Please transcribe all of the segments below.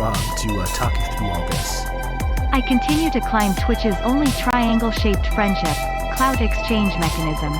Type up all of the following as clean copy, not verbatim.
Rob to talk you through all this. I continue to climb Twitch's only triangle-shaped friendship, clout exchange mechanism.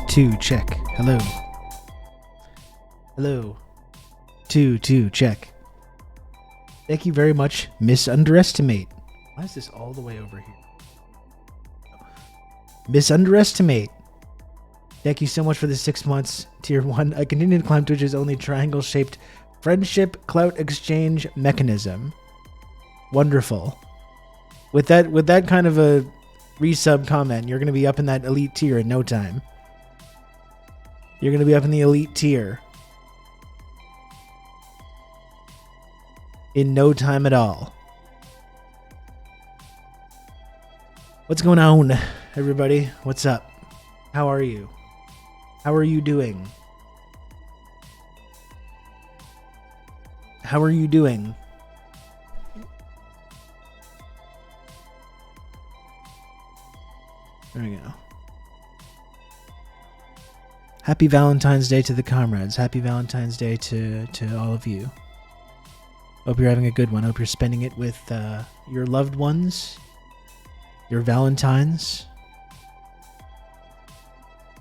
Two, check. Hello. Hello. Two, check. Thank you very much, Misunderestimate. Why is this all the way over here? Misunderestimate. Thank you so much for the 6 months. Tier 1. I continue to climb Twitch's only triangle-shaped friendship clout exchange mechanism. Wonderful. With that kind of a resub comment, you're going to be up in that elite tier in no time. You're going to be up in the elite tier in no time at all. What's going on, everybody? What's up? How are you? How are you doing? How are you doing? There we go. Happy Valentine's Day to the comrades. Happy Valentine's Day to all of you. Hope you're having a good one. Hope you're spending it with your loved ones, your Valentines.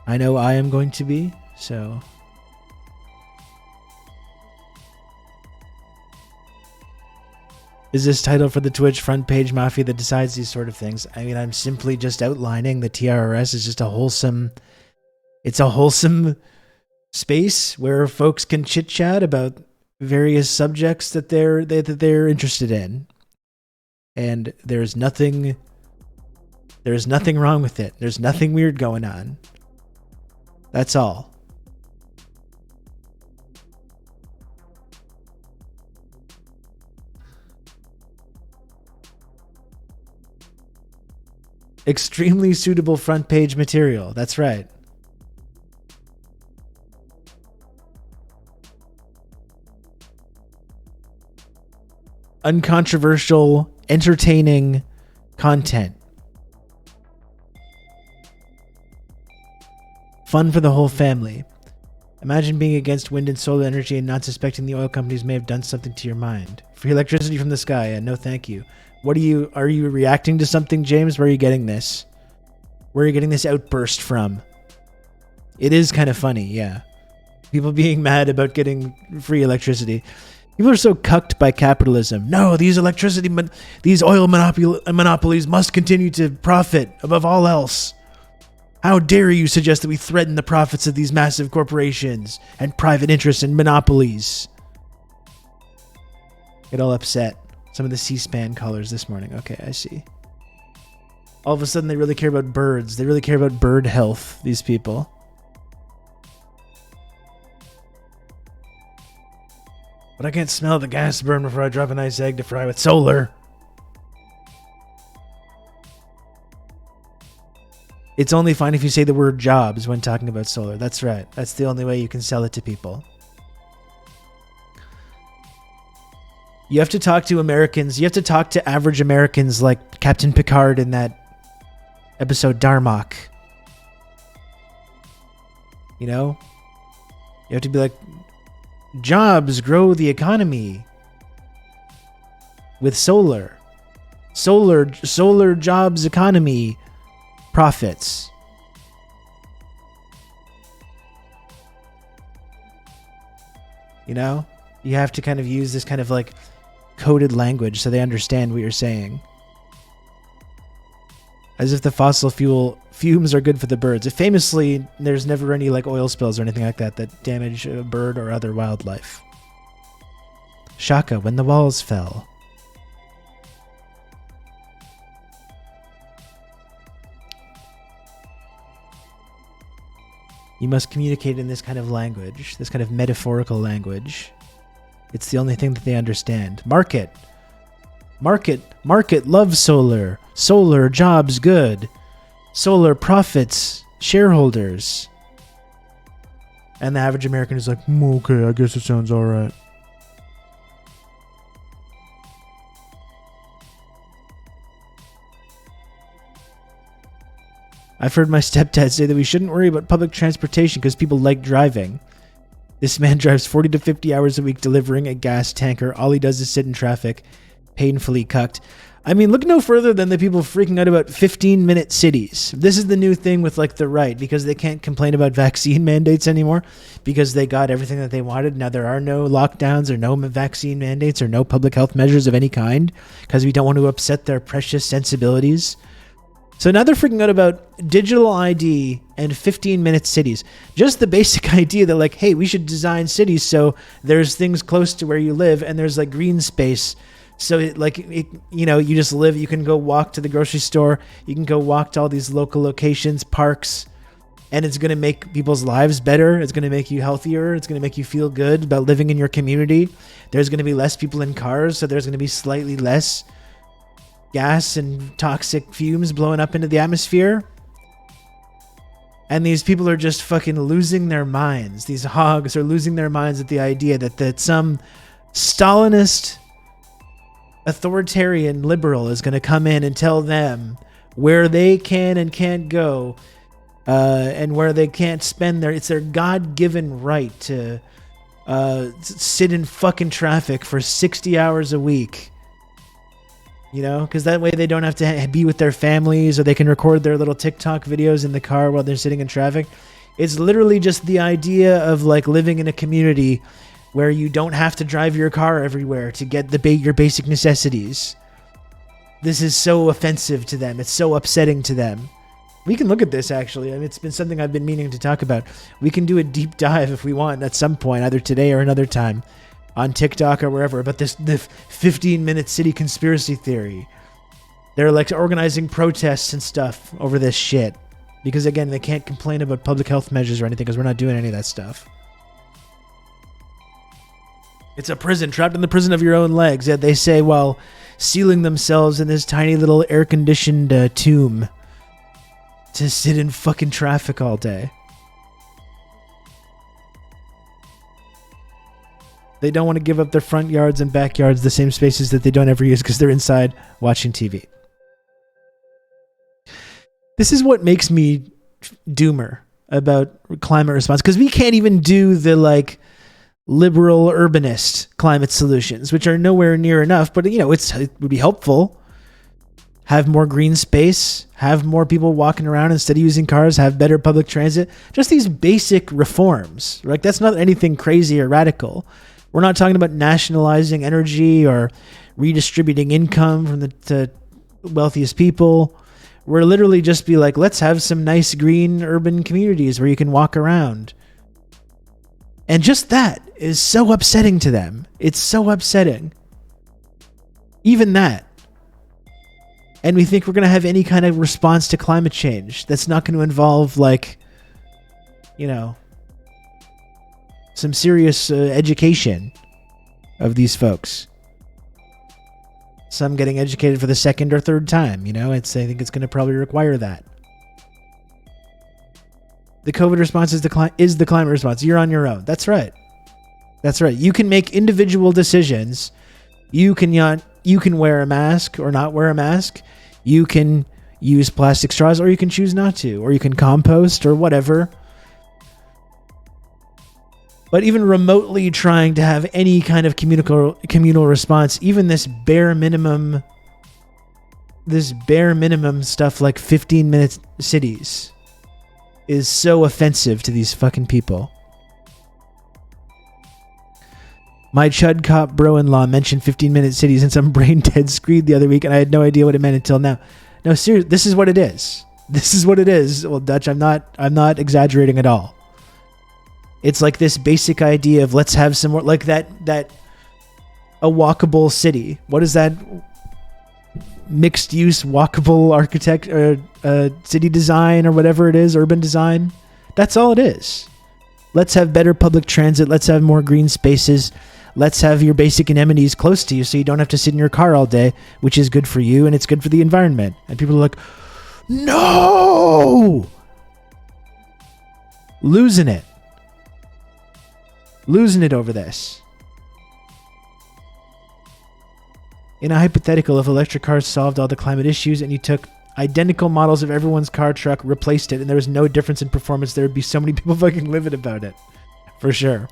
I know I am going to be, so. Is this title for the Twitch front page mafia that decides these sort of things? I mean, I'm simply just outlining the TRRS is just a wholesome... It's a wholesome space where folks can chit-chat about various subjects that they're interested in. And there's nothing wrong with it. There's nothing weird going on. That's all. Extremely suitable front page material. That's right. Uncontroversial, entertaining content. Fun for the whole family. Imagine being against wind and solar energy and not suspecting the oil companies may have done something to your mind. Free electricity from the sky, and no thank you. Are you reacting to something, James? Where are you getting this? Where are you getting this outburst from? It is kind of funny, yeah. People being mad about getting free electricity. People are so cucked by capitalism. No, these oil monopolies must continue to profit above all else. How dare you suggest that we threaten the profits of these massive corporations and private interests and monopolies? Get all upset. Some of the C-SPAN callers this morning. Okay, I see. All of a sudden, they really care about birds. They really care about bird health, these people. But I can't smell the gas burn before I drop a nice egg to fry with solar. It's only fine if you say the word jobs when talking about solar. That's right. That's the only way you can sell it to people. You have to talk to Americans. You have to talk to average Americans like Captain Picard in that episode Darmok. You know? You have to be like, jobs grow the economy with solar. Solar jobs economy profits. You know? You have to kind of use this kind of like coded language so they understand what you're saying. As if the fossil fuel fumes are good for the birds. Famously, there's never any like oil spills or anything like that that damage a bird or other wildlife. Shaka, when the walls fell. You must communicate in this kind of language, this kind of metaphorical language. It's the only thing that they understand. Market loves solar. Solar jobs good. Solar profits shareholders. And the average American is like, okay, I guess it sounds all right. I've heard my stepdad say that we shouldn't worry about public transportation because people like driving. This man drives 40 to 50 hours a week delivering a gas tanker. All he does is sit in traffic, painfully cucked. I mean, look no further than the people freaking out about 15-minute cities. This is the new thing with like the right, because they can't complain about vaccine mandates anymore because they got everything that they wanted. Now there are no lockdowns or no vaccine mandates or no public health measures of any kind because we don't want to upset their precious sensibilities. So now they're freaking out about digital ID and 15-minute cities. Just the basic idea that like, hey, we should design cities so there's things close to where you live and there's like green space. So you just live, you can go walk to the grocery store. You can go walk to all these local locations, parks, and it's going to make people's lives better. It's going to make you healthier. It's going to make you feel good about living in your community. There's going to be less people in cars, so there's going to be slightly less gas and toxic fumes blowing up into the atmosphere. And these people are just fucking losing their minds. These hogs are losing their minds at the idea that some Stalinist authoritarian liberal is going to come in and tell them where they can and can't go, and where they can't spend it's their God-given right to sit in fucking traffic for 60 hours a week. You know, because that way they don't have to be with their families, or they can record their little TikTok videos in the car while they're sitting in traffic. It's literally just the idea of like living in a community where you don't have to drive your car everywhere to get your basic necessities. This is so offensive to them. It's so upsetting to them. We can look at this, actually. I mean, it's been something I've been meaning to talk about. We can do a deep dive if we want at some point, either today or another time, on TikTok or wherever, about the 15-minute city conspiracy theory. They're like organizing protests and stuff over this shit. Because again, they can't complain about public health measures or anything because we're not doing any of that stuff. It's a prison, trapped in the prison of your own legs. Yet they say while sealing themselves in this tiny little air-conditioned tomb to sit in fucking traffic all day. They don't want to give up their front yards and backyards, the same spaces that they don't ever use because they're inside watching TV. This is what makes me doomer about climate response, because we can't even do the like liberal urbanist climate solutions, which are nowhere near enough, but it would be helpful. Have more green space, have more people walking around instead of using cars, have better public transit. Just these basic reforms, right? That's not anything crazy or radical. We're not talking about nationalizing energy or redistributing income from the wealthiest people. We're literally just be like, let's have some nice green urban communities where you can walk around. And just that is so upsetting to them. It's so upsetting. Even that. And we think we're going to have any kind of response to climate change that's not going to involve, like, you know, some serious education of these folks. Some getting educated for the second or third time, you know? I think it's going to probably require that. The COVID response is the climate response. You're on your own. That's right. That's right. You can make individual decisions. You can wear a mask or not wear a mask. You can use plastic straws, or you can choose not to, or you can compost or whatever. But even remotely trying to have any kind of communal response, even this bare minimum stuff like 15-minute cities is so offensive to these fucking people. My chud cop bro-in-law mentioned 15-minute cities in some brain-dead screed the other week, and I had no idea what it meant until now. No, seriously, this is what it is. This is what it is. Well, Dutch, I'm not exaggerating at all. It's like this basic idea of let's have some more, like that a walkable city. What is that? Mixed-use walkable architect or city design or whatever it is, urban design. That's all it is. Let's have better public transit. Let's have more green spaces. Let's have your basic amenities close to you so you don't have to sit in your car all day, which is good for you and it's good for the environment. And people are like, no! Losing it over this. In a hypothetical, if electric cars solved all the climate issues and you took identical models of everyone's car, truck, replaced it, and there was no difference in performance, there would be so many people fucking livid about it. For sure.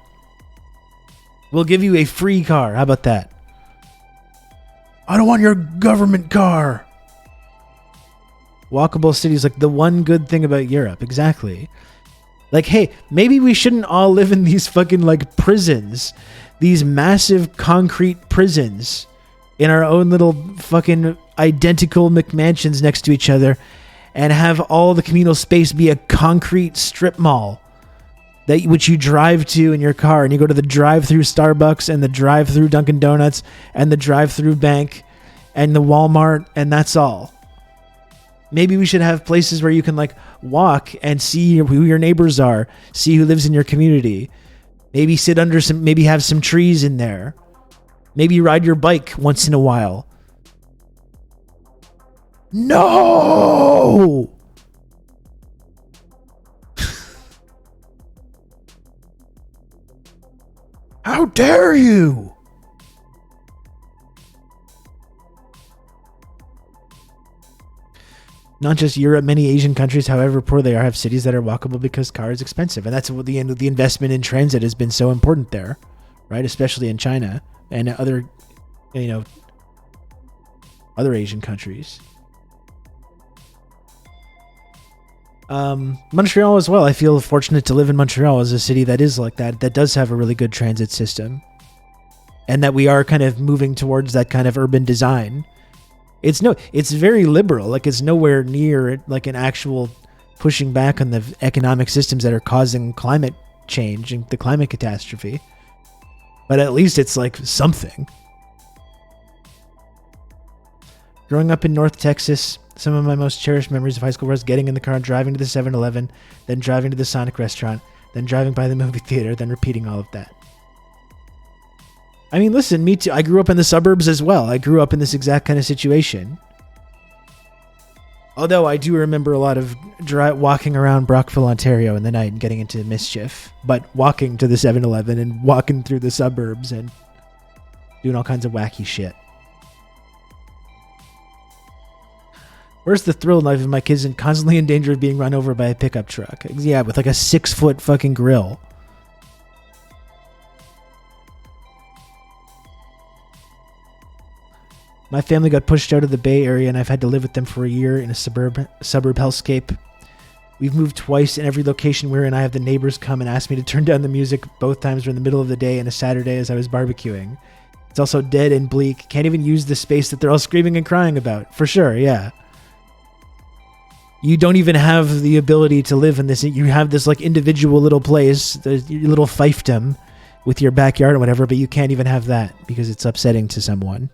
We'll give you a free car. How about that? I don't want your government car. Walkable cities, like the one good thing about Europe. Exactly. Like, hey, maybe we shouldn't all live in these fucking, like, prisons. These massive concrete prisons in our own little fucking identical McMansions next to each other and have all the communal space be a concrete strip mall which you drive to in your car, and you go to the drive-through Starbucks and the drive-through Dunkin' Donuts and the drive-through bank and the Walmart, and that's all. Maybe we should have places where you can, like, walk and see who your neighbors are, see who lives in your community. Maybe sit under maybe have some trees in there. Maybe ride your bike once in a while. No! How dare you? Not just Europe, many Asian countries, however poor they are, have cities that are walkable because car is expensive. And that's what the investment in transit has been so important there, right? Especially in China and other, other Asian countries. Montreal as well. I feel fortunate to live in Montreal as a city that is like that does have a really good transit system, and that we are kind of moving towards that kind of urban design. It's very liberal. Like, it's nowhere near like an actual pushing back on the economic systems that are causing climate change and the climate catastrophe. But at least it's like something. Growing up in North Texas, some of my most cherished memories of high school was getting in the car and driving to the 7-Eleven, then driving to the Sonic restaurant, then driving by the movie theater, then repeating all of that. I mean, listen, me too. I grew up in the suburbs as well. I grew up in this exact kind of situation. Although I do remember a lot of walking around Brockville, Ontario in the night and getting into mischief. But walking to the 7-Eleven and walking through the suburbs and doing all kinds of wacky shit. Where's the thrill in life if my kid's constantly in danger of being run over by a pickup truck? Yeah, with like a 6-foot fucking grill. My family got pushed out of the Bay Area and I've had to live with them for a year in a suburb hellscape. We've moved twice. In every location we're in, I have the neighbors come and ask me to turn down the music. Both times were in the middle of the day and a Saturday as I was barbecuing. It's also dead and bleak. Can't even use the space that they're all screaming and crying about. For sure, yeah. You don't even have the ability to live in this. You have this like individual little place, your little fiefdom with your backyard and whatever, but you can't even have that because it's upsetting to someone.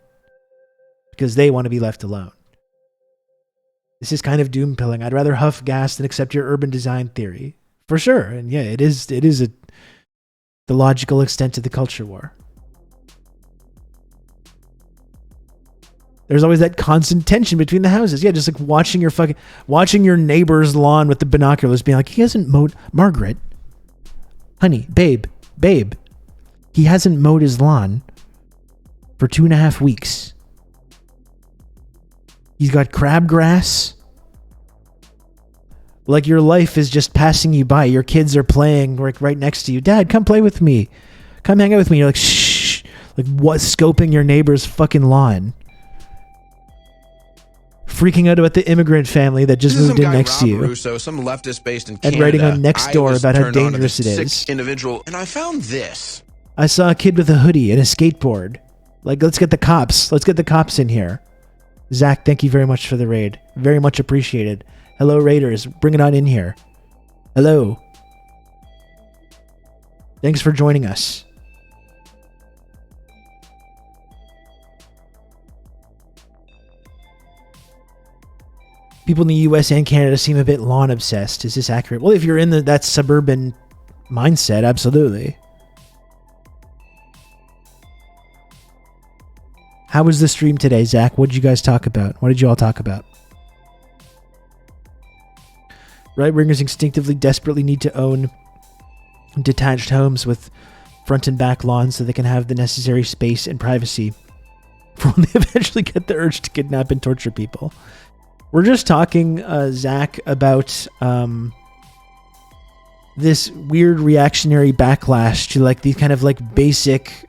because they want to be left alone. This is kind of doom pilling. I'd rather huff gas than accept your urban design theory. For sure. And yeah, it is the logical extent of the culture war. There's always that constant tension between the houses. Yeah, just like watching your neighbor's lawn with the binoculars, being like, he hasn't mowed, Margaret, honey, babe, he hasn't mowed his lawn for 2.5 weeks. He's got crabgrass. Like your life is just passing you by. Your kids are playing right next to you. Dad, come play with me. Come hang out with me. You're like, shh. Like what? Scoping your neighbor's fucking lawn. Freaking out about the immigrant family that just moved in next to you. Russo, some leftist based in Canada, and writing on Nextdoor about how dangerous it is. Individual, and I found this. I saw a kid with a hoodie and a skateboard. Like, let's get the cops. Let's get the cops in here. Zach, thank you very much for the raid. Very much appreciated. Hello, Raiders. Bring it on in here. Hello. Thanks for joining us. People in the US and Canada seem a bit lawn obsessed. Is this accurate? Well, if you're in that suburban mindset, absolutely. How was the stream today, Zach? What did you guys talk about? What did you all talk about? Right-wingers instinctively, desperately need to own detached homes with front and back lawns so they can have the necessary space and privacy for when they eventually get the urge to kidnap and torture people. We're just talking, Zach, about this weird reactionary backlash to like these kind of like basic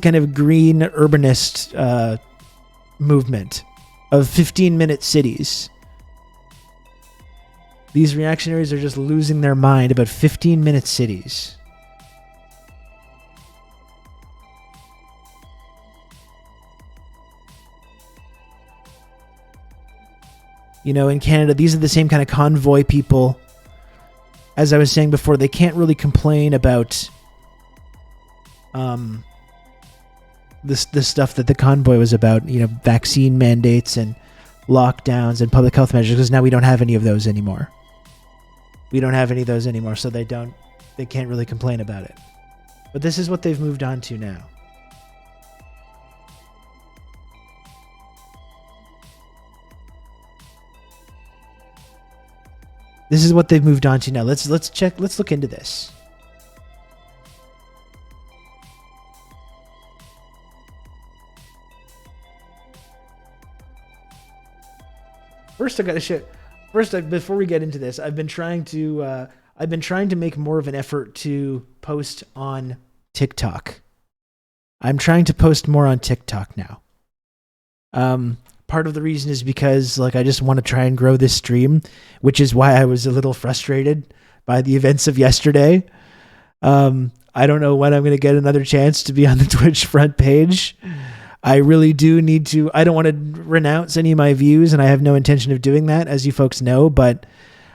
kind of green urbanist movement of 15-minute cities. These reactionaries are just losing their mind about 15-minute cities. You know, in Canada, these are the same kind of convoy people. As I was saying before, they can't really complain about the stuff that the convoy was about, you know, vaccine mandates and lockdowns and public health measures, because now we don't have any of those anymore. We don't have any of those anymore, so they can't really complain about it. But this is what they've moved on to now. This is what they've moved on to now. Let's look into this. Before we get into this, I've been trying to make more of an effort to post on TikTok. I'm trying to post more on TikTok now. Part of the reason is because like I just want to try and grow this stream, which is why I was a little frustrated by the events of yesterday. I don't know when I'm going to get another chance to be on the Twitch front page. I really do need to. I don't want to renounce any of my views, and I have no intention of doing that, as you folks know, but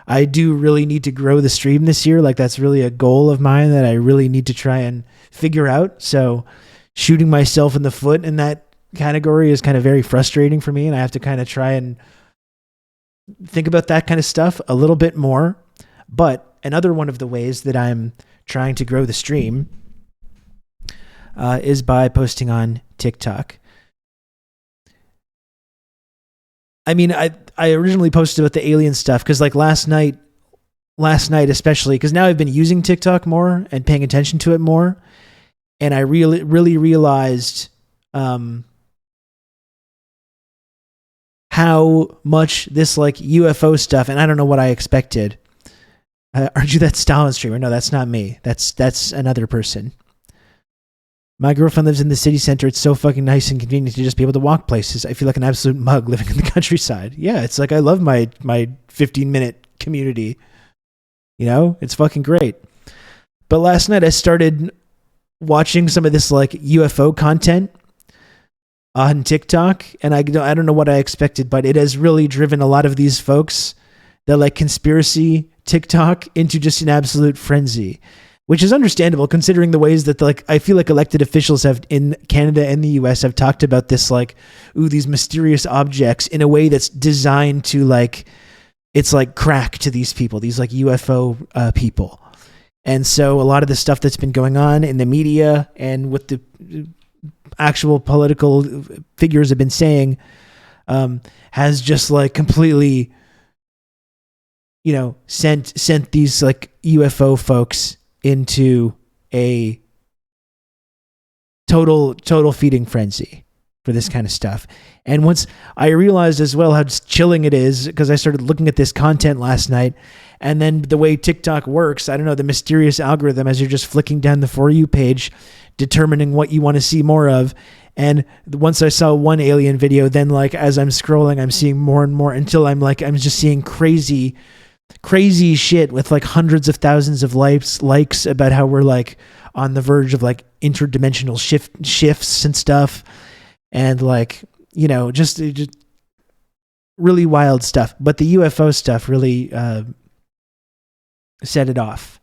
I do really need to grow the stream this year. Like that's really a goal of mine that I really need to try and figure out. So shooting myself in the foot in that category is kind of very frustrating for me, and I have to kind of try and think about that kind of stuff a little bit more. But another one of the ways that I'm trying to grow the stream is by posting on TikTok. I mean, I originally posted about the alien stuff because like last night especially, because now I've been using TikTok more and paying attention to it more, and I really realized how much this like UFO stuff, and I don't know what I expected. Aren't you that Stalin streamer? No, that's not me. That's another person. My girlfriend lives in the city center. It's so fucking nice and convenient to just be able to walk places. I feel like an absolute mug living in the countryside. Yeah, it's like I love my 15-minute community. You know, it's fucking great. But last night I started watching some of this like UFO content on TikTok, and I don't know what I expected, but it has really driven a lot of these folks that like conspiracy TikTok into just an absolute frenzy, which is understandable considering the ways that like I feel like elected officials have in Canada and the US have talked about this like, ooh, these mysterious objects in a way that's designed to like, it's like crack to these people, these like UFO people. And so a lot of the stuff that's been going on in the media and what the actual political figures have been saying has just like completely, you know, sent these like UFO folks into a total feeding frenzy for this kind of stuff. And once I realized as well how chilling it is, because I started looking at this content last night, and then the way TikTok works, I don't know, the mysterious algorithm as you're just flicking down the For You page, determining what you want to see more of. And once I saw one alien video, then like as I'm scrolling, I'm seeing more and more until I'm just seeing crazy shit with like hundreds of thousands of likes about how we're like on the verge of like interdimensional shifts and stuff. And like, you know, just really wild stuff. But the UFO stuff really set it off.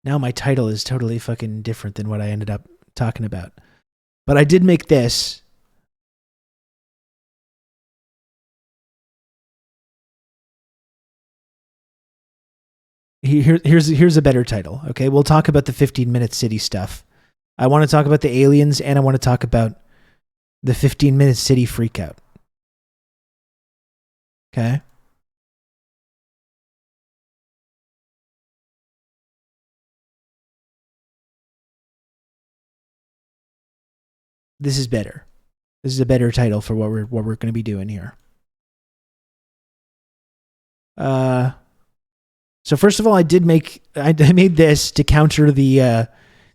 Now my title is totally fucking different than what I ended up talking about. But I did make this. Here's a better title. Okay, we'll talk about the 15-minute city stuff. I want to talk about the aliens, and I want to talk about the 15-minute city freakout. Okay. This is better. This is a better title for what we're going to be doing here. So first of all, I made this to counter the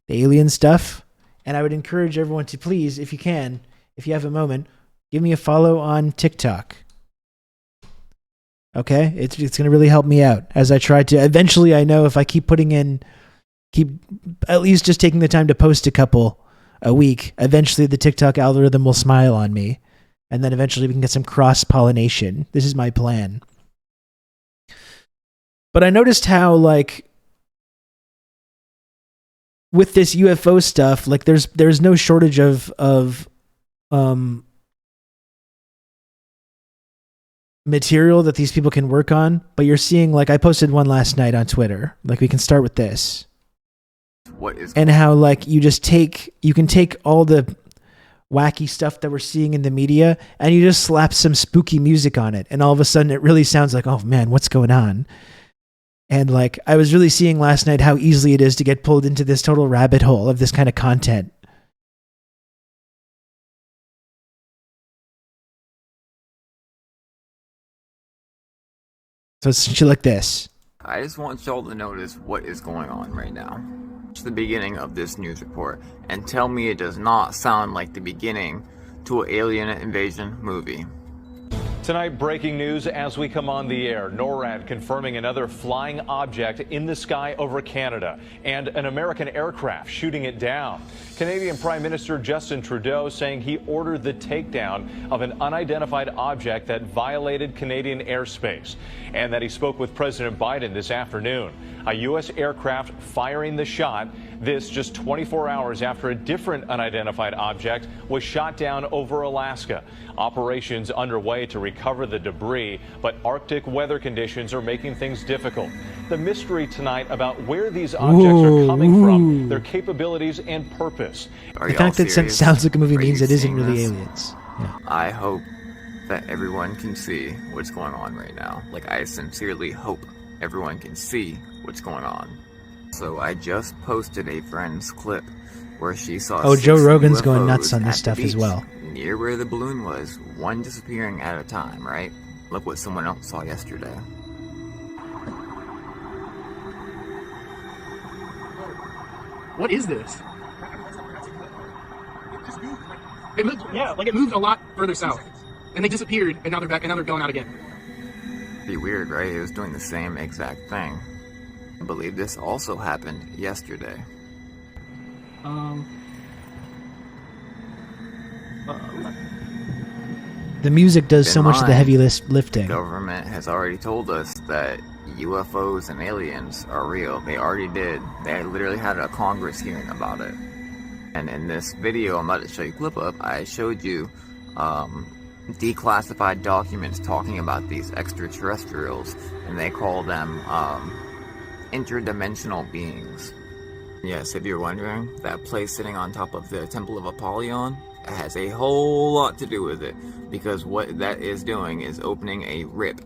alien stuff, and I would encourage everyone to please, if you can, if you have a moment, give me a follow on TikTok. Okay, it's going to really help me out as I try to. Eventually, I know if I keep at least just taking the time to post a couple a week, eventually the TikTok algorithm will smile on me, and then eventually we can get some cross pollination. This is my plan. But I noticed how, like, with this UFO stuff, like, there's no shortage of material that these people can work on. But you're seeing, like, I posted one last night on Twitter. Like, we can start with this. And how, like, you can take all the wacky stuff that we're seeing in the media, and you just slap some spooky music on it, and all of a sudden it really sounds like, oh man, what's going on? And like, I was really seeing last night how easily it is to get pulled into this total rabbit hole of this kind of content. So it's shit like this. I just want y'all to notice what is going on right now. It's the beginning of this news report, and tell me it does not sound like the beginning to an alien invasion movie. Tonight, breaking news as we come on the air. NORAD confirming another flying object in the sky over Canada and an American aircraft shooting it down. Canadian Prime Minister Justin Trudeau saying he ordered the takedown of an unidentified object that violated Canadian airspace, and that he spoke with President Biden this afternoon. A U.S. aircraft firing the shot. This just 24 hours after a different unidentified object was shot down over Alaska. Operations underway to recover the debris, but Arctic weather conditions are making things difficult. The mystery tonight about where these objects are coming from, their capabilities and purpose. The fact that it sounds like a movie means it isn't really aliens. Yeah. I hope that everyone can see what's going on right now. Like, I sincerely hope everyone can see what's going on. So I just posted a friend's clip where she saw Joe Rogan's UFOs going nuts on this at stuff the as beach, well. Near where the balloon was, one disappearing at a time, right? Look what someone else saw yesterday. What is this? It moved, yeah, like it moved a lot further south. And they disappeared, and now they're back, and now they're going out again. Be weird, right? It was doing the same exact thing. I believe this also happened yesterday. The music does so much of the heavy lifting. The government has already told us that UFOs and aliens are real. They already did. They literally had a Congress hearing about it. And in this video I'm about to show you a clip of, I showed you declassified documents talking about these extraterrestrials, and they call them interdimensional beings. Yes, if you're wondering, that place sitting on top of the Temple of Apollyon has a whole lot to do with it, because what that is doing is opening a rip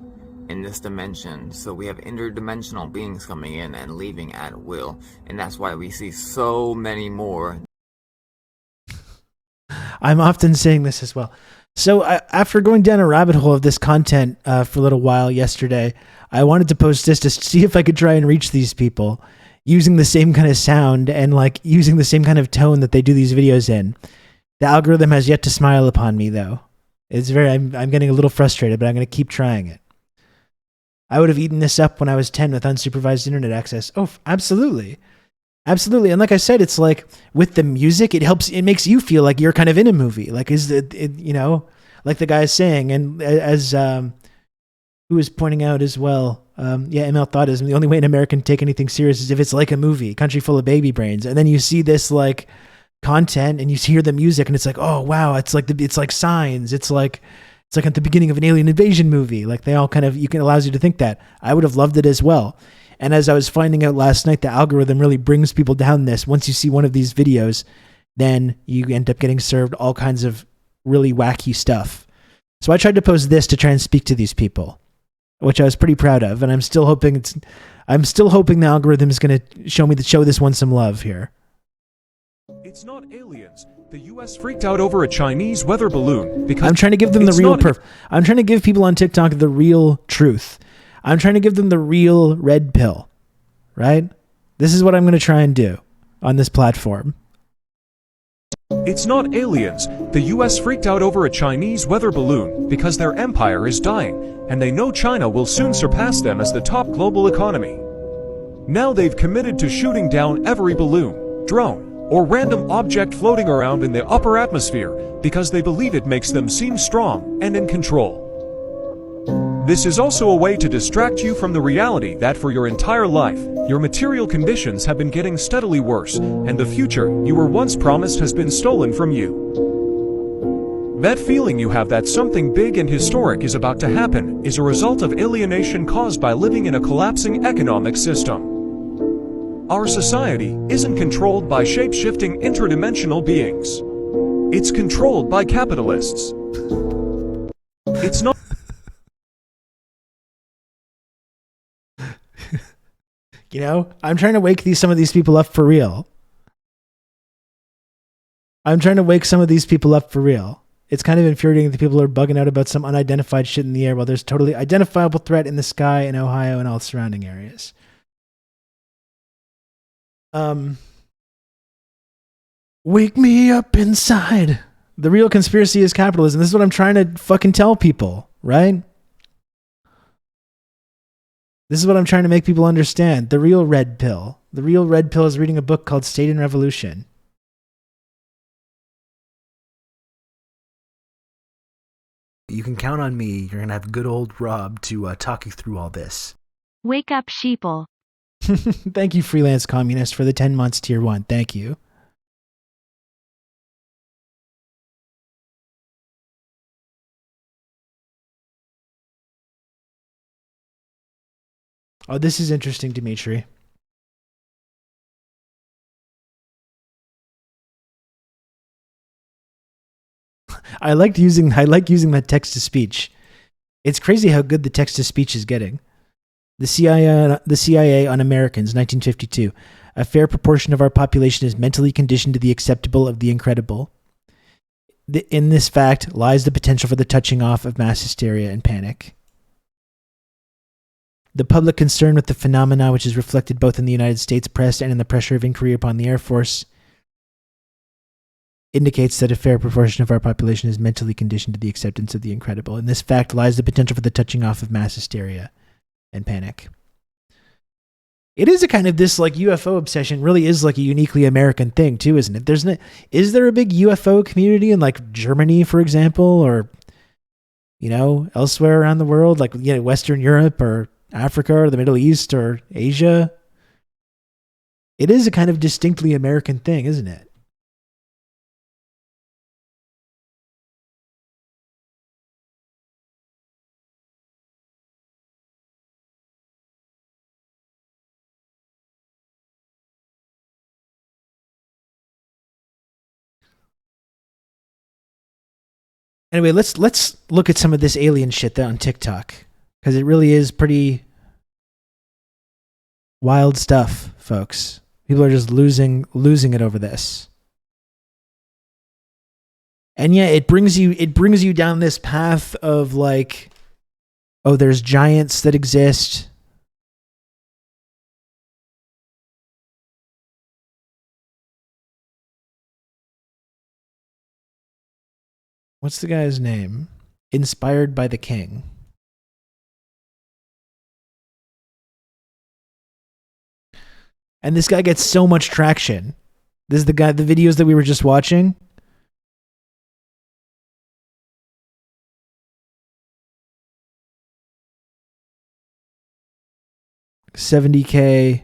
in this dimension. So we have interdimensional beings coming in and leaving at will, and that's why we see so many more. I'm often saying this as well. So after going down a rabbit hole of this content for a little while yesterday, I wanted to post this to see if I could try and reach these people using the same kind of sound and like using the same kind of tone that they do these videos in. The algorithm has yet to smile upon me, though. I'm getting a little frustrated, but I'm going to keep trying it. I would have eaten this up when I was 10 with unsupervised internet access. Oh, absolutely. Absolutely. And like I said, it's like with the music, it makes you feel like you're kind of in a movie. Like, like the guy's saying, and as who was pointing out as well, ML thought is the only way an American can take anything serious is if it's like a movie, Country Full of Baby Brains. And then you see this like content and you hear the music and it's like, oh wow, it's like Signs. It's like at the beginning of an alien invasion movie. Like they all kind of, allows you to think that. I would have loved it as well. And as I was finding out last night, the algorithm really brings people down this. Once you see one of these videos, then you end up getting served all kinds of really wacky stuff. So I tried to post this to try and speak to these people, which I was pretty proud of. And I'm still hoping the algorithm is going to show this one some love here. It's not aliens. The U.S. freaked out over a Chinese weather balloon because I'm trying to give them the real I'm trying to give people on TikTok the real truth. I'm trying to give them the real red pill, right? This is what I'm going to try and do on this platform. It's not aliens. The U.S. freaked out over a Chinese weather balloon because their empire is dying, and they know China will soon surpass them as the top global economy. Now they've committed to shooting down every balloon, drone, or random object floating around in the upper atmosphere because they believe it makes them seem strong and in control. This is also a way to distract you from the reality that for your entire life, your material conditions have been getting steadily worse, and the future you were once promised has been stolen from you. That feeling you have that something big and historic is about to happen is a result of alienation caused by living in a collapsing economic system. Our society isn't controlled by shape-shifting interdimensional beings. It's controlled by capitalists. It's not... I'm trying to wake some of these people up for real. It's kind of infuriating that people are bugging out about some unidentified shit in the air while there's totally identifiable threat in the sky in Ohio and all surrounding areas. Wake me up inside. The real conspiracy is capitalism. This is what I'm trying to fucking tell people, right? This is what I'm trying to make people understand. The real red pill. The real red pill is reading a book called State and Revolution. You can count on me. You're going to have good old Rob to talk you through all this. Wake up, sheeple. Thank you, Freelance Communist, for the 10 months tier 1. Thank you. Oh, this is interesting, Dimitri. I like using that text to speech. It's crazy how good the text to speech is getting. The CIA on Americans, 1952. A fair proportion of our population is mentally conditioned to the acceptable of the incredible. In this fact lies the potential for the touching off of mass hysteria and panic. The public concern with the phenomena, which is reflected both in the United States press and in the pressure of inquiry upon the Air Force, indicates that a fair proportion of our population is mentally conditioned to the acceptance of the incredible. In this fact lies the potential for the touching off of mass hysteria and panic. It is a kind of this like UFO obsession really is like a uniquely American thing too, isn't it? Is there a big UFO community in like Germany, for example, or you know, elsewhere around the world, like, you know, Western Europe or Africa or the Middle East or Asia. It is a kind of distinctly American thing, isn't it? Anyway, let's look at some of this alien shit on TikTok, because it really is pretty wild stuff, folks. People are just losing it over this. And yeah, it brings you down this path of like, oh, there's giants that exist. What's the guy's name? Inspired by the King. And this guy gets so much traction. This is the guy, the videos that we were just watching. $70K,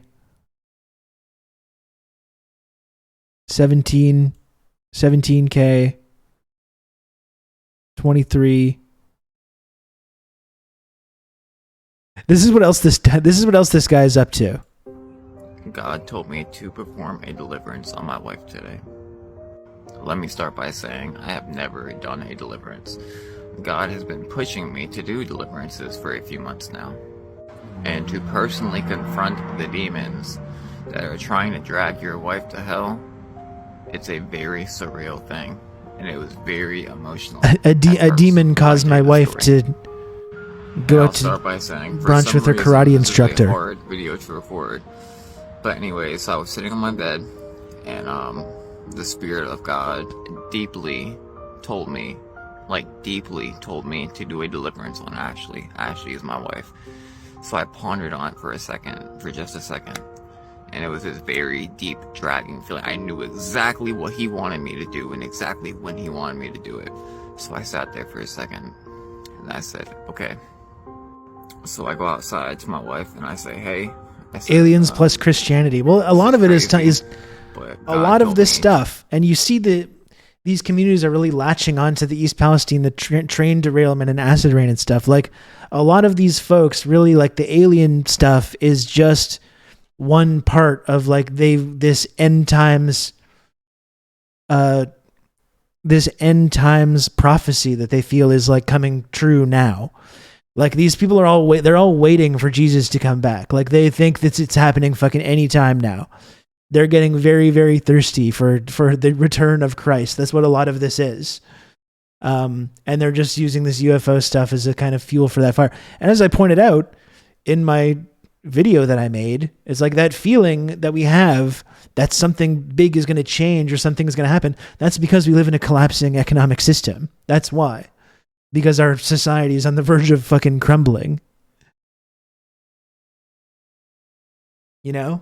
17K, 23. This is what else this guy is up to. God told me to perform a deliverance on my wife today. Let me start by saying I have never done a deliverance. God has been pushing me to do deliverances for a few months now. And to personally confront the demons that are trying to drag your wife to hell, it's a very surreal thing. And it was very emotional. A demon caused my wife to go out to brunch with her karate instructor. This is a hard video to record. But anyways, I was sitting on my bed, and the Spirit of God deeply told me to do a deliverance on Ashley. Ashley is my wife. So I pondered on it for just a second. And it was this very deep, dragging feeling. I knew exactly what he wanted me to do and exactly when he wanted me to do it. So I sat there for a second, and I said, okay. So I go outside to my wife, and I say, hey. Aliens plus Christianity. Well, a lot of it is a lot of this stuff, and you see these communities are really latching onto the East Palestine, the train derailment and acid rain and stuff. Like, a lot of these folks really, like, the alien stuff is just one part of like this end times prophecy that they feel is like coming true now. Like, these people are they're all waiting for Jesus to come back. Like, they think that it's happening fucking any time now. They're getting very, very thirsty for the return of Christ. That's what a lot of this is. And they're just using this UFO stuff as a kind of fuel for that fire. And as I pointed out in my video that I made, it's like that feeling that we have that something big is going to change or something is going to happen. That's because we live in a collapsing economic system. That's why. Because our society is on the verge of fucking crumbling. You know?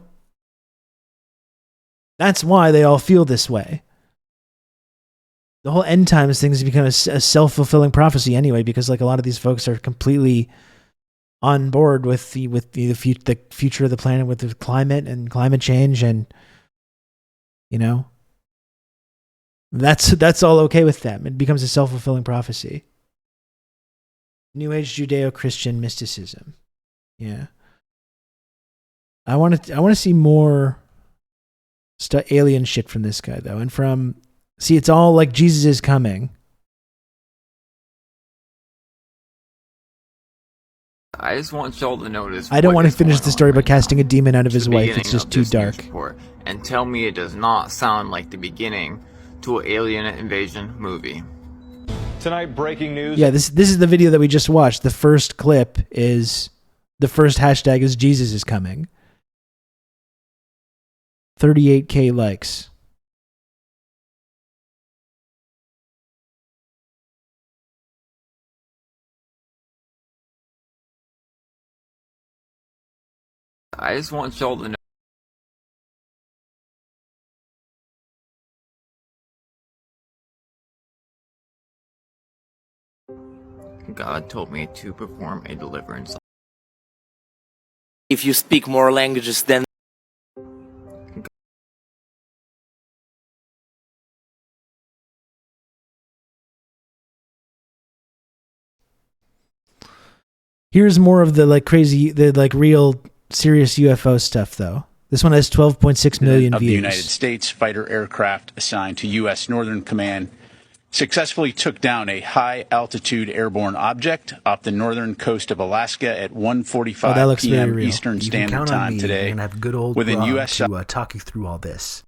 That's why they all feel this way. The whole end times thing has become a self-fulfilling prophecy anyway, because like a lot of these folks are completely on board with the future of the planet, with the climate and climate change, and you know, that's all okay with them. It becomes a self-fulfilling prophecy. New Age Judeo-Christian mysticism. Yeah. I want to see more alien shit from this guy though, and it's all like Jesus is coming. I just want y'all to notice. I don't want to finish the story by casting a demon out of his wife. It's just too dark. And tell me it does not sound like the beginning to an alien invasion movie. Tonight, breaking news. Yeah, this is the video that we just watched. The first clip is, the first hashtag is Jesus is coming. 38K likes. I just want y'all to know. God told me to perform a deliverance. If you speak more languages than Here's more of the like crazy, the like real serious UFO stuff though. This one has 12.6 million of views. The United States fighter aircraft assigned to U.S. Northern Command successfully took down a high-altitude airborne object off the northern coast of Alaska at 1:45 p.m. Eastern Standard Time today. And have good old within Rob U.S. to talk you through all this.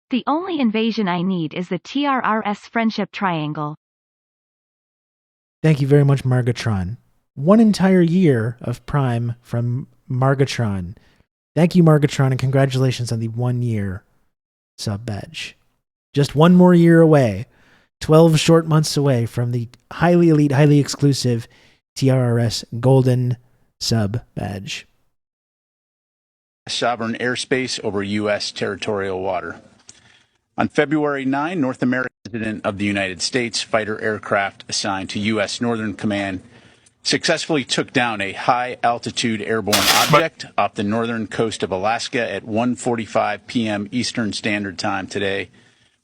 The only invasion I need is the TRRS friendship triangle. Thank you very much, Margatron. 1 entire year of Prime from Margatron. Thank you, Margatron, and congratulations on the 1 year sub badge. Just one more year away. 12 short months away from the highly elite, highly exclusive TRRS Golden Sub Badge. Sovereign airspace over U.S. territorial water. On February 9, North American President of the United States fighter aircraft assigned to U.S. Northern Command successfully took down a high-altitude airborne object off the northern coast of Alaska at 1:45 p.m. Eastern Standard Time today,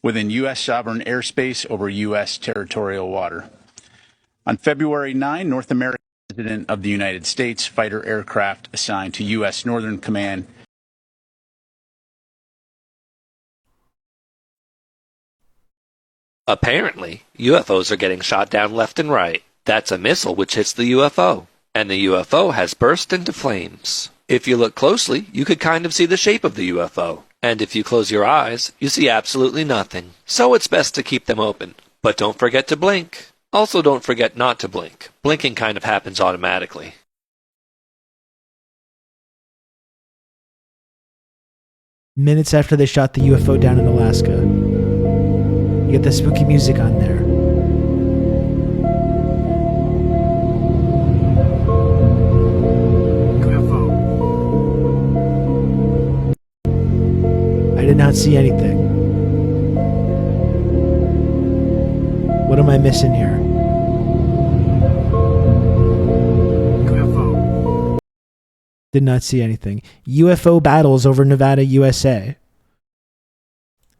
within U.S. sovereign airspace over U.S. territorial water. On February 9, North American President of the United States fighter aircraft assigned to U.S. Northern Command. Apparently, UFOs are getting shot down left and right. That's a missile which hits the UFO, and the UFO has burst into flames. If you look closely, you could kind of see the shape of the UFO. And if you close your eyes, you see absolutely nothing. So it's best to keep them open. But don't forget to blink. Also don't forget not to blink. Blinking kind of happens automatically. Minutes after they shot the UFO down in Alaska. You get the spooky music on there. I did not see anything. What am I missing here? UFO. Did not see anything. UFO battles over Nevada, USA.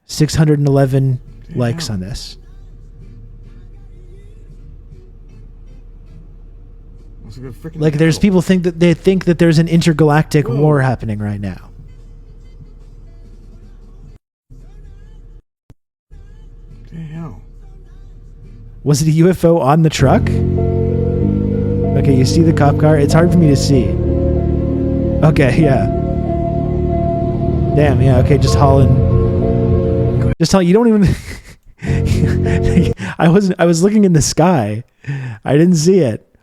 611 likes on this. Like there's people think that they think that there's an intergalactic war happening right now. Was it a UFO on the truck? Okay, you see the cop car? It's hard for me to see. Okay, yeah. Damn, yeah, okay, just hauling. Just hauling. You don't even... I was looking in the sky. I didn't see it.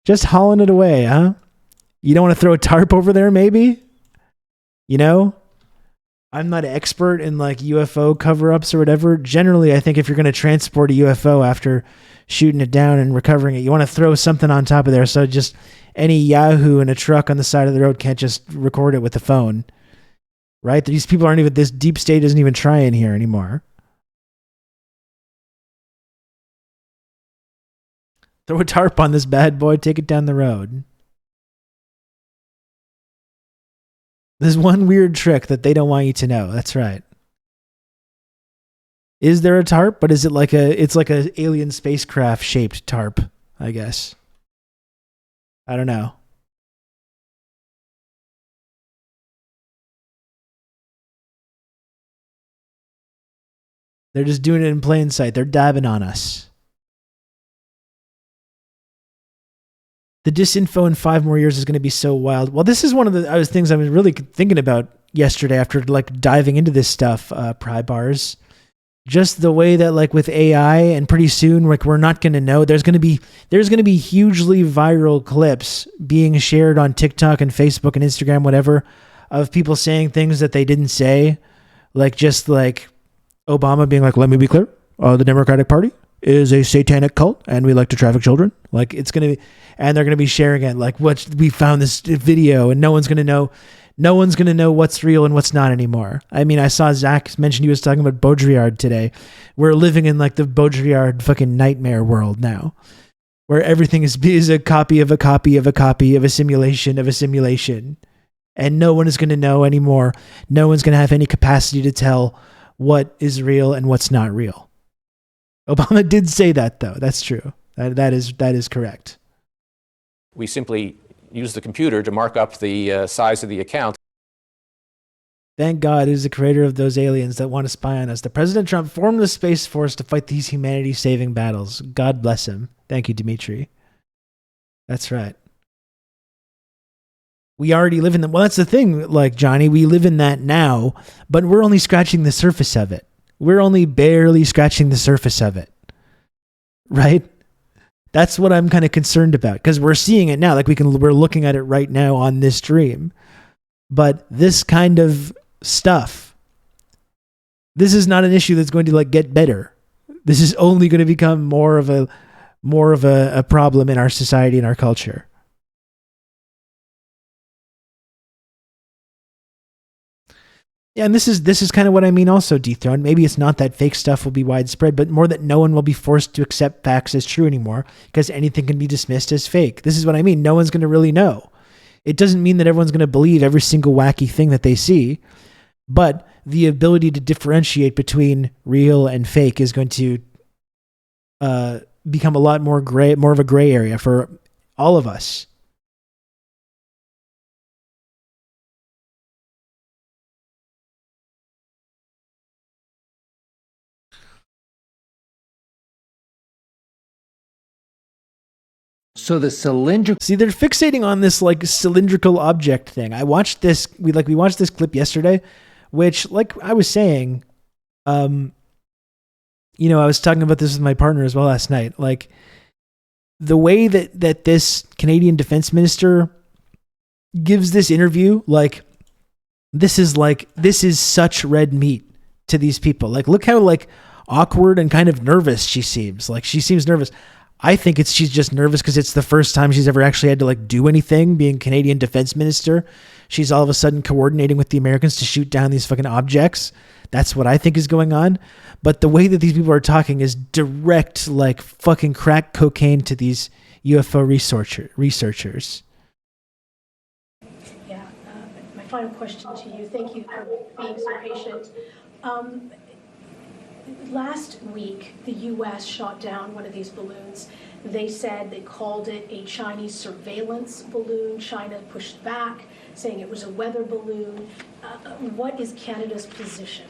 Just hauling it away, huh? You don't want to throw a tarp over there, maybe? You know? I'm not an expert in like UFO cover-ups or whatever. Generally, I think if you're going to transport a UFO after shooting it down and recovering it, you want to throw something on top of there so just any Yahoo in a truck on the side of the road can't just record it with the phone. Right? These people aren't even, this deep state isn't even trying here anymore. Throw a tarp on this bad boy, take it down the road. There's one weird trick that they don't want you to know. That's right. Is there a tarp? But is it like it's like a alien spacecraft shaped tarp, I guess. I don't know. They're just doing it in plain sight. They're dabbing on us. The disinfo in 5 more years is going to be so wild. Well, this is one of the things I was really thinking about yesterday after like diving into this stuff, pry bars. Just the way that like with AI and pretty soon like we're not going to know. There's going to be hugely viral clips being shared on TikTok and Facebook and Instagram, whatever, of people saying things that they didn't say. Like just like Obama being like, let me be clear, the Democratic Party is a satanic cult and we like to traffic children. Like it's going to be, and they're going to be sharing it. Like what we found this video and no one's going to know what's real and what's not anymore. I mean, I saw Zach mention he was talking about Baudrillard today. We're living in like the Baudrillard fucking nightmare world now. where everything is a copy of a copy of a copy of a simulation of a simulation. And no one is going to know anymore. No one's going to have any capacity to tell what is real and what's not real. Obama did say that, though. That's true. That is correct. We simply use the computer to mark up the size of the account. Thank God it is the creator of those aliens that want to spy on us. The President Trump formed the Space Force to fight these humanity-saving battles. God bless him. Thank you, Dimitri. That's right. We already live in the... Well, that's the thing, like, Johnny. We live in that now, but we're only scratching the surface of it. We're only barely scratching the surface of it. Right? That's what I'm kind of concerned about, because we're seeing it now. Like, we're looking at it right now on this stream. But this kind of stuff, this is not an issue that's going to like get better. This is only going to become more of a problem in our society and our culture. Yeah, and this is kind of what I mean also, Dethrone. Maybe it's not that fake stuff will be widespread, but more that no one will be forced to accept facts as true anymore, because anything can be dismissed as fake. This is what I mean. No one's going to really know. It doesn't mean that everyone's going to believe every single wacky thing that they see, but the ability to differentiate between real and fake is going to become a lot more of a gray area for all of us. So the cylindrical... See, they're fixating on this like cylindrical object thing. I watched this. We watched this clip yesterday, which, like I was saying, I was talking about this with my partner as well last night. Like the way that this Canadian defense minister gives this interview, like this is such red meat to these people. Like, look how like awkward and kind of nervous she seems. Like she seems nervous. I think she's just nervous because it's the first time she's ever actually had to like do anything being Canadian defense minister. She's all of a sudden coordinating with the Americans to shoot down these fucking objects. That's what I think is going on. But the way that these people are talking is direct, like fucking crack cocaine to these UFO researchers. Yeah. My final question to you. Thank you for being so patient. Last week, the U.S. shot down one of these balloons. They called it a Chinese surveillance balloon. China pushed back, saying it was a weather balloon. What is Canada's position?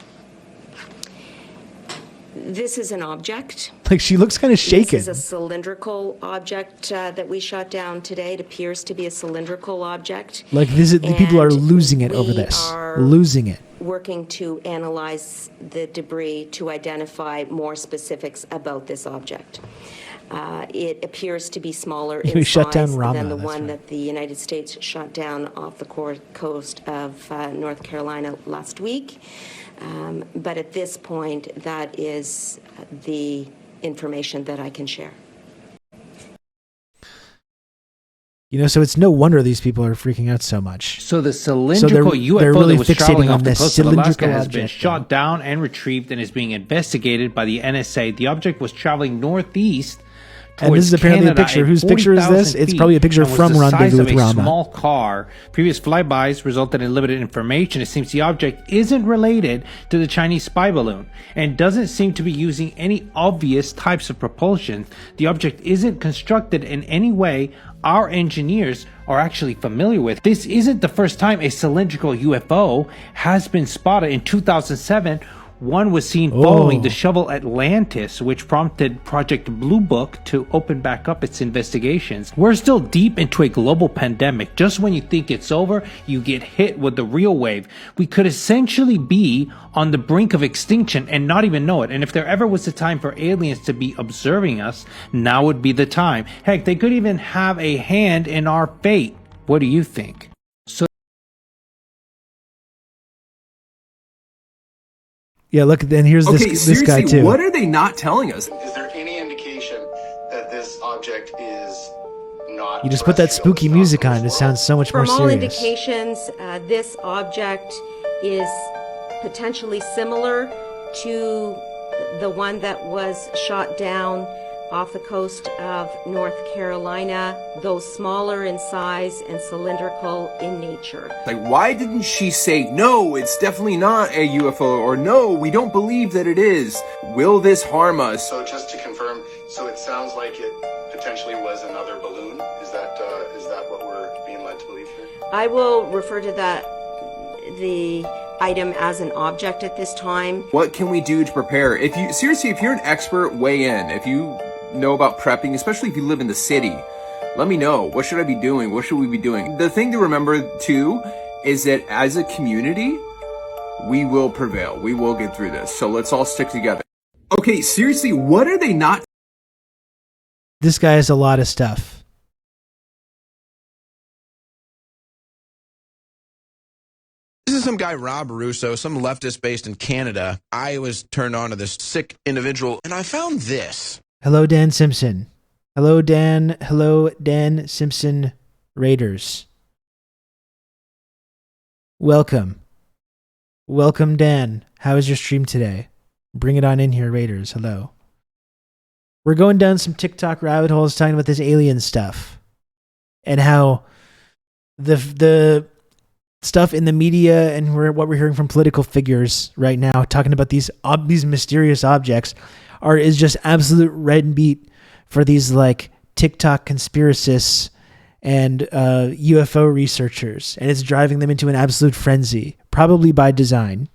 This is an object. Like she looks kind of shaken. This is a cylindrical object that we shot down today. It appears to be a cylindrical object. Like the people are losing it over this. Losing it. Working to analyze the debris to identify more specifics about this object. It appears to be smaller in size than the one that the United States shot down off the coast of North Carolina last week. But at this point, that is the information that I can share. So it's no wonder these people are freaking out so much. So the cylindrical UFO really that was traveling off the coast of Alaska has been object, shot down and retrieved and is being investigated by the NSA. The object was traveling northeast and this is apparently a picture. Whose picture is this? It's probably a picture from Rendezvous with Rama. Small car. Previous flybys resulted in limited information. It seems the object isn't related to the Chinese spy balloon and doesn't seem to be using any obvious types of propulsion. The object isn't constructed in any way our engineers are actually familiar with. This isn't the first time a cylindrical UFO has been spotted. In 2007, one was seen following the shovel Atlantis, which prompted Project Blue Book to open back up its investigations. We're still deep into a global pandemic. Just when you think it's over, you get hit with the real wave. We could essentially be on the brink of extinction and not even know it. And if there ever was a time for aliens to be observing us, now would be the time. Heck, they could even have a hand in our fate. What do you think? Yeah, look, then here's this guy too. What are they not telling us? Is there any indication that this object is not... You just put that spooky music on, it sounds so much more serious. From all indications, this object is potentially similar to the one that was shot down off the coast of North Carolina, though smaller in size and cylindrical in nature. Like, why didn't she say, no, it's definitely not a UFO, or no, we don't believe that it is? Will this harm us? So just to confirm, so it sounds like it potentially was another balloon? Is that what we're being led to believe here? I will refer to the item as an object at this time. What can we do to prepare? If you're an expert, weigh in. If you know about prepping, especially if you live in the city, let me know. What should I be doing? What should we be doing? The thing to remember too is that as a community, we will prevail. We will get through this. So let's all stick together. Okay, seriously, what are they not? This guy has a lot of stuff. This is some guy, Rob Russo, some leftist based in Canada. I was turned on to this sick individual, and I found this. Hello, Dan Simpson. Hello, Dan. Hello, Dan Simpson Raiders. Welcome. Welcome, Dan. How is your stream today? Bring it on in here, Raiders. Hello. We're going down some TikTok rabbit holes talking about this alien stuff and how the stuff in the media and what we're hearing from political figures right now talking about these mysterious objects is just absolute red meat for these like TikTok conspiracists and UFO researchers, and it's driving them into an absolute frenzy, probably by design.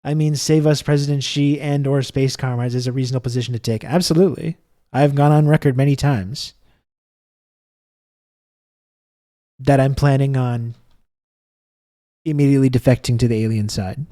I mean, save us, President Xi and or space comrades is a reasonable position to take. Absolutely. I've gone on record many times that I'm planning on immediately defecting to the alien side.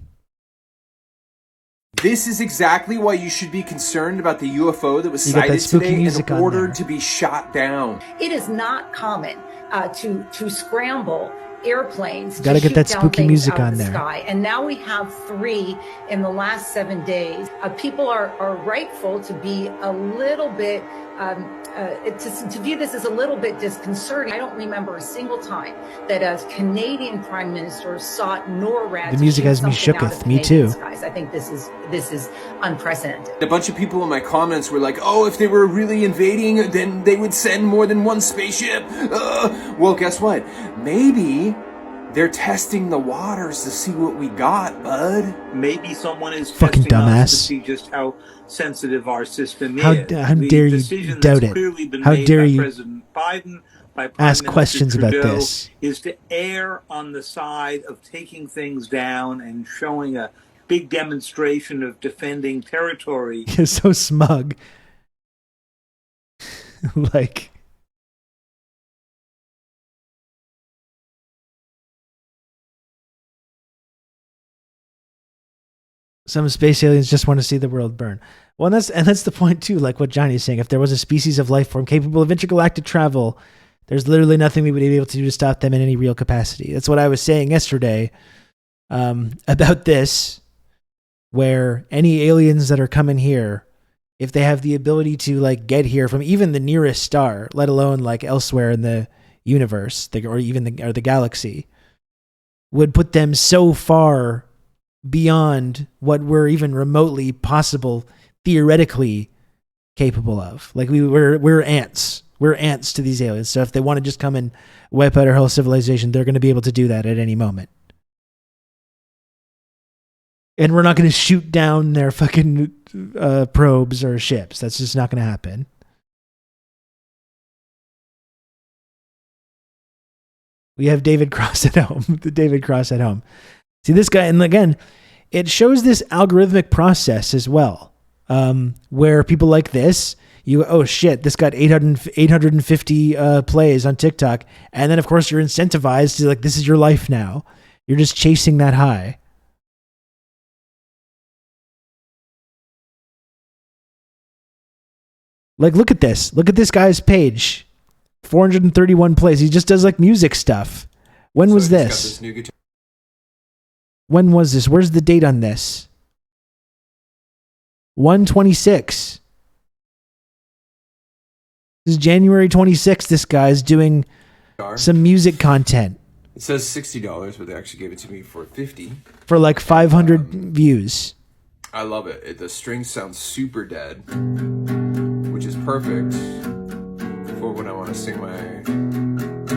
This is exactly why you should be concerned about the UFO that was sighted today and ordered to be shot down. It is not common to scramble airplanes. Gotta get that spooky music on there. Sky. And now we have 3 in the last 7 days. People are rightful to be a little bit, to view this as a little bit disconcerting. I don't remember a single time that a Canadian Prime Minister sought NORAD. The music has me shooketh. Me too. Skies. I think this is unprecedented. A bunch of people in my comments were like, oh, if they were really invading, then they would send more than one spaceship. Well, guess what? Maybe they're testing the waters to see what we got, bud. Maybe someone is fucking testing dumbass us to see just how sensitive our system how is. How dare you doubt it? How dare you President Biden, by Prime ask Minister questions Trudeau, about this? Is to err on the side of taking things down and showing a big demonstration of defending territory. You're so smug. Like, some space aliens just want to see the world burn. Well, and that's the point too, like what Johnny's saying. If there was a species of life form capable of intergalactic travel, there's literally nothing we would be able to do to stop them in any real capacity. That's what I was saying yesterday about this, where any aliens that are coming here, if they have the ability to like get here from even the nearest star, let alone like elsewhere in the universe, or even the galaxy, would put them so far beyond what we're even remotely possible, theoretically capable of. Like we're ants. We're ants to these aliens. So if they want to just come and wipe out our whole civilization, they're going to be able to do that at any moment. And we're not going to shoot down their fucking probes or ships. That's just not going to happen. We have David Cross at home. The David Cross at home. See this guy, and again, it shows this algorithmic process as well, where people like this, oh shit, this got 850 plays on TikTok, and then of course you're incentivized to like, this is your life now. You're just chasing that high. Like, look at this. Look at this guy's page. 431 plays. He just does like music stuff. When was this? When was this? Where's the date on this? 1/26. This is January 26th. This guy's doing some music content. It says $60, but they actually gave it to me for $50. For like 500 views. I love it. The strings sound super dead, which is perfect for when I want to sing my...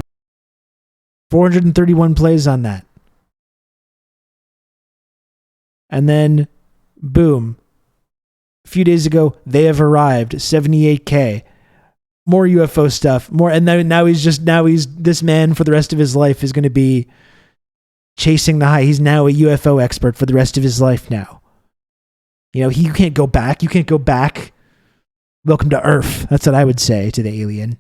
431 plays on that. And then, boom. A few days ago, they have arrived. 78K. More UFO stuff. More, and now he's this man for the rest of his life is going to be chasing the high. He's now a UFO expert for the rest of his life now. You know, you can't go back. You can't go back. Welcome to Earth. That's what I would say to the alien.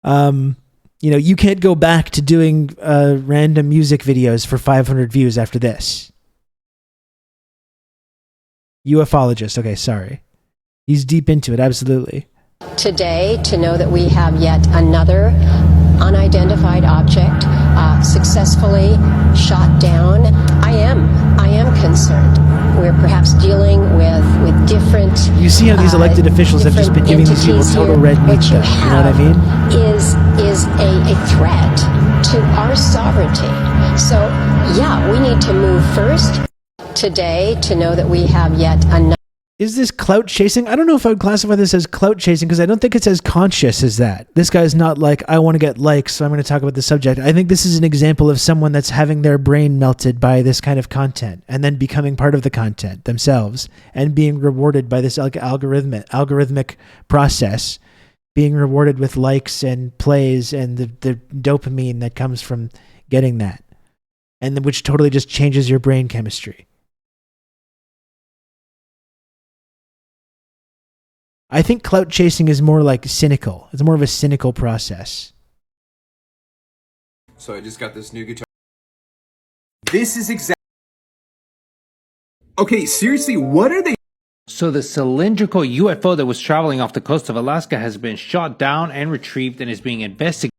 You know, you can't go back to doing random music videos for 500 views after this. UFologist. Okay, sorry. He's deep into it, absolutely. Today, to know that we have yet another unidentified object successfully shot down, I am concerned. We're perhaps dealing with different... You see how these elected officials have just been giving these people total red meat stuff. You know what I mean? Is a threat to our sovereignty. So, yeah, we need to move first today to know that we have yet another... Is this clout chasing? I don't know if I would classify this as clout chasing because I don't think it's as conscious as that. This guy's not like, I want to get likes, so I'm going to talk about the subject. I think this is an example of someone that's having their brain melted by this kind of content and then becoming part of the content themselves and being rewarded by this algorithmic process, being rewarded with likes and plays and the dopamine that comes from getting that, and which totally just changes your brain chemistry. I think clout chasing is more like cynical. It's more of a cynical process. So I just got this new guitar. This is exactly... Okay, seriously, what are they... So the cylindrical UFO that was traveling off the coast of Alaska has been shot down and retrieved and is being investigated.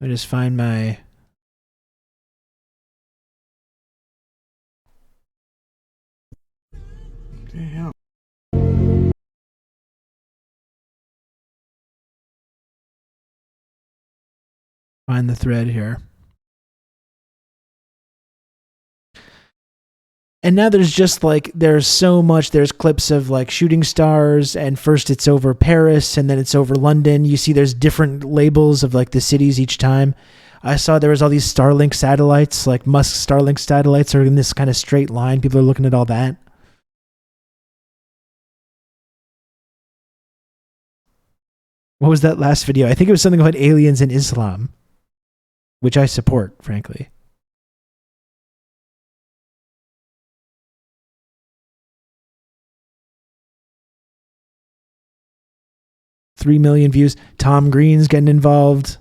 I just find my... Damn. Find the thread here. And now there's just like, there's so much, there's clips of like shooting stars, and first it's over Paris and then it's over London. You see there's different labels of like the cities each time. I saw there was all these Starlink satellites, like Musk's Starlink satellites are in this kind of straight line. People are looking at all that. What was that last video? I think it was something about aliens and Islam, which I support, frankly. $3 million views. Tom Green's getting involved.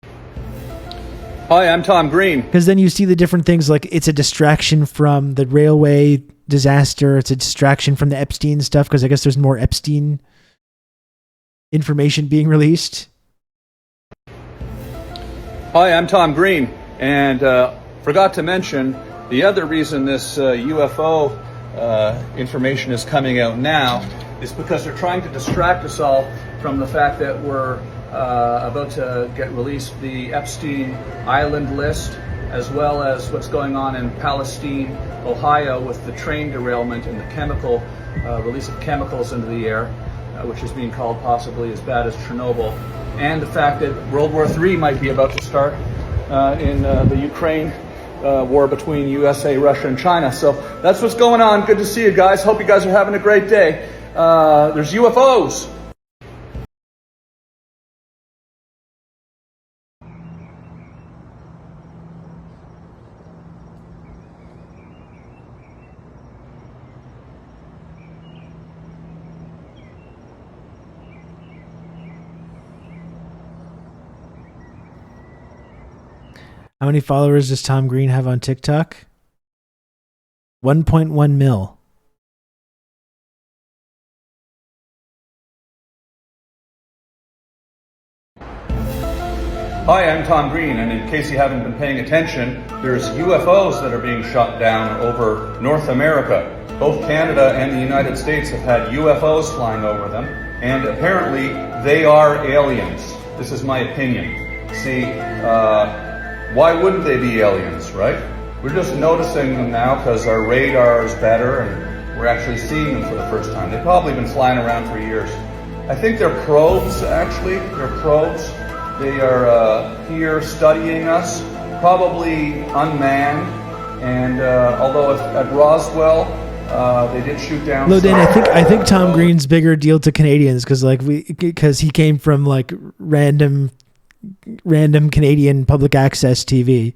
Hi, I'm Tom Green. Because then you see the different things, like it's a distraction from the railway disaster. It's a distraction from the Epstein stuff, because I guess there's more Epstein information being released. Hi, I'm Tom Green, and forgot to mention the other reason this UFO information is coming out now is because they're trying to distract us all from the fact that we're about to get released the Epstein Island list, as well as what's going on in Palestine, Ohio, with the train derailment and the chemical release of chemicals into the air, which is being called possibly as bad as Chernobyl, and the fact that World War III might be about to start in the Ukraine war between USA, Russia, and China. So that's what's going on. Good to see you guys. Hope you guys are having a great day. There's UFOs. How many followers does Tom Green have on TikTok? 1.1 mil. Hi, I'm Tom Green, and in case you haven't been paying attention, there's UFOs that are being shot down over North America. Both Canada and the United States have had UFOs flying over them, and apparently they are aliens. This is my opinion. See, why wouldn't they be aliens, right? We're just noticing them now because our radar is better and we're actually seeing them for the first time. They've probably been flying around for years. I think they're probes, actually. They're probes. They are here studying us, probably unmanned. And although at Roswell, they did shoot down. Lodan, I think Tom Green's bigger deal to Canadians because he came from like random Canadian public access TV.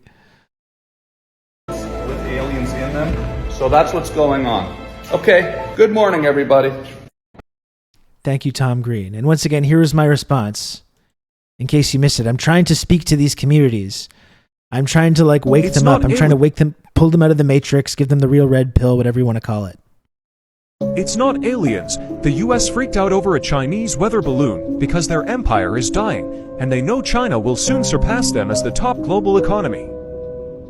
With aliens in them. So that's what's going on. Okay. Good morning, everybody. Thank you, Tom Green. And once again, here is my response. In case you missed it, I'm trying to speak to these communities. I'm trying to like wake them up. I'm trying to wake them, pull them out of the matrix, give them the real red pill, whatever you want to call it. It's not aliens. The US freaked out over a Chinese weather balloon because their empire is dying, and they know China will soon surpass them as the top global economy.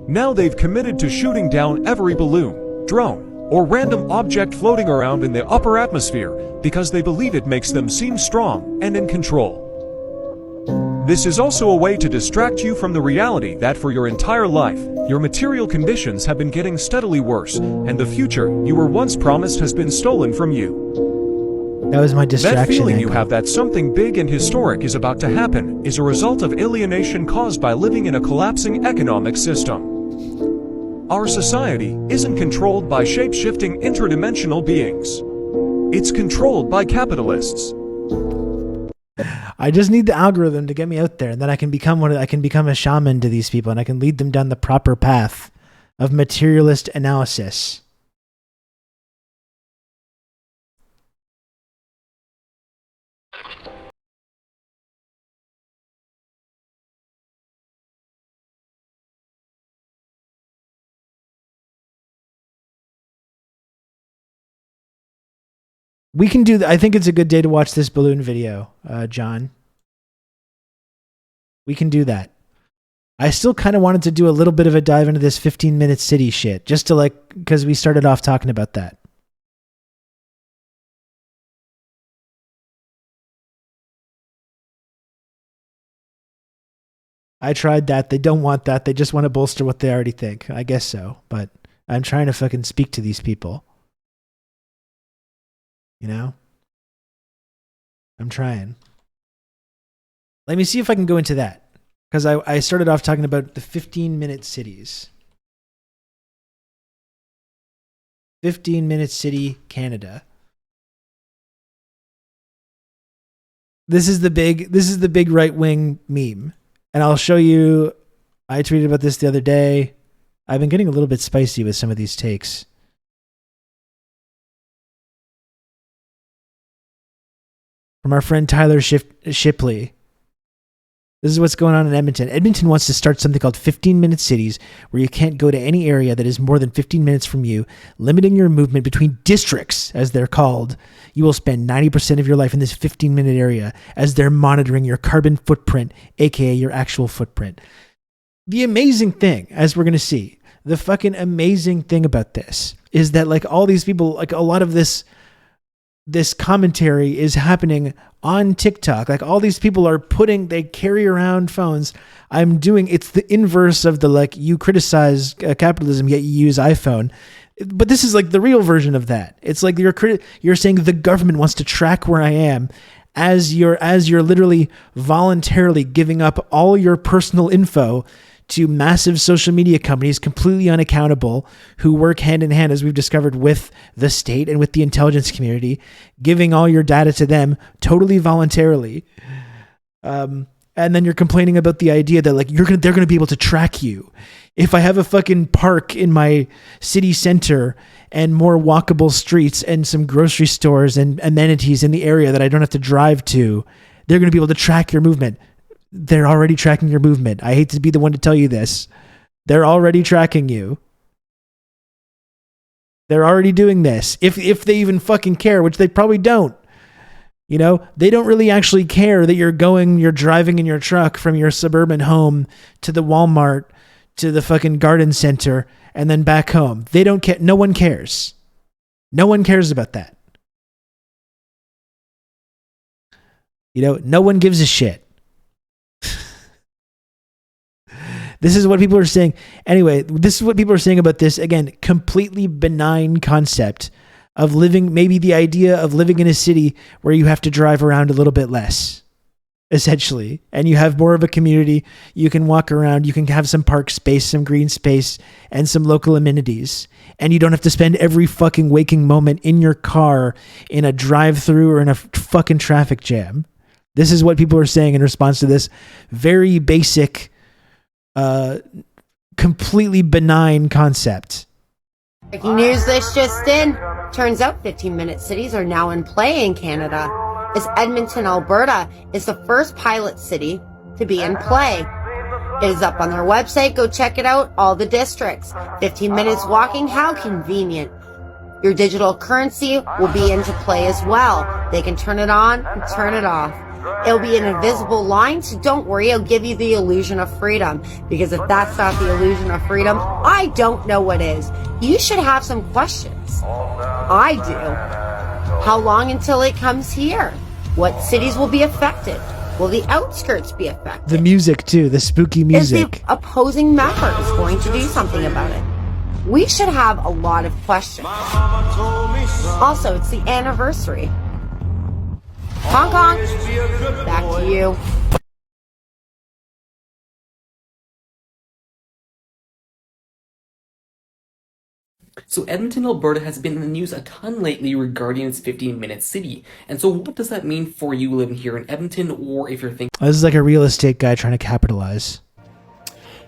Now they've committed to shooting down every balloon, drone, or random object floating around in the upper atmosphere because they believe it makes them seem strong and in control. This is also a way to distract you from the reality that for your entire life, your material conditions have been getting steadily worse, and the future you were once promised has been stolen from you. That was my distraction. That feeling you have that something big and historic is about to happen is a result of alienation caused by living in a collapsing economic system. Our society isn't controlled by shape-shifting interdimensional beings. It's controlled by capitalists. I just need the algorithm to get me out there, and then I can become a shaman to these people, and I can lead them down the proper path of materialist analysis. We can do that. I think it's a good day to watch this balloon video, John. We can do that. I still kind of wanted to do a little bit of a dive into this 15-minute city shit, just to because we started off talking about that. I tried that. They don't want that. They just want to bolster what they already think. I guess so. But I'm trying to fucking speak to these people. You know? I'm trying. Let me see if I can go into that. Because I started off talking about the 15-minute cities. 15-minute city, Canada. This is the big right-wing meme. And I'll show you, I tweeted about this the other day. I've been getting a little bit spicy with some of these takes. From our friend Tyler Shipley. This is what's going on in Edmonton. Edmonton wants to start something called 15-minute cities, where you can't go to any area that is more than 15 minutes from you, limiting your movement between districts, as they're called. You will spend 90% of your life in this 15-minute area as they're monitoring your carbon footprint, aka your actual footprint. The amazing thing, as we're going to see, the fucking amazing thing about this is that all these people, a lot of this commentary is happening on TikTok. All these people are they carry around phones. It's the inverse of you criticize capitalism, yet you use iPhone. But this is the real version of that. It's you're saying the government wants to track where I am as you're literally voluntarily giving up all your personal info to massive social media companies, completely unaccountable, who work hand in hand, as we've discovered, with the state and with the intelligence community, giving all your data to them totally voluntarily. And then you're complaining about the idea that they're going to be able to track you. If I have a fucking park in my city center and more walkable streets and some grocery stores and amenities in the area that I don't have to drive to, they're going to be able to track your movement. They're already tracking your movement. I hate to be the one to tell you this. They're already tracking you. They're already doing this. If they even fucking care, which they probably don't. You know, they don't really actually care that you're driving in your truck from your suburban home to the Walmart, to the fucking garden center, and then back home. They don't care. No one cares. No one cares about that. You know, no one gives a shit. This is what people are saying. Anyway, this is what people are saying about this. Again, completely benign concept of living, maybe the idea of living in a city where you have to drive around a little bit less, essentially. And you have more of a community. You can walk around. You can have some park space, some green space, and some local amenities. And you don't have to spend every fucking waking moment in your car in a drive-through or in a fucking traffic jam. This is what people are saying in response to this very basic, completely benign concept. Breaking news this just in. Turns out 15-minute cities are now in play in Canada, as Edmonton, Alberta is the first pilot city to be in play. It is up on their website. Go check it out. All the districts. 15 minutes walking. How convenient. Your digital currency will be into play as well. They can turn it on and turn it off. It'll be an invisible line, so don't worry. It'll give you the illusion of freedom. Because if that's not the illusion of freedom, I don't know what is. You should have some questions. I do. How long until it comes here? What cities will be affected? Will the outskirts be affected? The music, too. The spooky music. Is the opposing members going to do something about it? We should have a lot of questions. Also, it's the anniversary. Hong Kong, back to you. So Edmonton, Alberta has been in the news a ton lately regarding its 15-minute city. And so what does that mean for you living here in Edmonton, or if you're thinking... This is like a real estate guy trying to capitalize.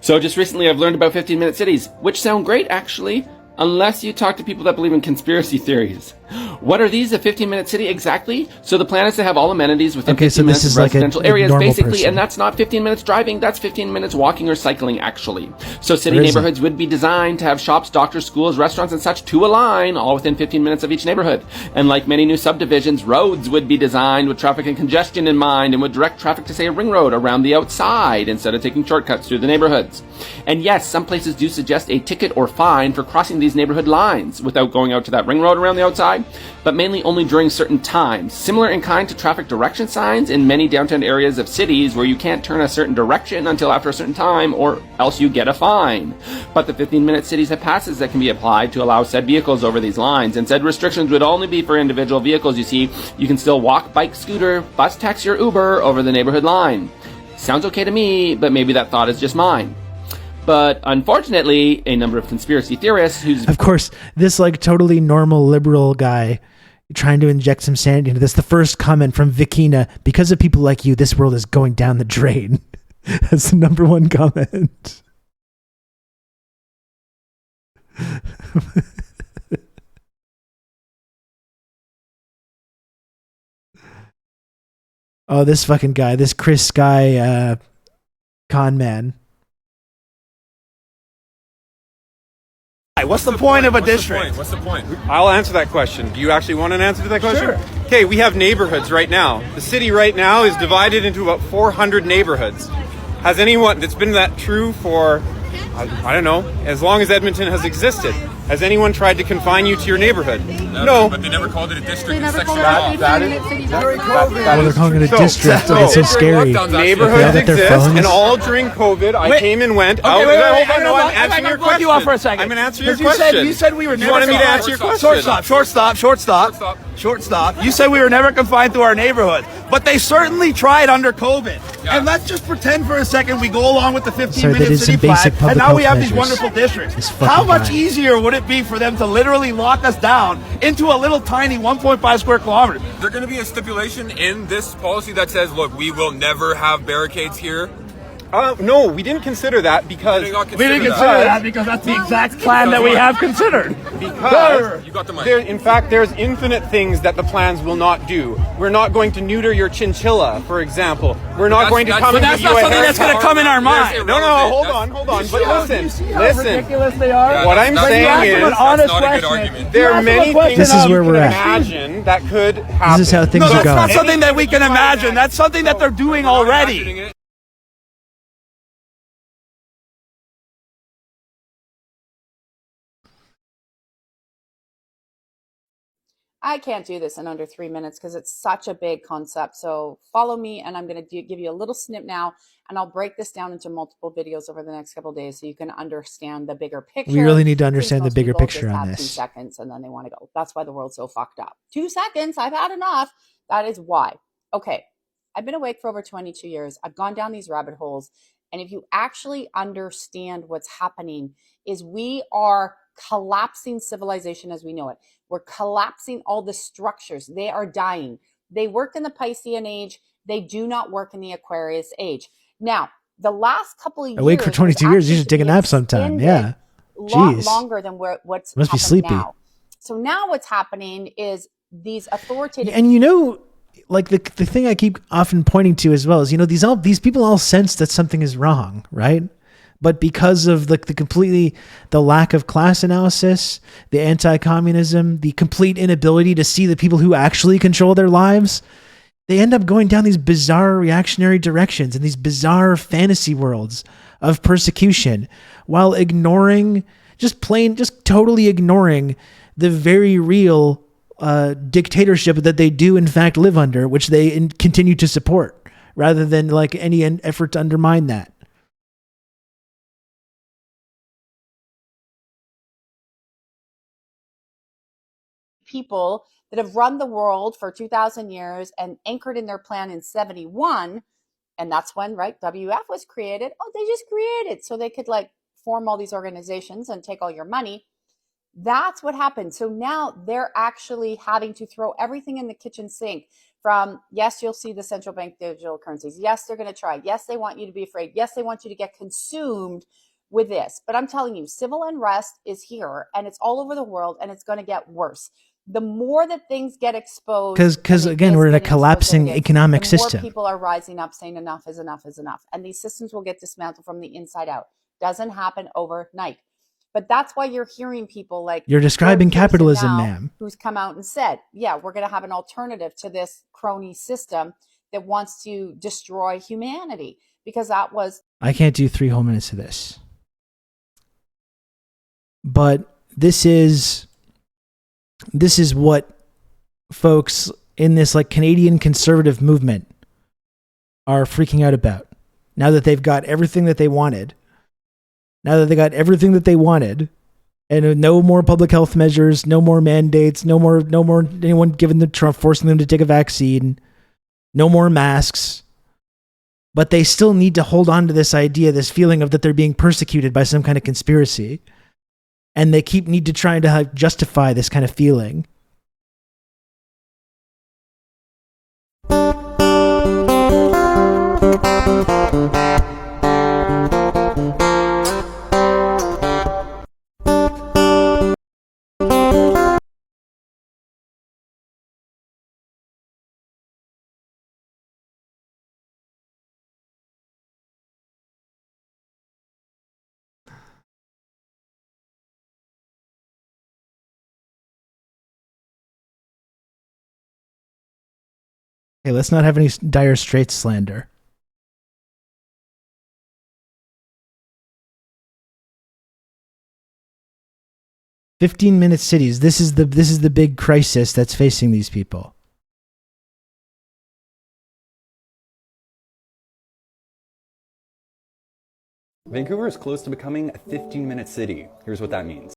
So just recently I've learned about 15-minute cities, which sound great actually, unless you talk to people that believe in conspiracy theories. What are these? A 15-minute city exactly? So the plan is to have all amenities within 15 minutes of residential areas, basically, and that's not 15 minutes driving, that's 15 minutes walking or cycling, actually. So city neighborhoods would be designed to have shops, doctors, schools, restaurants, and such to align, all within 15 minutes of each neighborhood. And like many new subdivisions, roads would be designed with traffic and congestion in mind and would direct traffic to, say, a ring road around the outside instead of taking shortcuts through the neighborhoods. And yes, some places do suggest a ticket or fine for crossing these neighborhood lines without going out to that ring road around the outside, but mainly only during certain times, similar in kind to traffic direction signs in many downtown areas of cities where you can't turn a certain direction until after a certain time or else you get a fine. But the 15-minute cities have passes that can be applied to allow said vehicles over these lines, and said restrictions would only be for individual vehicles. You see, you can still walk, bike, scooter, bus, taxi, or Uber over the neighborhood line. Sounds okay to me, but maybe that thought is just mine. But unfortunately, a number of conspiracy theorists who's... Of course, this like totally normal liberal guy trying to inject some sanity into this. The first comment from Vikina: because of people like you, this world is going down the drain. That's the number one comment. Oh, this fucking guy, this Chris Sky con man. What's the point of a district? What's the point? I'll answer that question. Do you actually want an answer to that question? Sure. Okay, we have neighborhoods right now. The city right now is divided into about 400 neighborhoods. Has anyone, that's been that true for, I don't know, as long as Edmonton has existed. Has anyone tried to confine you to your neighborhood? No. But they never called it a district. They're calling it a district. It's so scary. Neighborhoods exist, and all during COVID, I came and went. Okay, I'm answering your question. You off for a second. I'm going to answer your question. You said we were never... You wanted me to answer your question. Short stop. You said we were never confined to our neighborhood. But they certainly tried under COVID. Yeah. And let's just pretend for a second we go along with the 15-minute city plan, and now we have these wonderful districts. How much easier would it be for them to literally lock us down into a little tiny 1.5 square kilometers? Is there going to be a stipulation in this policy that says, look, we will never have barricades here? No, we didn't consider that because... We didn't consider that because that's the exact plan that we have considered. Because, you got the mic. In fact, there's infinite things that the plans will not do. We're not going to neuter your chinchilla, for example. We're not going to come and give you a haircut. But that's not something that's going to come in our mind. No, hold on. But listen. Ridiculous they are. What I'm saying is, that's not a good argument. There are many things this is where we're at. Imagine that could happen. This is how things are going. No, that's not something that we can imagine. That's something that they're doing already. I can't do this in under 3 minutes because it's such a big concept. So follow me, and I'm going to give you a little snip now, and I'll break this down into multiple videos over the next couple of days so you can understand the bigger picture. We really need to understand the bigger picture on this. 2 seconds and then they want to go. That's why the world's so fucked up. 2 seconds, I've had enough. That is why. Okay, I've been awake for over 22 years. I've gone down these rabbit holes. And if you actually understand what's happening is we are collapsing civilization as we know it. We're collapsing all the structures. They are dying. They work in the Piscean age. They do not work in the Aquarius age. Now, the last couple of years, awake for 22 years, you should take a nap sometime. Yeah. Lot longer than what's must be sleepy now. So now what's happening is these authoritative, and you know, like the thing I keep often pointing to as well is, you know, these people all sense that something is wrong, right? But because of the lack of class analysis, the anti-communism, the complete inability to see the people who actually control their lives, they end up going down these bizarre reactionary directions and these bizarre fantasy worlds of persecution while ignoring, just totally ignoring the very real dictatorship that they do in fact live under, which they continue to support, rather than like any effort to undermine that. people that have run the world for 2,000 years and anchored in their plan in 71. And that's when, right, WF was created. Oh, they just created so they could like form all these organizations and take all your money. That's what happened. So now they're actually having to throw everything in the kitchen sink from, yes, you'll see the central bank digital currencies. Yes, they're going to try. Yes, they want you to be afraid. Yes, they want you to get consumed with this. But I'm telling you, civil unrest is here and it's all over the world and it's going to get worse. The more that things get exposed, because again, we're in a collapsing economic system. More people are rising up saying enough is enough is enough. And these systems will get dismantled from the inside out. Doesn't happen overnight. But that's why you're hearing people like... You're describing capitalism, ma'am. Who's come out and said, yeah, we're going to have an alternative to this crony system that wants to destroy humanity. Because that was... I can't do 3 whole minutes of this. But this is what folks in this like Canadian conservative movement are freaking out about. Now that they've got everything that they wanted. And no more public health measures, no more mandates, no more anyone giving the Trump forcing them to take a vaccine, no more masks. But they still need to hold on to this idea, this feeling of that they're being persecuted by some kind of conspiracy. And they need to try to justify this kind of feeling. Hey, let's not have any Dire Straits slander. "15-minute cities. This is the big crisis that's facing these people." Vancouver is close to becoming a 15-minute city. Here's what that means.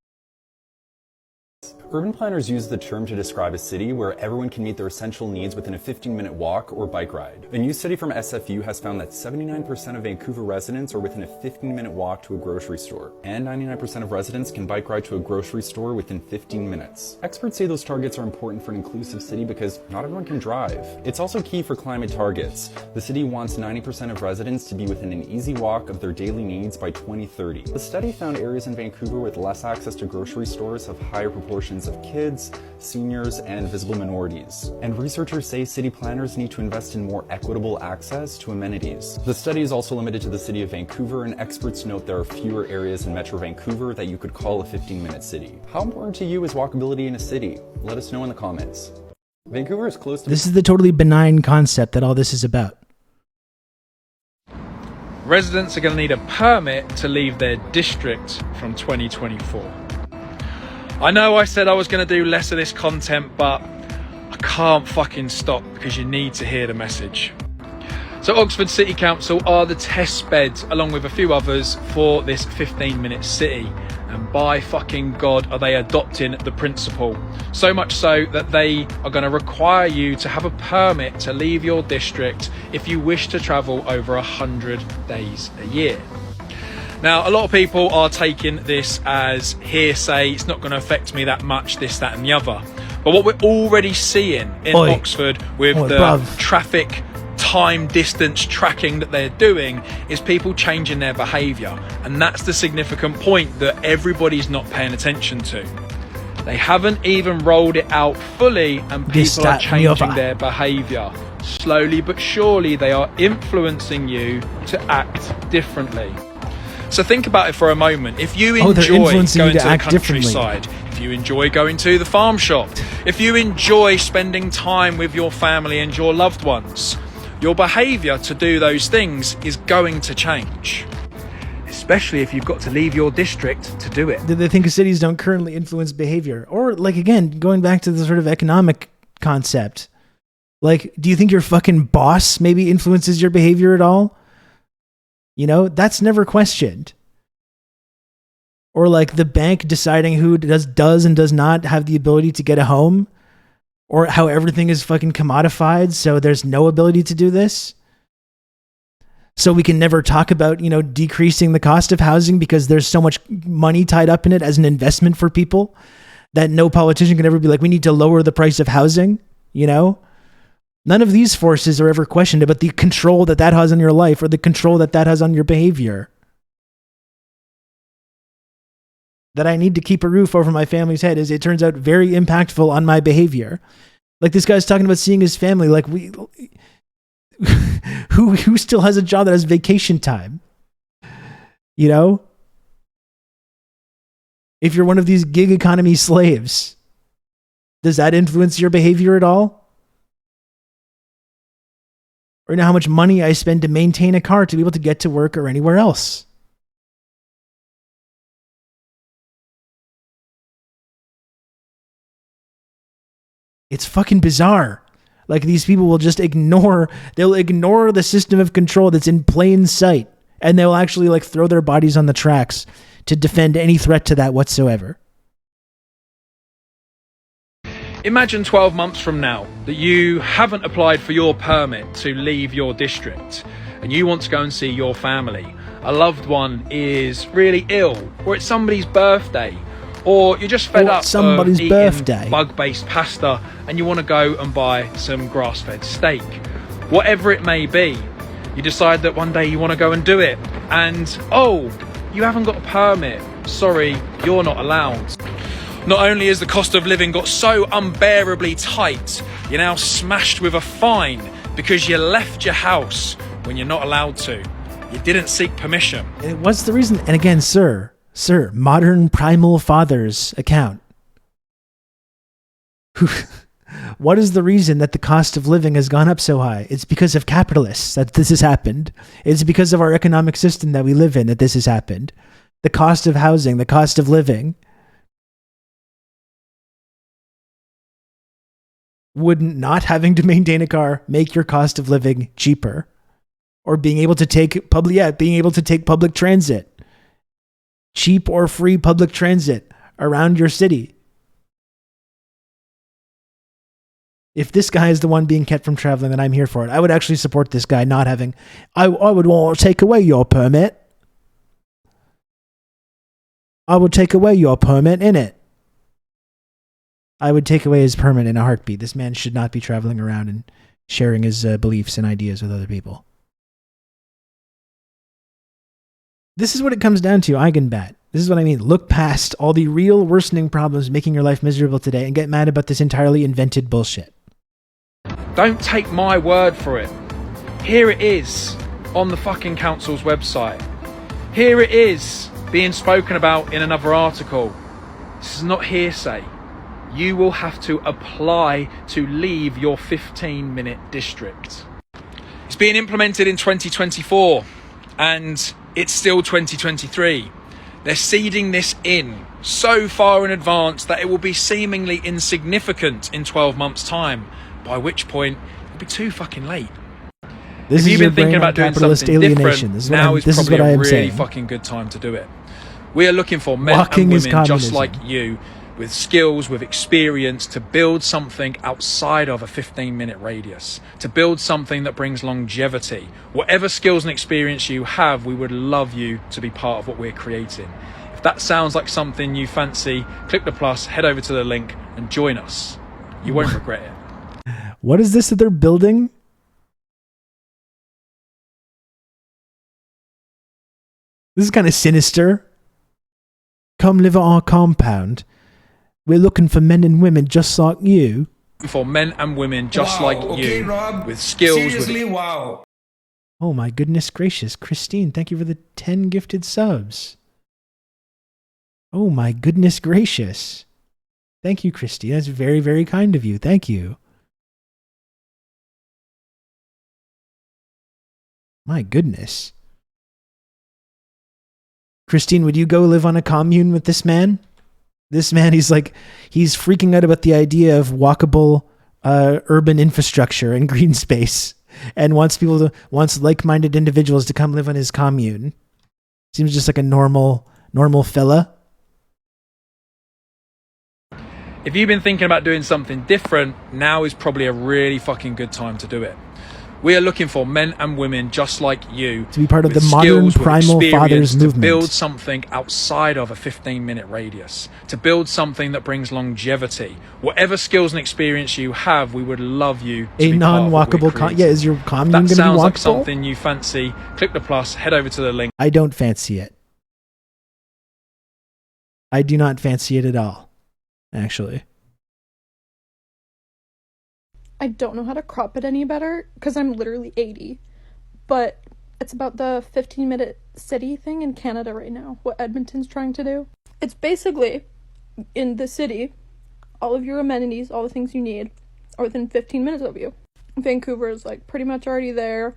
Urban planners use the term to describe a city where everyone can meet their essential needs within a 15-minute walk or bike ride. A new study from SFU has found that 79% of Vancouver residents are within a 15-minute walk to a grocery store, and 99% of residents can bike ride to a grocery store within 15 minutes. Experts say those targets are important for an inclusive city because not everyone can drive. It's also key for climate targets. The city wants 90% of residents to be within an easy walk of their daily needs by 2030. The study found areas in Vancouver with less access to grocery stores have higher proportions of kids, seniors, and visible minorities. And researchers say city planners need to invest in more equitable access to amenities. The study is also limited to the city of Vancouver, and experts note there are fewer areas in Metro Vancouver that you could call a 15-minute city. How important to you is walkability in a city? Let us know in the comments. Vancouver is close to... This is the totally benign concept that all this is about. Residents are going to need a permit to leave their district from 2024. I know I said I was going to do less of this content, but can't fucking stop because you need to hear the message. So Oxford City Council are the test beds, along with a few others, for this 15-minute city. And by fucking God are they adopting the principle. So much so that they are going to require you to have a permit to leave your district if you wish to travel over 100 days a year. Now, a lot of people are taking this as hearsay. It's not going to affect me that much, this, that and the other. But what we're already seeing in Oxford with the traffic time distance tracking that they're doing is people changing their behaviour, and that's the significant point that everybody's not paying attention to. They haven't even rolled it out fully, and people are changing their behaviour. Slowly but surely they are influencing you to act differently. So think about it for a moment. If you enjoy going to the countryside, if you enjoy going to the farm shop, if you enjoy spending time with your family and your loved ones, your behaviour to do those things is going to change. Especially if you've got to leave your district to do it. They think cities don't currently influence behavior. Or, like, again, going back to the sort of economic concept. Like, do you think your fucking boss maybe influences your behavior at all? You know, that's never questioned. Or like the bank deciding who does and does not have the ability to get a home. Or how everything is fucking commodified, so there's no ability to do this. So we can never talk about, you know, decreasing the cost of housing because there's so much money tied up in it as an investment for people that no politician can ever be like, we need to lower the price of housing, you know? None of these forces are ever questioned about the control that has on your life or the control that has on your behavior. That I need to keep a roof over my family's head is, it turns out, very impactful on my behavior. Like this guy's talking about seeing his family. Like who still has a job that has vacation time? You know? If you're one of these gig economy slaves, does that influence your behavior at all? Or know how much money I spend to maintain a car to be able to get to work or anywhere else? It's fucking bizarre. Like, these people will just they'll ignore the system of control that's in plain sight, and they'll actually like throw their bodies on the tracks to defend any threat to that whatsoever. Imagine 12 months from now that you haven't applied for your permit to leave your district and you want to go and see your family. A loved one is really ill, or it's somebody's birthday, or you're just fed up of eating bug-based pasta and you want to go and buy some grass-fed steak. Whatever it may be, you decide that one day you want to go and do it, and you haven't got a permit. Sorry, you're not allowed. Not only has the cost of living got so unbearably tight, you're now smashed with a fine because you left your house when you're not allowed to. You didn't seek permission. What's the reason? And again, sir, modern primal fathers account. What is the reason that the cost of living has gone up so high? It's because of capitalists that this has happened. It's because of our economic system that we live in that this has happened. The cost of housing, the cost of living. Wouldn't not having to maintain a car make your cost of living cheaper? Or being able to take public transit. Cheap or free public transit around your city. If this guy is the one being kept from traveling, then I'm here for it. I would actually support this guy not having... I would want to take away your permit. I would take away your permit, innit? I would take away his permit in a heartbeat. This man should not be traveling around and sharing his beliefs and ideas with other people. This is what it comes down to, Eigenbat. This is what I mean. Look past all the real worsening problems making your life miserable today and get mad about this entirely invented bullshit. Don't take my word for it. Here it is on the fucking council's website. Here it is being spoken about in another article. This is not hearsay. You will have to apply to leave your 15-minute district. It's being implemented in 2024 and it's still 2023. They're seeding this in so far in advance that it will be seemingly insignificant in 12 months' time, by which point it'll be too fucking late. This If you've is been your thinking brain on about doing capitalist something alienation. different, now is probably a really saying. fucking good time to do it. We are looking for men Walking and is women just communism. like you, with skills, with experience, to build something outside of a 15-minute radius, to build something that brings longevity. Whatever skills and experience you have, we would love you to be part of what we're creating. If that sounds like something you fancy, click the plus, head over to the link and join us. You won't regret it. What is this that they're building? This is kind of sinister. Come live at our compound. We're looking for men and women just like you. For men and women just like you, Rob. with skills. Seriously, wow. Oh my goodness gracious. Christine, thank you for the 10 gifted subs. Oh my goodness gracious. Thank you, Christine. That's very, very kind of you. Thank you. My goodness. Christine, would you go live on a commune with this man? This man, he's freaking out about the idea of walkable urban infrastructure and green space, and wants like-minded individuals to come live on his commune. Seems just like a normal fella. If you've been thinking about doing something different, now is probably a really fucking good time to do it. We are looking for men and women just like you, to be part of with the modern skills, with primal experience, fathers to movement. build something outside of a 15-minute radius, to build something that brings longevity. Whatever skills and experience you have, we would love you to A be non-walkable yeah, is your commune that going to be walkable? sounds like something you fancy. Click the plus, head over to the link. I don't fancy it. I do not fancy it at all, actually. I don't know how to crop it any better because I'm literally 80. But it's about the 15-minute city thing in Canada right now, what Edmonton's trying to do. It's basically, in the city, all of your amenities, all the things you need, are within 15 minutes of you. Vancouver is, pretty much already there.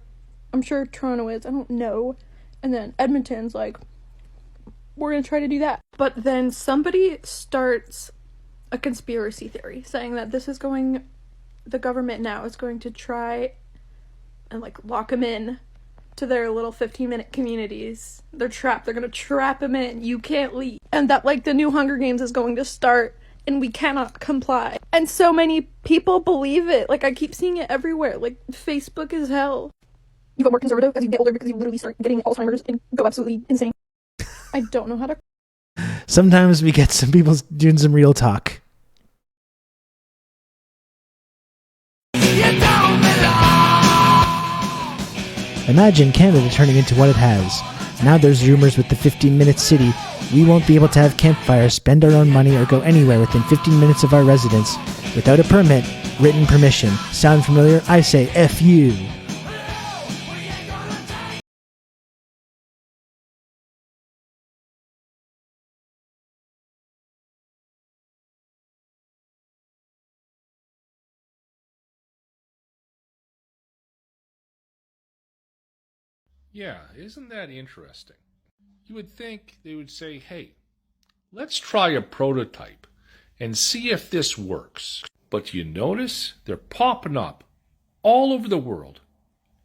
I'm sure Toronto is, I don't know. And then Edmonton's we're going to try to do that. But then somebody starts a conspiracy theory saying that the government now is going to try and lock them in to their little 15-minute communities. They're trapped. They're going to trap them in. You can't leave. And that the new Hunger Games is going to start and we cannot comply. And so many people believe it. I keep seeing it everywhere. Facebook is hell. You get more conservative as you get older because you literally start getting Alzheimer's and go absolutely insane. I don't know how to... Sometimes we get some people doing some real talk. Imagine Canada turning into what it has. Now there's rumors with the 15-minute city. We won't be able to have campfires, spend our own money, or go anywhere within 15 minutes of our residence without a permit, written permission. Sound familiar? I say F you. Yeah, isn't that interesting? You would think they would say, hey, let's try a prototype and see if this works. But you notice they're popping up all over the world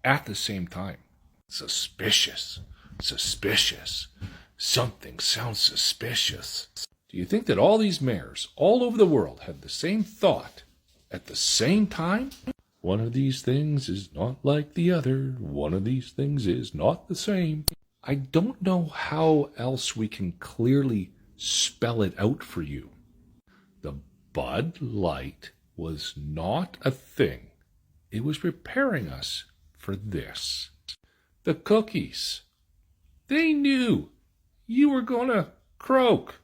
at the same time. Suspicious. Suspicious. Something sounds suspicious. Do you think that all these mayors all over the world have the same thought at the same time? One of these things is not like the other. One of these things is not the same. I don't know how else we can clearly spell it out for you. The Bud Light was not a thing. It was preparing us for this. The cookies. They knew you were going to croak.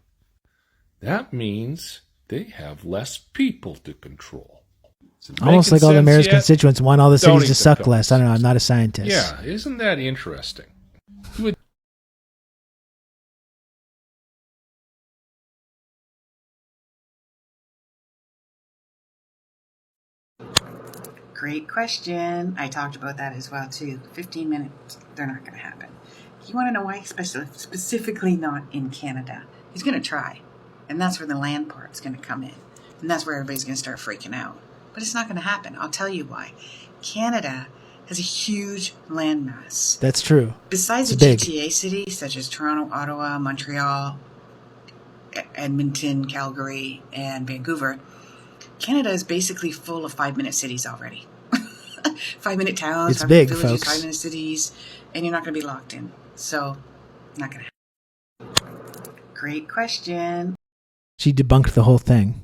That means they have less people to control. Almost like all the mayor's constituents want all the cities to suck less. I don't know. I'm not a scientist. Yeah, isn't that interesting? Great question. I talked about that as well too. 15 minutes, they're not going to happen. You want to know why? Specifically not in Canada. He's going to try. And that's where the land part's going to come in. And that's where everybody's going to start freaking out. But it's not going to happen. I'll tell you why. Canada has a huge landmass. That's true. Besides it's the big. GTA cities such as Toronto, Ottawa, Montreal, Edmonton, Calgary, and Vancouver, Canada is basically full of 5-minute cities already. 5-minute towns, It's big, villages, folks. 5-minute cities, and you're not going to be locked in. So, not going to happen. Great question. She debunked the whole thing.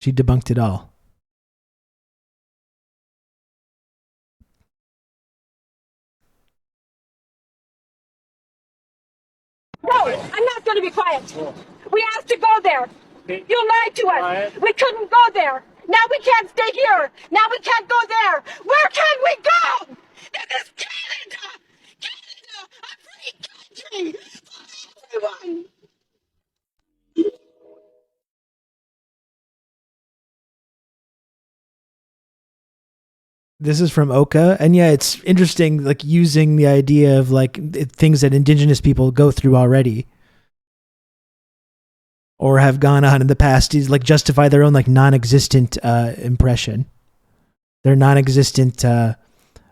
She debunked it all. No, I'm not going to be quiet. We have to go there. You lied to us. We couldn't go there. Now we can't stay here. Now we can't go there. Where can we go? This is Canada. Canada, a free country for everyone. This is from Oka, and yeah, it's interesting, like using the idea of like things that indigenous people go through already, or have gone on in the past, is like justify their own like non-existent impression, their non-existent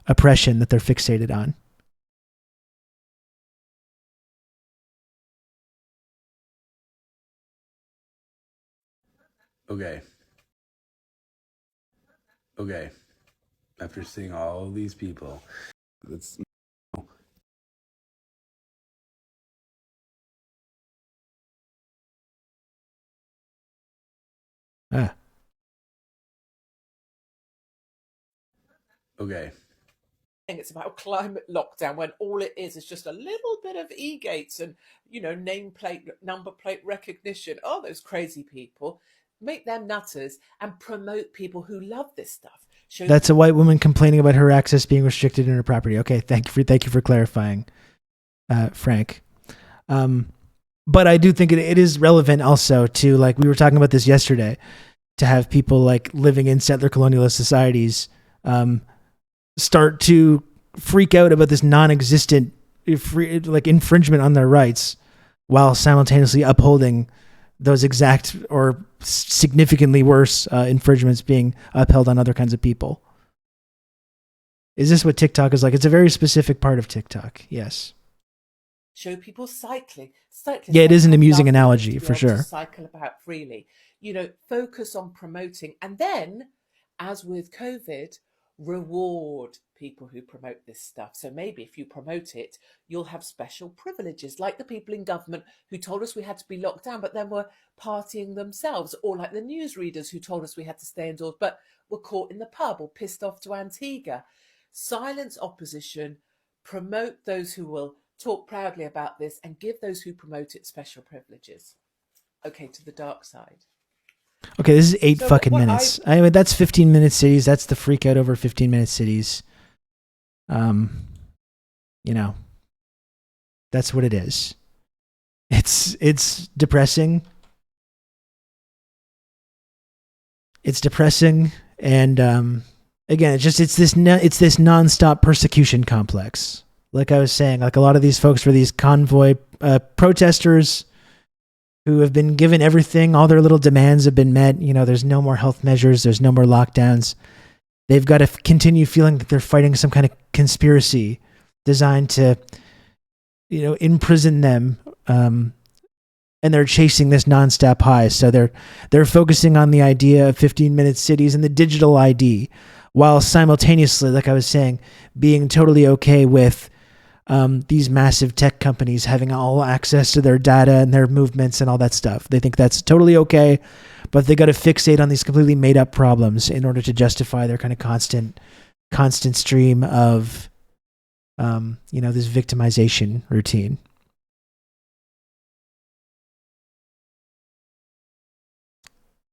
oppression that they're fixated on. Okay. After seeing all these people, that's okay. It's about climate lockdown when all it is just a little bit of e-gates and, nameplate, number plate recognition. Oh, those crazy people. Make them nutters and promote people who love this stuff. That's a white woman complaining about her access being restricted in her property. Okay, thank you for clarifying, Frank. But I do think it is relevant also to, like, we were talking about this yesterday, to have people like living in settler colonialist societies start to freak out about this non-existent infringement on their rights, while simultaneously upholding those exact or significantly worse infringements being upheld on other kinds of people. Is this what TikTok is like? It's a very specific part of TikTok. Yes. Show people cycling. Yeah, it is an amusing analogy for sure. Cycle about freely. Focus on promoting, and then, as with COVID, reward people who promote this stuff. So maybe if you promote it, you'll have special privileges, like the people in government who told us we had to be locked down, but then were partying themselves, or like the newsreaders who told us we had to stay indoors, but were caught in the pub or pissed off to Antigua. Silence opposition, promote those who will talk proudly about this, and give those who promote it special privileges. Okay, to the dark side. Okay, this is 8 fucking minutes. Anyway, that's 15-minute cities. That's the freak out over 15-minute cities. That's what it is. It's depressing. It's depressing, and again, it's this nonstop persecution complex. Like I was saying, like a lot of these folks were these convoy protesters who have been given everything. All their little demands have been met. There's no more health measures. There's no more lockdowns. They've got to continue feeling that they're fighting some kind of conspiracy designed to, imprison them. And they're chasing this nonstop high. So they're focusing on the idea of 15-minute cities and the digital ID, while simultaneously, like I was saying, being totally okay with these massive tech companies having all access to their data and their movements and all that stuff. They think that's totally okay, but they got to fixate on these completely made up problems in order to justify their kind of constant stream of, this victimization routine.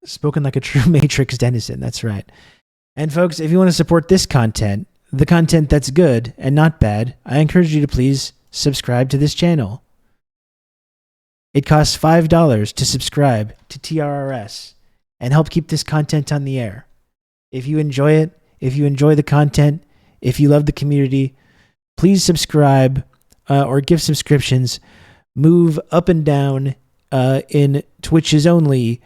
Spoken like a true Matrix denizen. That's right. And folks, if you want to support this content, the content that's good and not bad, I encourage you to please subscribe to this channel. It costs $5 to subscribe to TRRS and help keep this content on the air. If you enjoy it, if you enjoy the content, If you love the community, please subscribe or give subscriptions. Move up and down in Twitch's only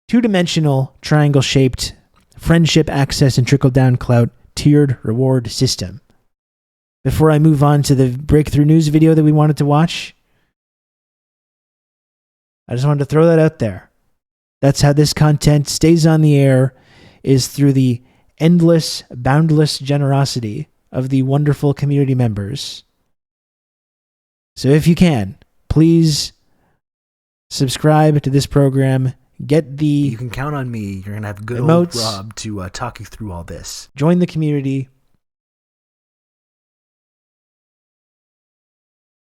two-dimensional, triangle-shaped friendship, access, and trickle-down clout tiered reward system. Before I move on to the breakthrough news video that we wanted to watch, I just wanted to throw that out there. That's how this content stays on the air, is through the endless, boundless generosity of the wonderful community members. So if you can, please subscribe to this program. Get the... You can count on me. You're going to have good emotes, old Rob to talk you through all this. Join the community.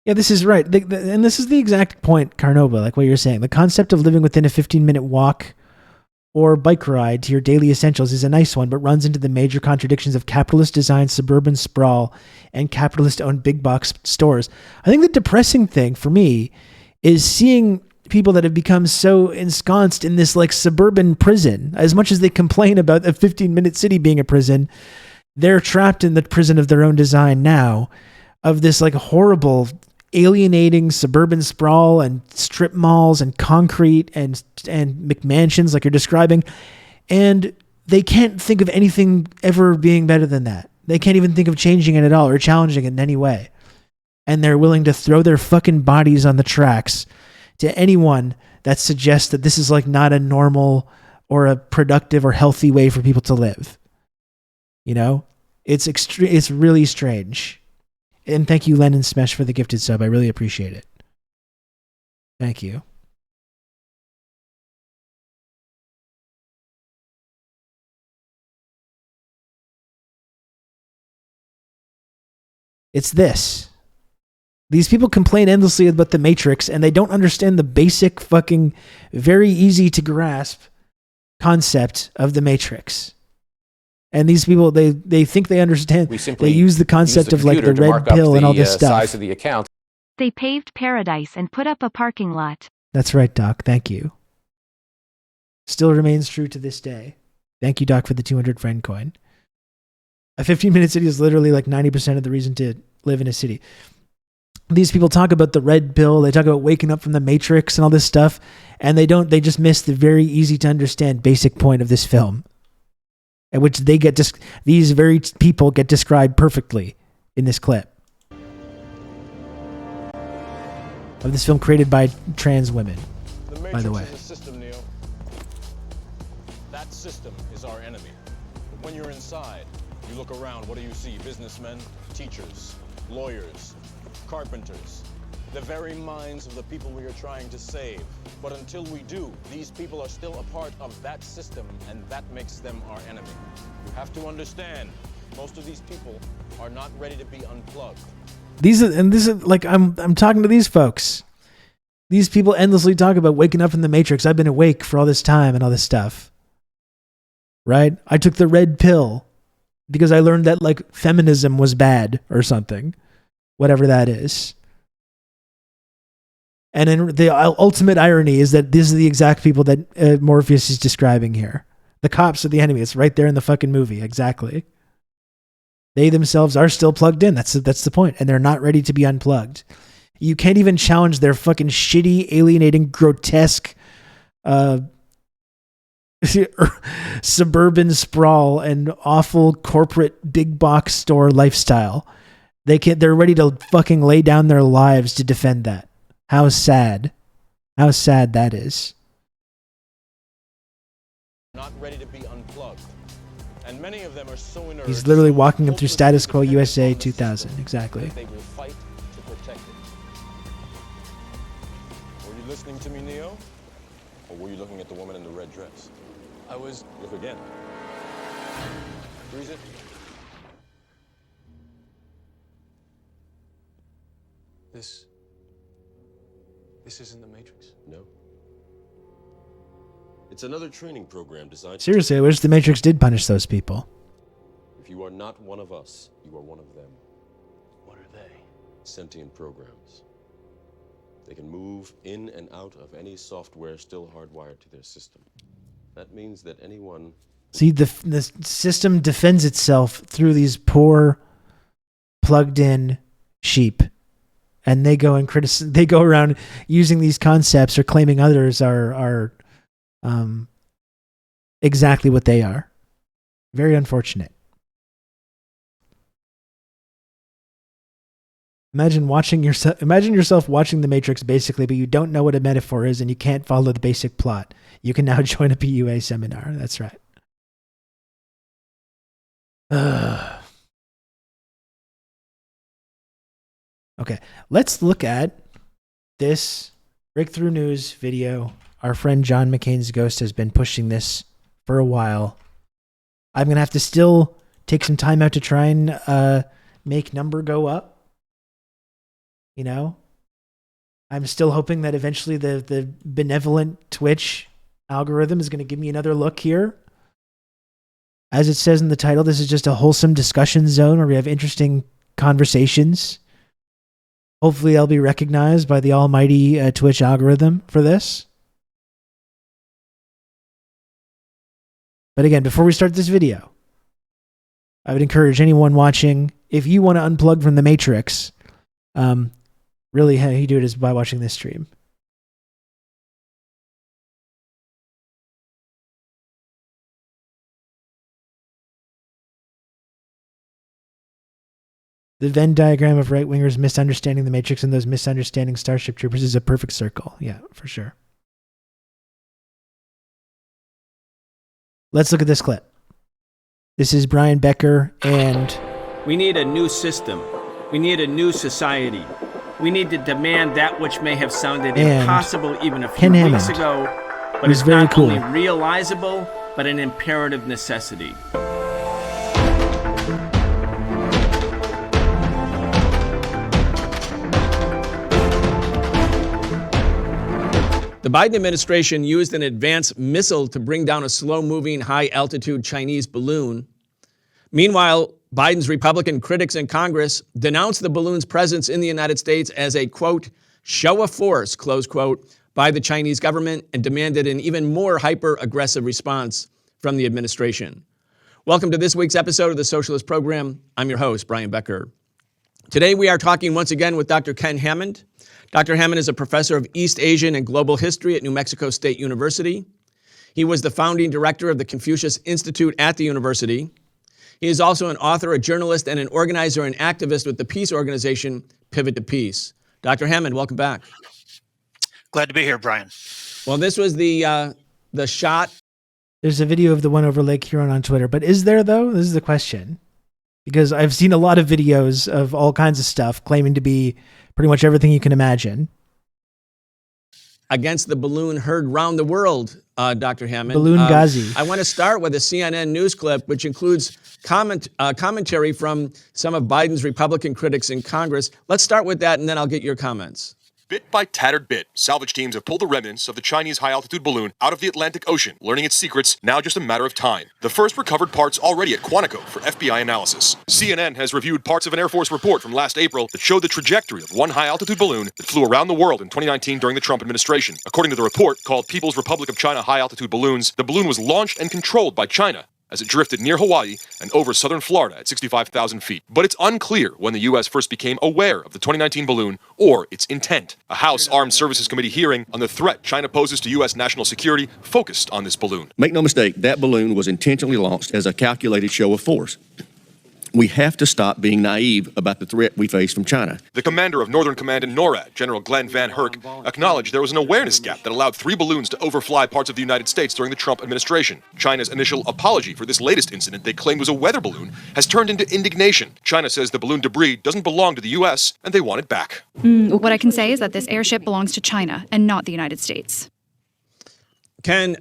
Yeah, this is right. And this is the exact point, Carnova, like what you're saying. The concept of living within a 15-minute walk or bike ride to your daily essentials is a nice one, but runs into the major contradictions of capitalist-designed suburban sprawl and capitalist-owned big-box stores. I think the depressing thing for me is seeing people that have become so ensconced in this like suburban prison. As much as they complain about a 15-minute city being a prison, they're trapped in the prison of their own design now, of this like horrible, alienating suburban sprawl and strip malls and concrete and McMansions like you're describing. And they can't think of anything ever being better than that. They can't even think of changing it at all or challenging it in any way. And they're willing to throw their fucking bodies on the tracks to anyone that suggests that this is like not a normal or a productive or healthy way for people to live. You know, it's really strange. And thank you, Lennon Smesh, for the gifted sub. I really appreciate it. Thank you. It's this. These people complain endlessly about the Matrix, and they don't understand the basic fucking, very easy to grasp concept of the Matrix. And these people, they think they understand. They use the concept of like the red pill and all this stuff. Size of the account. They paved paradise and put up a parking lot. That's right, Doc. Thank you. Still remains true to this day. Thank you, Doc, for the 200 friend coin. A 15-minute city is literally like 90% of the reason to live in a city. These people talk about the red pill. They talk about waking up from the Matrix and all this stuff. And they just miss the very easy to understand basic point of this film, at which they get these very people get described perfectly in this clip of this film created by trans women, by the way. Is a system, Neo. That system is our enemy. But when you're inside, you look around, what do you see? Businessmen, teachers, lawyers, carpenters, the very minds of the people we are trying to save. But until we do, these people are still a part of that system, and that makes them our enemy. You have to understand, most of these people are not ready to be unplugged. This is like I'm talking to these folks. These people endlessly talk about waking up from the Matrix. I've been awake for all this time and all this stuff. Right? I took the red pill because I learned that like feminism was bad or something. Whatever that is. And then the ultimate irony is that these are the exact people that Morpheus is describing here. The cops are the enemy. It's right there in the fucking movie. Exactly. They themselves are still plugged in. That's the point. And they're not ready to be unplugged. You can't even challenge their fucking shitty, alienating, grotesque suburban sprawl and awful corporate big box store lifestyle. They're ready to fucking lay down their lives to defend that. How sad. How sad that is. Not ready to be unplugged. And many of them are so inert. He's literally walking them through Status Quo USA 2000. Exactly. They will fight to protect it. Were you listening to me, Neo? Or were you looking at the woman in the red dress? I was. Look again. Freeze it. This isn't the Matrix. No. It's another training program designed. Seriously, I wish the Matrix did punish those people. If you are not one of us, you are one of them. What are they? Sentient programs. They can move in and out of any software still hardwired to their system. That means that anyone See, the system defends itself through these poor plugged-in sheep, and they go and they go around using these concepts or claiming others are exactly what they are. Very unfortunate. Imagine yourself watching The Matrix, basically, but you don't know what a metaphor is and you can't follow the basic plot. You can now join a PUA seminar. That's right. Okay, let's look at this breakthrough news video. Our friend John McCain's Ghost has been pushing this for a while. I'm going to have to still take some time out to try and make number go up. You know, I'm still hoping that eventually the benevolent Twitch algorithm is going to give me another look here. As it says in the title, this is just a wholesome discussion zone where we have interesting conversations. Hopefully I'll be recognized by the almighty Twitch algorithm for this. But again, before we start this video, I would encourage anyone watching, if you want to unplug from the Matrix, really how you do it is by watching this stream. The Venn diagram of right-wingers misunderstanding the Matrix and those misunderstanding Starship Troopers is a perfect circle. Yeah, for sure. Let's look at this clip. This is Brian Becker, and we need a new system. We need a new society. We need to demand that which may have sounded impossible even a few weeks ago, but is not only realizable, but an imperative necessity. The Biden administration used an advanced missile to bring down a slow-moving, high-altitude Chinese balloon. Meanwhile, Biden's Republican critics in Congress denounced the balloon's presence in the United States as a, quote, show of force, close quote, by the Chinese government and demanded an even more hyper-aggressive response from the administration. Welcome to this week's episode of the Socialist Program. I'm your host, Brian Becker. Today we are talking once again with Dr. Ken Hammond. Dr. Hammond is a professor of East Asian and Global History at New Mexico State University. He was the founding director of the Confucius Institute at the university. He is also an author, a journalist, and an organizer and activist with the peace organization Pivot to Peace. Dr. Hammond, welcome back. Glad to be here, Brian. Well, this was the shot. There's a video of the one over Lake Huron on Twitter, but is there, though? This is the question. Because I've seen a lot of videos of all kinds of stuff claiming to be pretty much everything you can imagine. Against the balloon heard round the world, Dr. Hammond. Balloon Ghazi. I want to start with a CNN news clip, which includes commentary from some of Biden's Republican critics in Congress. Let's start with that, and then I'll get your comments. Bit by tattered bit, salvage teams have pulled the remnants of the Chinese high-altitude balloon out of the Atlantic Ocean, learning its secrets now just a matter of time. The first recovered parts already at Quantico for FBI analysis. CNN has reviewed parts of an Air Force report from last April that showed the trajectory of one high-altitude balloon that flew around the world in 2019 during the Trump administration. According to the report, called People's Republic of China High-Altitude Balloons, the balloon was launched and controlled by China as it drifted near Hawaii and over southern Florida at 65,000 feet. But it's unclear when the U.S. first became aware of the 2019 balloon or its intent. A House Armed Services Committee hearing on the threat China poses to U.S. national security focused on this balloon. Make no mistake, that balloon was intentionally launched as a calculated show of force. We have to stop being naive about the threat we face from China. The commander of Northern Command in NORAD, General Glenn Van Herk, acknowledged there was an awareness gap that allowed 3 balloons to overfly parts of the United States during the Trump administration. China's initial apology for this latest incident they claimed was a weather balloon has turned into indignation. China says the balloon debris doesn't belong to the U.S. and they want it back. What I can say is that this airship belongs to China and not the United States. Ken,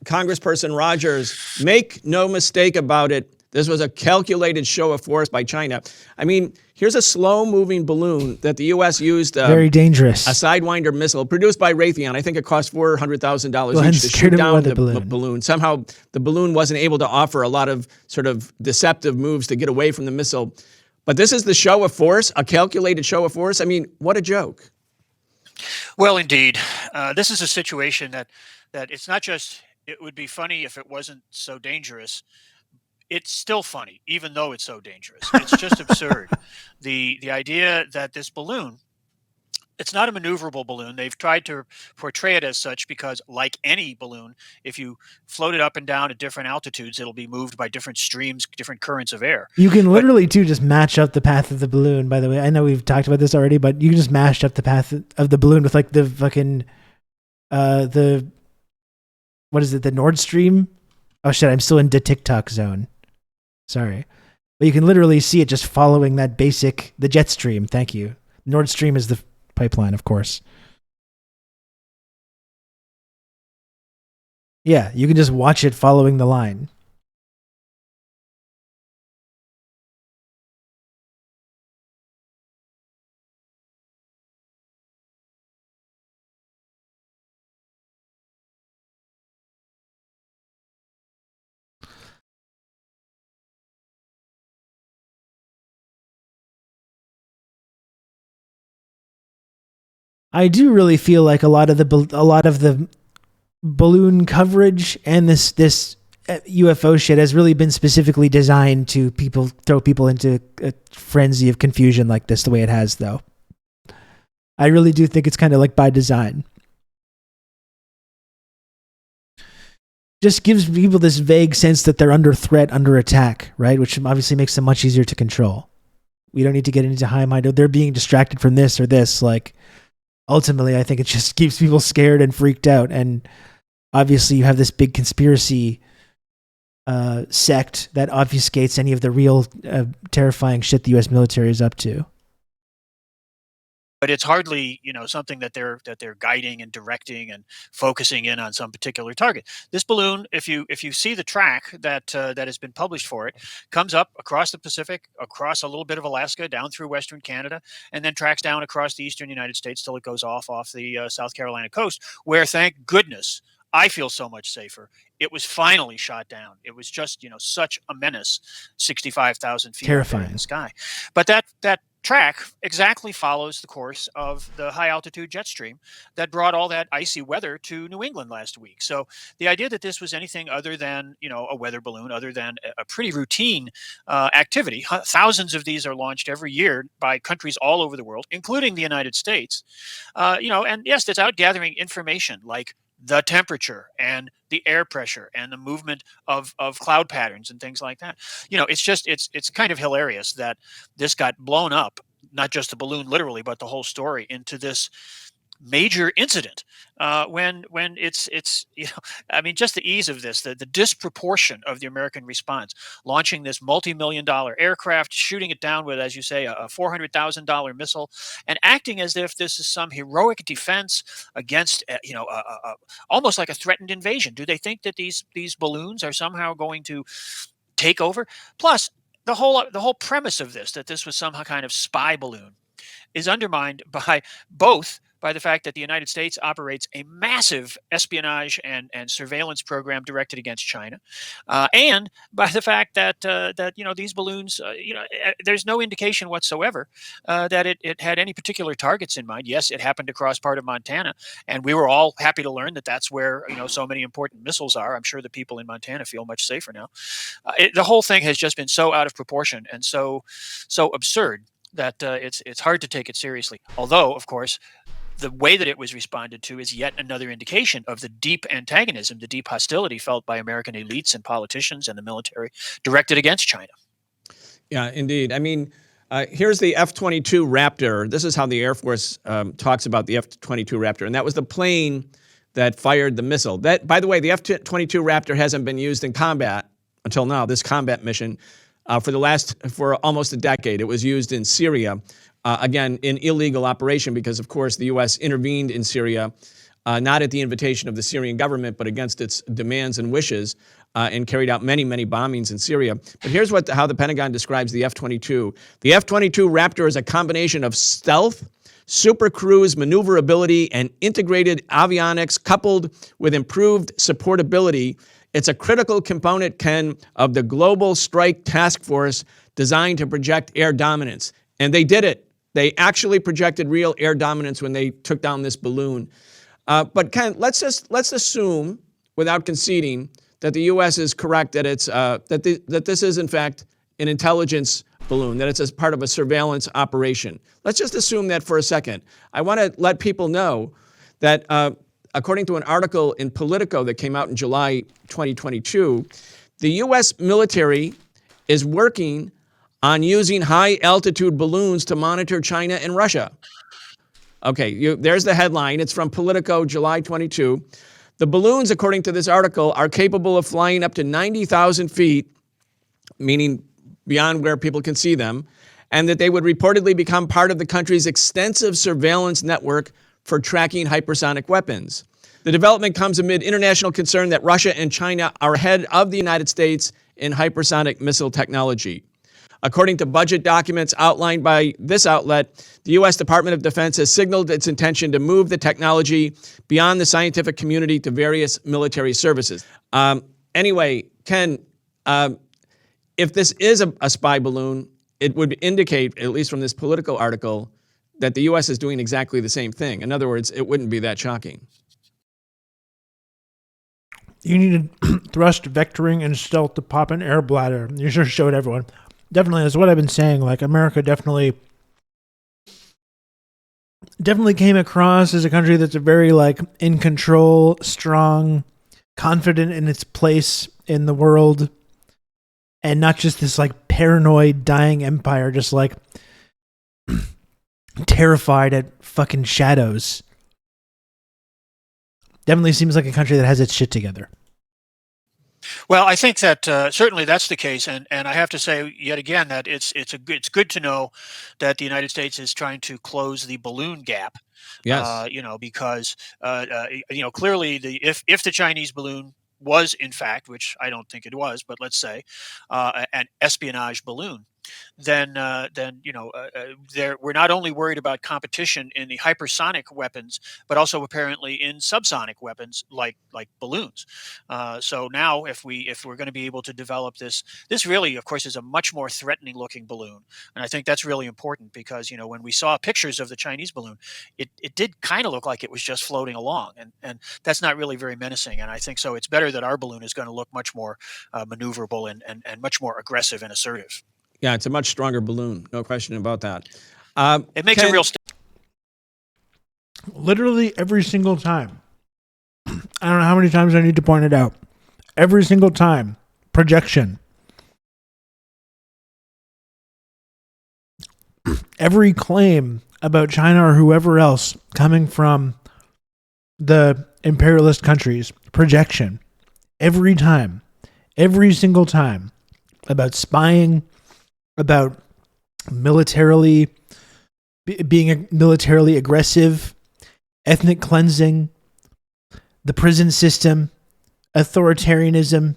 Congressperson Rogers, make no mistake about it. This was a calculated show of force by China. I mean, here's a slow-moving balloon that the U.S. used. Very dangerous. A Sidewinder missile produced by Raytheon. I think it cost $400,000 each to shoot down the balloon. Somehow, the balloon wasn't able to offer a lot of sort of deceptive moves to get away from the missile. But this is the show of force, a calculated show of force. I mean, what a joke. Well, indeed. This is a situation that it's not just it would be funny if it wasn't so dangerous. It's still funny, even though it's so dangerous. It's just absurd. The idea that this balloon, it's not a maneuverable balloon. They've tried to portray it as such because, like any balloon, if you float it up and down at different altitudes, it'll be moved by different streams, different currents of air. You can literally too just match up the path of the balloon. By the way, I know we've talked about this already, but you can just match up the path of the balloon with like the fucking the what is it? The Nord Stream? Oh shit! I'm still in the TikTok zone. Sorry, but you can literally see it just following that the jet stream. Thank you. Nord Stream is the pipeline, of course. Yeah, you can just watch it following the line. I do really feel like a lot of the balloon coverage and this UFO shit has really been specifically designed to throw people into a frenzy of confusion like this, the way it has, though. I really do think it's kind of like by design. Just gives people this vague sense that they're under threat, under attack, right? Which obviously makes them much easier to control. We don't need to get into high mind. They're being distracted from this or this. Like, ultimately, I think it just keeps people scared and freaked out. And obviously, you have this big conspiracy sect that obfuscates any of the real terrifying shit the U.S. military is up to. But it's hardly, something that they're guiding and directing and focusing in on some particular target. This balloon, if you see the track that has been published for it, comes up across the Pacific, across a little bit of Alaska, down through Western Canada, and then tracks down across the eastern United States till it goes off the South Carolina coast, where, thank goodness, I feel so much safer. It was finally shot down. It was just, such a menace, 65,000 feet Terrifying in the sky. But that track exactly follows the course of the high altitude jet stream that brought all that icy weather to New England last week. So the idea that this was anything other than, a weather balloon, other than a pretty routine activity, thousands of these are launched every year by countries all over the world, including the United States. And yes, it's out gathering information like the temperature and the air pressure and the movement of cloud patterns and things like that. It's kind of hilarious that this got blown up, not just the balloon literally, but the whole story into this major incident when it's just the ease of this, the disproportion of the American response, launching this multi-million-dollar aircraft, shooting it down with, as you say, a $400,000 missile, and acting as if this is some heroic defense against almost like a threatened invasion. Do they think that these balloons are somehow going to take over? Plus, the whole premise of this, that this was some kind of spy balloon, is undermined by the fact that the United States operates a massive espionage and surveillance program directed against China, and by the fact that these balloons, there's no indication whatsoever that it had any particular targets in mind. Yes, it happened to cross part of Montana, and we were all happy to learn that that's where so many important missiles are. I'm sure the people in Montana feel much safer now. The whole thing has just been so out of proportion and so absurd that it's hard to take it seriously. Although, of course, the way that it was responded to is yet another indication of the deep antagonism, the deep hostility felt by American elites and politicians and the military directed against China. Yeah, indeed. I mean, here's the F-22 Raptor. This is how the Air Force talks about the F-22 Raptor, and that was the plane that fired the missile. That, by the way, the F-22 Raptor hasn't been used in combat until now, this combat mission, for almost a decade. It was used in Syria. Again, in illegal operation because, of course, the U.S. intervened in Syria, not at the invitation of the Syrian government, but against its demands and wishes, and carried out many, many bombings in Syria. But here's how the Pentagon describes the F-22. The F-22 Raptor is a combination of stealth, super cruise maneuverability, and integrated avionics coupled with improved supportability. It's a critical component, Ken, of the Global Strike Task Force designed to project air dominance. And they did it. They actually projected real air dominance when they took down this balloon. But Ken, let's assume without conceding that the U.S. is correct that it's that this is in fact an intelligence balloon, that it's as part of a surveillance operation. Let's just assume that for a second. I want to let people know that according to an article in Politico that came out in July 2022, the U.S. military is working on using high-altitude balloons to monitor China and Russia. Okay, there's the headline. It's from Politico, July 22. The balloons, according to this article, are capable of flying up to 90,000 feet, meaning beyond where people can see them, and that they would reportedly become part of the country's extensive surveillance network for tracking hypersonic weapons. The development comes amid international concern that Russia and China are ahead of the United States in hypersonic missile technology. According to budget documents outlined by this outlet, the U.S. Department of Defense has signaled its intention to move the technology beyond the scientific community to various military services. Anyway, Ken, if this is a spy balloon, it would indicate, at least from this Politico article, that the U.S. is doing exactly the same thing. In other words, it wouldn't be that shocking. You needed thrust, vectoring, and stealth to pop an air bladder. You should show it everyone. Definitely, that's what I've been saying. Like, America definitely came across as a country that's a very, like, in control, strong, confident in its place in the world, and not just this, like, paranoid, dying empire, just, like, terrified at fucking shadows. Definitely seems like a country that has its shit together. Well, I think that certainly that's the case, and I have to say yet again that it's good to know that the United States is trying to close the balloon gap. Yes. Because clearly if the Chinese balloon was in fact, which I don't think it was, but let's say an espionage balloon, then we're not only worried about competition in the hypersonic weapons, but also apparently in subsonic weapons like balloons. So now, if we're going to be able to develop this really, of course, is a much more threatening looking balloon, and I think that's really important because when we saw pictures of the Chinese balloon, it did kind of look like it was just floating along, and that's not really very menacing. And I think so. It's better that our balloon is going to look much more maneuverable and much more aggressive and assertive. Yeah, it's a much stronger balloon. No question about that. It makes a real literally every single time. I don't know how many times I need to point it out. Every single time. Projection. Every claim about China or whoever else coming from the imperialist countries. Projection. Every time. Every single time. About spying, about being militarily aggressive, ethnic cleansing, the prison system, authoritarianism,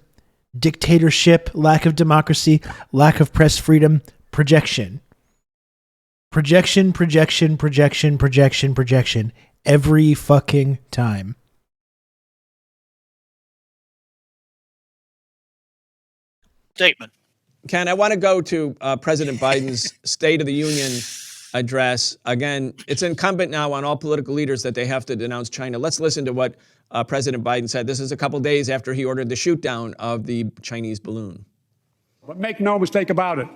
dictatorship, lack of democracy, lack of press freedom, projection. Projection, projection, projection, projection, projection. Every fucking time. Statement. Ken, I want to go to President Biden's State of the Union address. Again, it's incumbent now on all political leaders that they have to denounce China. Let's listen to what President Biden said. This is a couple days after he ordered the shoot down of the Chinese balloon. But make no mistake about it.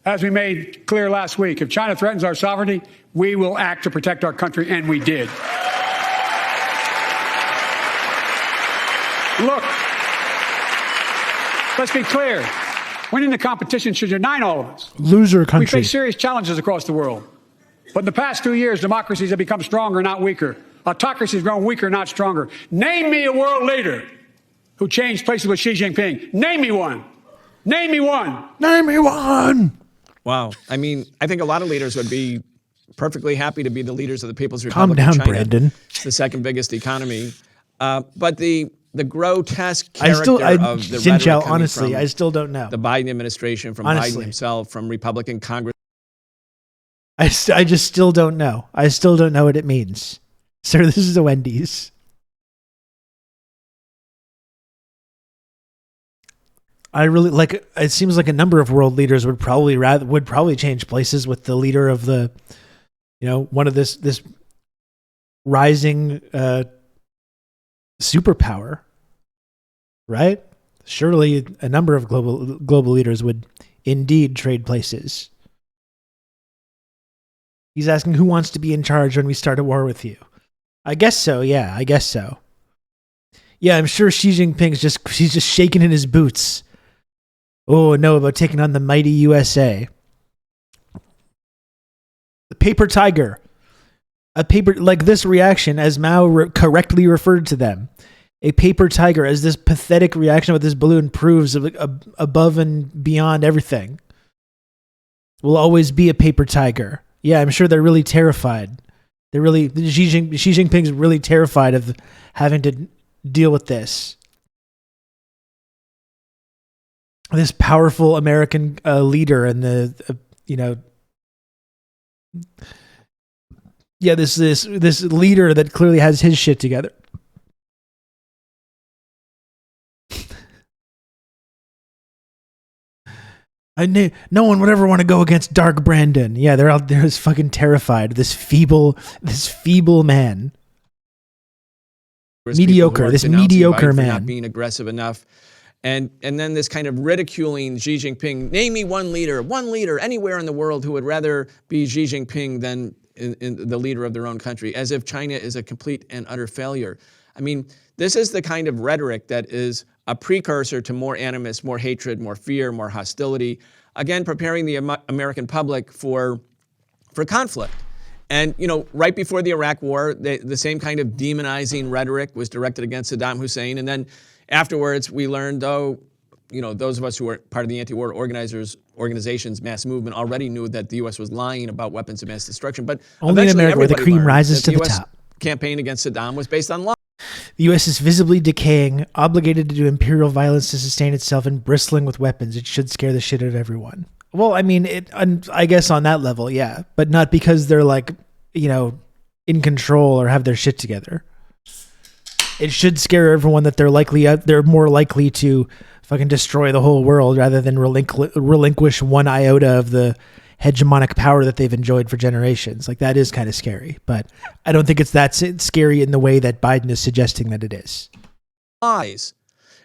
As we made clear last week, if China threatens our sovereignty, we will act to protect our country, and we did. Look, let's be clear. Winning the competition should unite all of us. Loser country. We face serious challenges across the world. But in the past 2 years, democracies have become stronger, not weaker. Autocracy has grown weaker, not stronger. Name me a world leader who changed places with Xi Jinping. Name me one. Name me one. Name me one. Wow. I mean, I think a lot of leaders would be perfectly happy to be the leaders of the People's Republic Calm down, of China, Brandon. the second biggest economy. But the grotesque character of the rhetoric coming honestly, from I still don't know. the Biden administration, from Honestly. Biden himself, from Republican Congress. I just still don't know. I still don't know what it means. Sir, this is a Wendy's. I really like. It seems like a number of world leaders would probably change places with the leader of the, one of this rising superpower. right? Surely a number of global leaders would indeed trade places. He's asking who wants to be in charge when we start a war with you. I guess so. Yeah, I guess so. Yeah, I'm sure Xi Jinping's he's just shaking in his boots. Oh no, about taking on the mighty USA. The paper tiger. A paper, like this reaction, as Mao correctly referred to them. A paper tiger, as this pathetic reaction with this balloon proves above and beyond everything. Will always be a paper tiger. Yeah, I'm sure they're really terrified. Xi Jinping's really terrified of having to deal with this. This powerful American leader and this leader that clearly has his shit together. No one would ever want to go against Dark Brandon. Yeah, they're out there just fucking terrified. This feeble man. Mediocre. This mediocre man. Not being aggressive enough. And then this kind of ridiculing Xi Jinping. Name me one leader anywhere in the world who would rather be Xi Jinping than in the leader of their own country, as if China is a complete and utter failure. I mean, this is the kind of rhetoric that is a precursor to more animus, more hatred, more fear, more hostility. Again, preparing the American public for conflict. And, right before the Iraq War, the same kind of demonizing rhetoric was directed against Saddam Hussein. And then afterwards, we learned, those of us who were part of the anti-war organization's mass movement already knew that the U.S. was lying about weapons of mass destruction. But only in America where the cream rises to the top. Campaign against Saddam was based on lies. The U.S. is visibly decaying, obligated to do imperial violence to sustain itself, and bristling with weapons. It should scare the shit out of everyone. Well, I mean, I guess on that level, yeah, but not because they're in control or have their shit together. It should scare everyone that they're more likely to fucking destroy the whole world rather than relinquish one iota of the hegemonic power that they've enjoyed for generations. Like, that is kind of scary, but I don't think it's that scary in the way that Biden is suggesting that it is. Lies.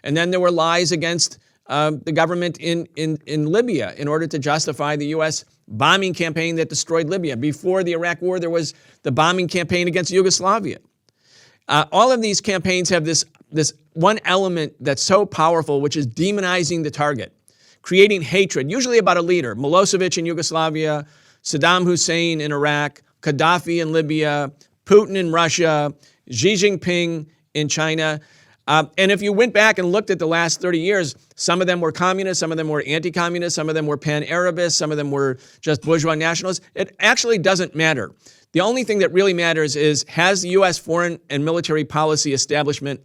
And then there were lies against the government in Libya in order to justify the U.S. bombing campaign that destroyed Libya. Before the Iraq War, there was the bombing campaign against Yugoslavia. All of these campaigns have this one element that's so powerful, which is demonizing the target, creating hatred, usually about a leader. Milosevic in Yugoslavia, Saddam Hussein in Iraq, Gaddafi in Libya, Putin in Russia, Xi Jinping in China. And if you went back and looked at the last 30 years, some of them were communists, some of them were anti-communist, some of them were pan-Arabists, some of them were just bourgeois nationalists. It actually doesn't matter. The only thing that really matters is, has the U.S. foreign and military policy establishment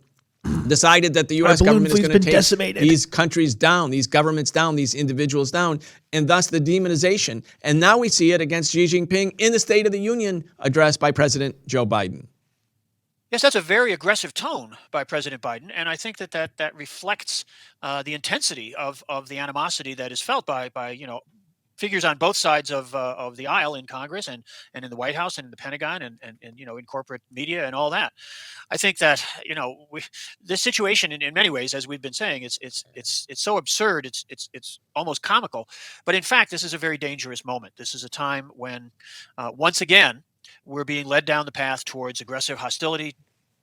decided that the U.S. government is going to take these countries down, these governments down, these individuals down, and thus the demonization. And now we see it against Xi Jinping in the State of the Union address by President Joe Biden. Yes, that's a very aggressive tone by President Biden, and I think that reflects the intensity of the animosity that is felt by figures on both sides of the aisle in Congress and in the White House and in the Pentagon and in corporate media and all that. I think that this situation in many ways, as we've been saying, it's so absurd, it's almost comical. But in fact, this is a very dangerous moment. This is a time when once again we're being led down the path towards aggressive hostility,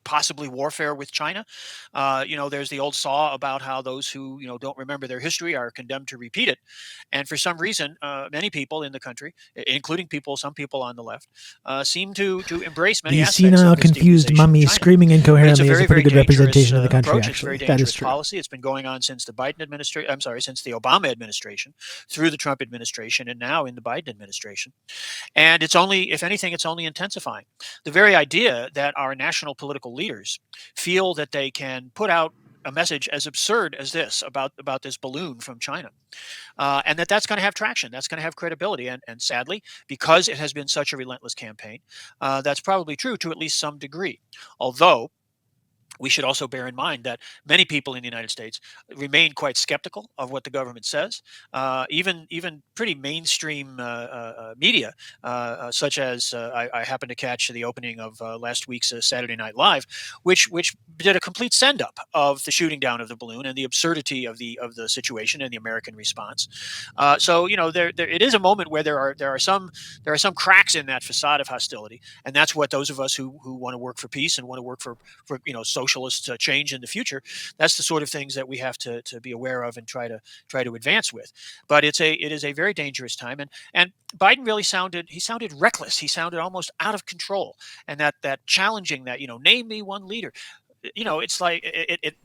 possibly warfare with China. There's the old saw about how those who don't remember their history are condemned to repeat it. And for some reason, many people in the country, including some people on the left, seem to embrace many aspects of this senile, confused mummy screaming incoherently is a pretty good representation of the country. It's a very dangerous policy. It's been going on since the since the Obama administration, through the Trump administration, and now in the Biden administration. And it's only, if anything, it's only intensifying. The very idea that our national political leaders feel that they can put out a message as absurd as this about this balloon from China, and that's going to have traction, that's going to have credibility, and sadly, because it has been such a relentless campaign, that's probably true to at least some degree. Although we should also bear in mind that many people in the United States remain quite skeptical of what the government says. Even pretty mainstream media, such as I happened to catch the opening of last week's Saturday Night Live, which did a complete send up of the shooting down of the balloon and the absurdity of the situation and the American response. So there it is a moment where there are some cracks in that facade of hostility, and that's what those of us who want to work for peace and want to work for socialist change in the future. That's the sort of things that we have to be aware of and try to advance with. But it is a very dangerous time, and Biden really sounded reckless. He sounded almost out of control, and that challenging that name me one leader. It's like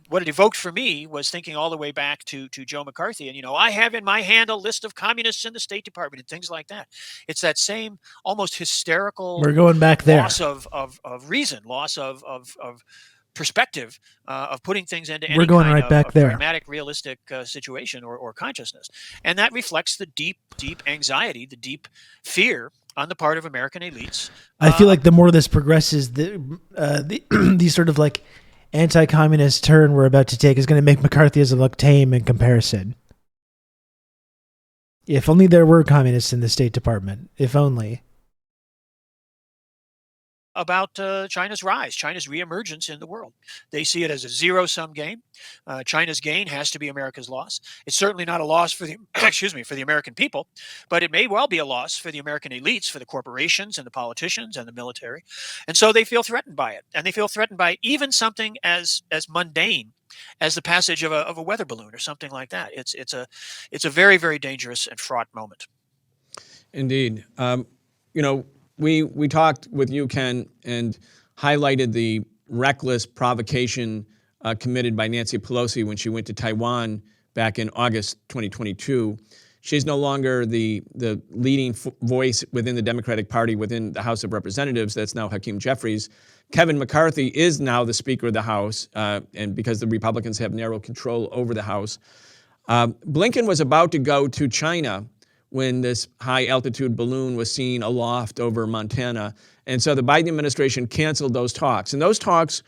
what it evoked for me was thinking all the way back to Joe McCarthy, and I have in my hand a list of communists in the State Department and things like that. It's that same almost hysterical We're going back there. loss of reason, loss of perspective, of putting things into any We're going kind right back of there. pragmatic, realistic situation or consciousness, and that reflects the deep anxiety, the deep fear on the part of American elites. I feel like the more this progresses, the sort of like anti-communist turn we're about to take is going to make McCarthyism look tame in comparison. If only there were communists in the State Department. If only. About China's rise, China's reemergence in the world. They see it as a zero-sum game. China's gain has to be America's loss. It's certainly not a loss for the for the American people, but it may well be a loss for the American elites, for the corporations and the politicians and the military. And so they feel threatened by it, and they feel threatened by even something as mundane as the passage of a weather balloon or something like that. It's a very, very dangerous and fraught moment. Indeed. We talked with you, Ken, and highlighted the reckless provocation committed by Nancy Pelosi when she went to Taiwan back in August 2022. She's no longer the leading voice within the Democratic Party within the House of Representatives. That's now Hakeem Jeffries. Kevin McCarthy is now the Speaker of the House, and because the Republicans have narrow control over the House. Blinken was about to go to China when this high-altitude balloon was seen aloft over Montana. And so the Biden administration canceled those talks. And those talks,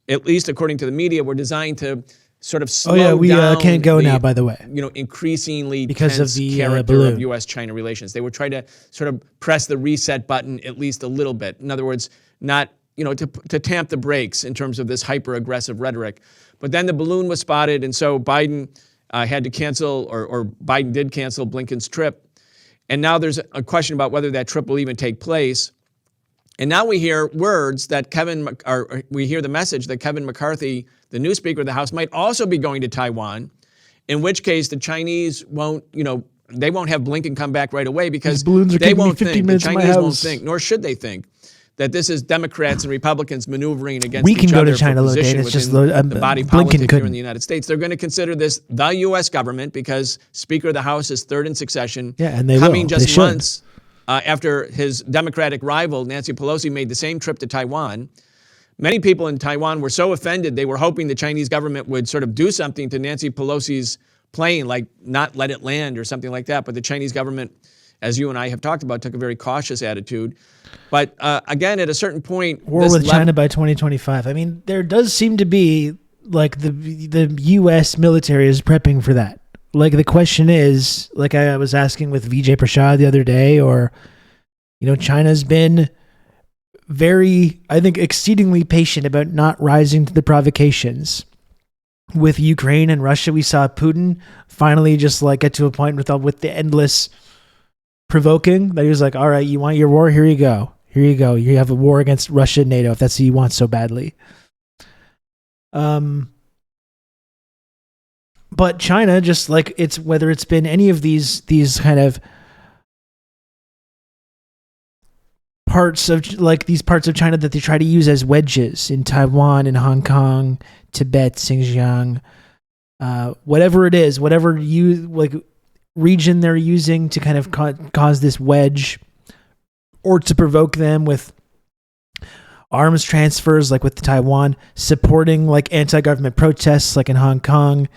at least according to the media, were designed to sort of slow down. We can't go now, by the way. Increasingly because tense of the character balloon. of U.S.-China relations. They were trying to sort of press the reset button at least a little bit. In other words, not, to tamp the brakes in terms of this hyper-aggressive rhetoric. But then the balloon was spotted, and so Biden had to cancel, or Biden did cancel Blinken's trip. And now there's a question about whether that trip will even take place. And now we hear words that we hear the message that Kevin McCarthy, the new Speaker of the House, might also be going to Taiwan, in which case the Chinese won't, they won't have Blinken come back right away because they won't think, the Chinese won't think, nor should they think, that this is Democrats and Republicans maneuvering against each other. We can go to China, Lodain. It's just the body politic Blinken here in the United States. They're going to consider this the U.S. government because Speaker of the House is third in succession. Yeah, and they coming will. just They should. months after his Democratic rival, Nancy Pelosi, made the same trip to Taiwan. Many people in Taiwan were so offended, they were hoping the Chinese government would sort of do something to Nancy Pelosi's plane, like not let it land or something like that. But the Chinese government, as you and I have talked about, took a very cautious attitude. But again, at a certain point, War with China by 2025. I mean, there does seem to be like the U.S. military is prepping for that. Like the question is, like I was asking with Vijay Prashad the other day, or China's been very, I think, exceedingly patient about not rising to the provocations. With Ukraine and Russia, we saw Putin finally just like get to a point with the endless provoking that he was like, all right, you want your war? Here you go. Here you go. You have a war against Russia and NATO if that's what you want so badly. But China, just like whether it's been any of these kind of parts of China that they try to use as wedges in Taiwan, in Hong Kong, Tibet, Xinjiang, whatever it is, whatever region they're using to kind of cause this wedge or to provoke them with arms transfers, like with Taiwan, supporting like anti-government protests like in Hong Kong,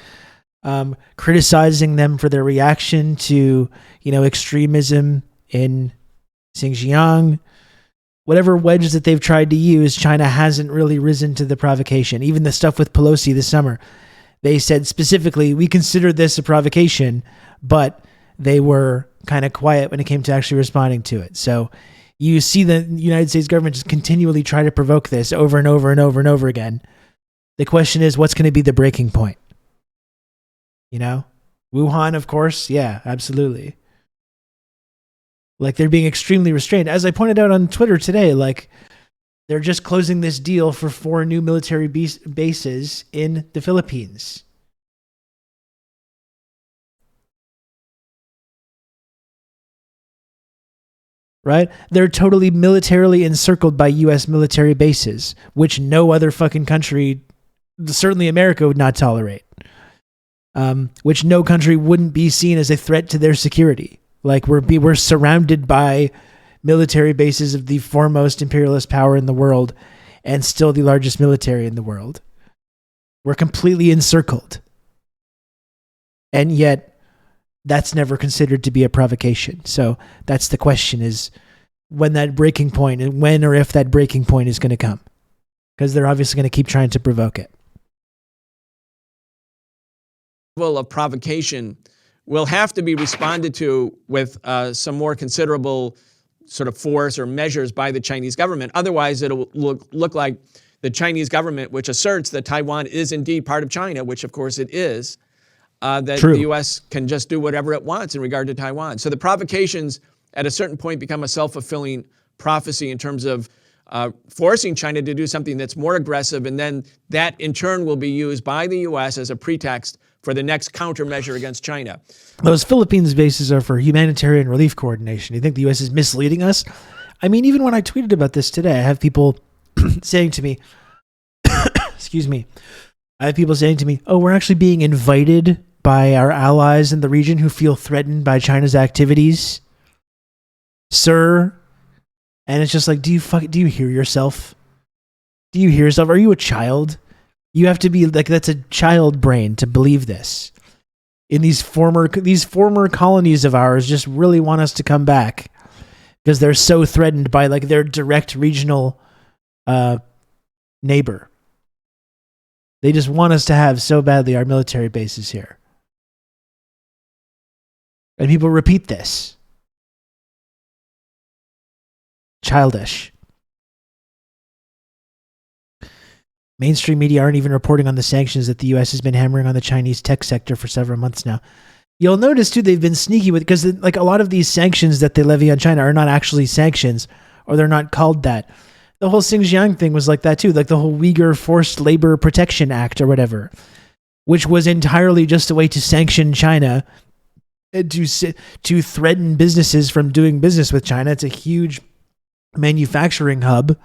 criticizing them for their reaction to extremism in Xinjiang, whatever wedge that they've tried to use, China hasn't really risen to the provocation. Even the stuff with Pelosi this summer, they said specifically, we consider this a provocation, but they were kind of quiet when it came to actually responding to it. So you see the United States government just continually try to provoke this over and over and over and over again. The question is, what's going to be the breaking point? You know? Wuhan, of course. Yeah, absolutely. Like, they're being extremely restrained. As I pointed out on Twitter today, like, they're just closing this deal for 4 new military bases in the Philippines. Right? They're totally militarily encircled by U.S. military bases, which no other fucking country, certainly America, would not tolerate. Which no country wouldn't be seen as a threat to their security. Like, we're surrounded by military bases of the foremost imperialist power in the world, and still the largest military in the world. We're completely encircled. And yet, that's never considered to be a provocation. So that's the question, is when that breaking point, and when or if that breaking point is going to come. Because they're obviously going to keep trying to provoke it. Level of provocation will have to be responded to with some more considerable sort of force or measures by the Chinese government. Otherwise, it'll look like the Chinese government, which asserts that Taiwan is indeed part of China, which of course it is, that True. the U.S. can just do whatever it wants in regard to Taiwan. So the provocations at a certain point become a self-fulfilling prophecy in terms of forcing China to do something that's more aggressive, and then that in turn will be used by the U.S. as a pretext for the next countermeasure against China. Those Philippines bases are for humanitarian relief coordination. You think the U.S. is misleading us? I mean, even when I tweeted about this today, I have people saying to me, excuse me, I have people saying to me, oh, we're actually being invited by our allies in the region who feel threatened by China's activities. Sir. And it's just like, do you hear yourself? Do you hear yourself? Are you a child? You have to be like, that's a child brain to believe this. In these former colonies of ours just really want us to come back because they're so threatened by like their direct regional neighbor. They just want us to have so badly our military bases here. And people repeat this. Childish. Mainstream media aren't even reporting on the sanctions that the U.S. has been hammering on the Chinese tech sector for several months now. You'll notice, too, they've been sneaky with, because like a lot of these sanctions that they levy on China are not actually sanctions, or they're not called that. The whole Xinjiang thing was like that, too, like the whole Uyghur Forced Labor Protection Act or whatever, which was entirely just a way to sanction China, to threaten businesses from doing business with China. It's a huge manufacturing hub,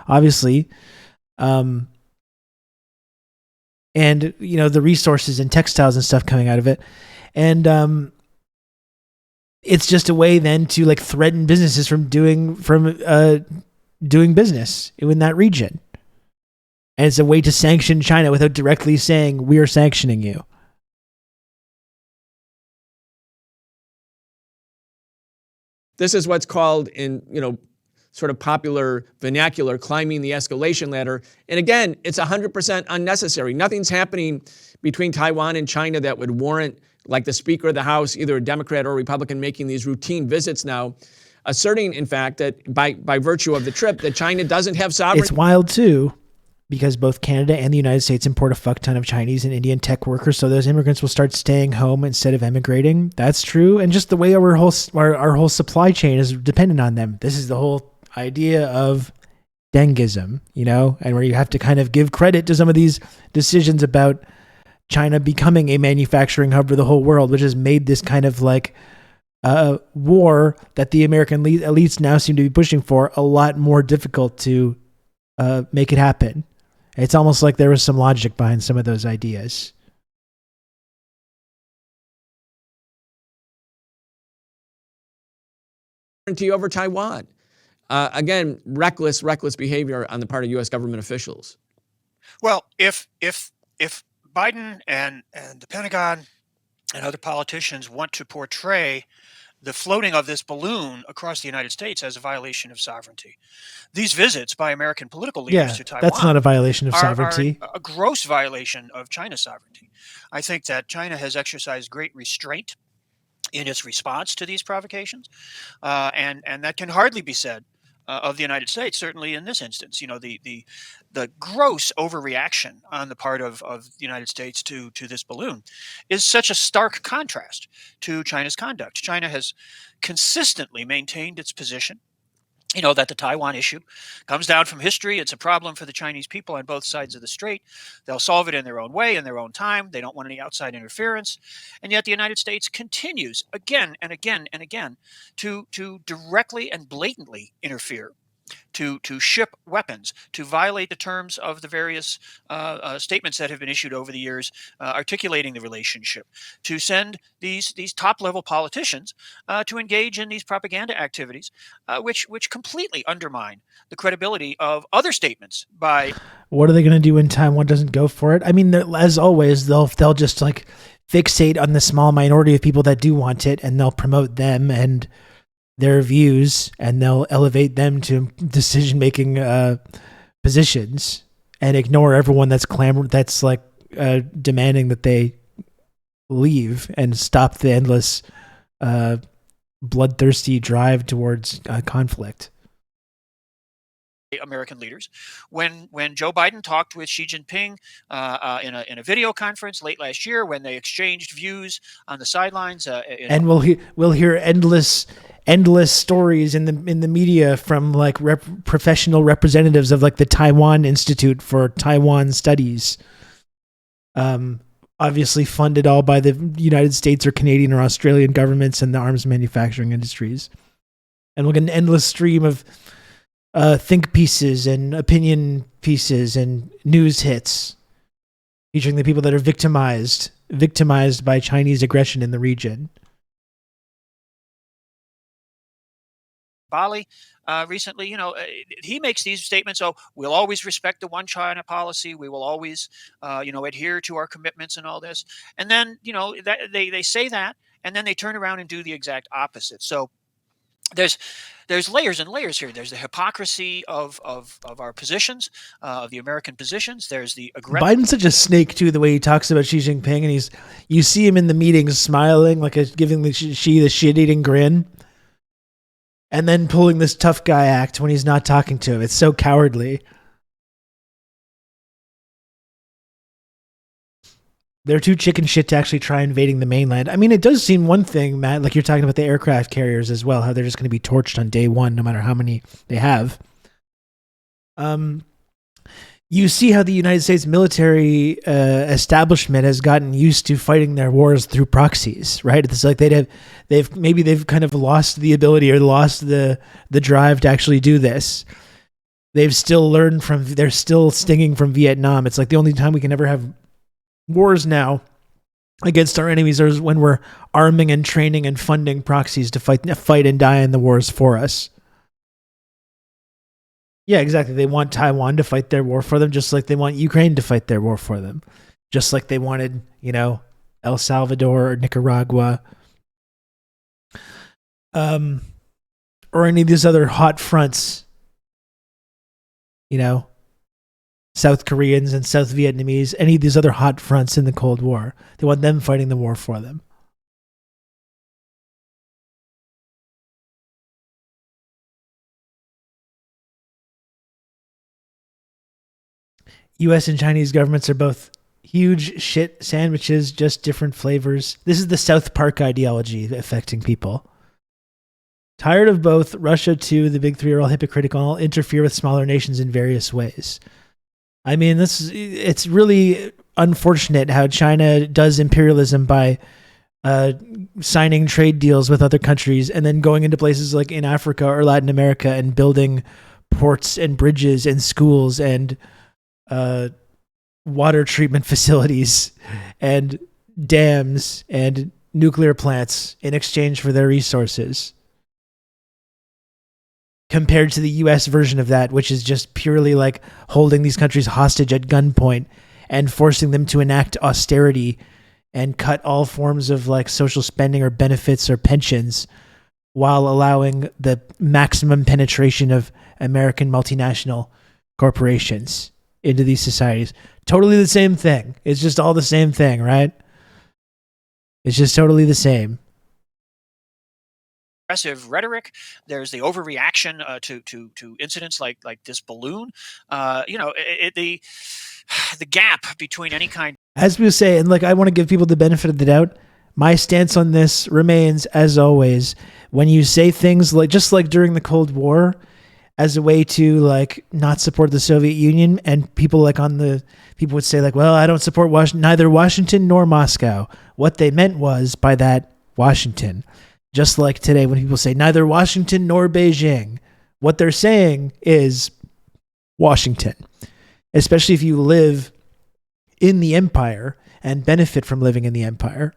obviously. And, you know, the resources and textiles and stuff coming out of it. And it's just a way then to like threaten businesses from doing business in that region. And it's a way to sanction China without directly saying, we are sanctioning you. This is what's called in, sort of popular vernacular, climbing the escalation ladder. And again, it's 100% unnecessary. Nothing's happening between Taiwan and China that would warrant, like the Speaker of the House, either a Democrat or a Republican, making these routine visits now, asserting, in fact, that by virtue of the trip, that China doesn't have sovereignty. It's wild, too, because both Canada and the United States import a fuck ton of Chinese and Indian tech workers, so those immigrants will start staying home instead of emigrating. That's true. And just the way our whole supply chain is dependent on them. This is the whole idea of dengism, and where you have to kind of give credit to some of these decisions about China becoming a manufacturing hub for the whole world, which has made this kind of like war that the American elites now seem to be pushing for a lot more difficult to make it happen. It's almost like there was some logic behind some of those ideas. Over Taiwan. Again, reckless behavior on the part of U.S. government officials. Well, if Biden and the Pentagon and other politicians want to portray the floating of this balloon across the United States as a violation of sovereignty. These visits by American political leaders Yeah, to Taiwan that's not a violation of are sovereignty. a gross violation of China's sovereignty. I think that China has exercised great restraint in its response to these provocations, and that can hardly be said of the United States. Certainly in this instance, the gross overreaction on the part of the United States to this balloon is such a stark contrast to China's conduct. China has consistently maintained its position, that the Taiwan issue comes down from history. It's a problem for the Chinese people on both sides of the strait. They'll solve it in their own way, in their own time. They don't want any outside interference. And yet the United States continues again and again and again to directly and blatantly interfere, to ship weapons, to violate the terms of the various statements that have been issued over the years articulating the relationship, to send these top-level politicians to engage in these propaganda activities, which completely undermine the credibility of other statements by... What are they going to do when Taiwan doesn't go for it? I mean, as always, they'll just like fixate on the small minority of people that do want it, and they'll promote them and their views, and they'll elevate them to decision-making positions, and ignore everyone that's demanding that they leave and stop the endless bloodthirsty drive towards conflict. American leaders. When Joe Biden talked with Xi Jinping in a video conference late last year, when they exchanged views on the sidelines, and we'll hear endless stories in the media from like professional representatives of like the Taiwan Institute for Taiwan Studies, obviously funded all by the United States or Canadian or Australian governments and the arms manufacturing industries, and we'll get an endless stream of think pieces and opinion pieces and news hits featuring the people that are victimized by Chinese aggression in the region. Bali recently, he makes these statements. Oh, we'll always respect the one China policy. We will always, adhere to our commitments and all this. And then, that they say that, and then they turn around and do the exact opposite. So there's layers and layers here. There's the hypocrisy of our positions, of the American positions. There's the Biden's such a snake too, the way he talks about Xi Jinping, and you see him in the meetings smiling, like giving Xi the shit-eating grin, and then pulling this tough guy act when he's not talking to him. It's so cowardly. They're too chicken shit to actually try invading the mainland. I mean, it does seem one thing, Matt, like you're talking about the aircraft carriers as well, how they're just going to be torched on day one, no matter how many they have. You see how the United States military establishment has gotten used to fighting their wars through proxies, right? It's like they've kind of lost the ability or lost the drive to actually do this. They're still stinging from Vietnam. It's like the only time we can ever have wars now against our enemies is when we're arming and training and funding proxies to fight and die in the wars for us. Yeah, exactly. They want Taiwan to fight their war for them, just like they want Ukraine to fight their war for them. Just like they wanted, El Salvador or Nicaragua, or any of these other hot fronts, South Koreans and South Vietnamese, any of these other hot fronts in the Cold War. They want them fighting the war for them. U.S. and Chinese governments are both huge shit sandwiches, just different flavors. This is the South Park ideology affecting people. Tired of both, Russia too, the big three are all hypocritical, all interfere with smaller nations in various ways. I mean, it's really unfortunate how China does imperialism by signing trade deals with other countries and then going into places like in Africa or Latin America and building ports and bridges and schools and water treatment facilities and dams and nuclear plants in exchange for their resources. Compared to the U.S. version of that, which is just purely like holding these countries hostage at gunpoint and forcing them to enact austerity and cut all forms of like social spending or benefits or pensions while allowing the maximum penetration of American multinational corporations into these societies. Totally the same thing. It's just all the same thing, right? It's just totally the same. Aggressive rhetoric. There's the overreaction to incidents like this balloon. The gap between any kind. As we say, and like I want to give people the benefit of the doubt, my stance on this remains as always. When you say things like, just like during the Cold War, as a way to like not support the Soviet Union, and people would say like, well, I don't support neither Washington nor Moscow. What they meant was by that Washington. Just like today when people say neither Washington nor Beijing, what they're saying is Washington. Especially if you live in the empire and benefit from living in the empire.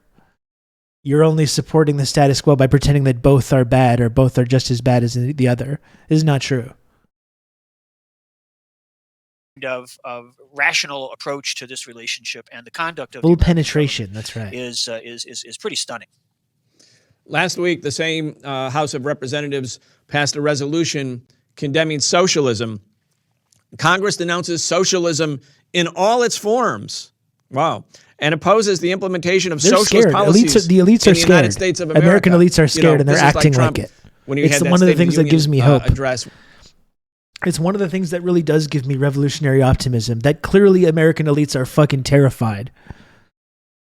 You're only supporting the status quo by pretending that both are bad or both are just as bad as the other. This is not true. Of rational approach to this relationship, and the conduct of full penetration. That's right. Is pretty stunning. Last week, the same House of Representatives passed a resolution condemning socialism. Congress denounces socialism in all its forms. Wow. And opposes the implementation of socialist policies. The elites are in the scared. United States of America. American elites are scared, and they're acting like it. It's one of the things that gives me hope. It's one of the things that really does give me revolutionary optimism, that clearly American elites are fucking terrified.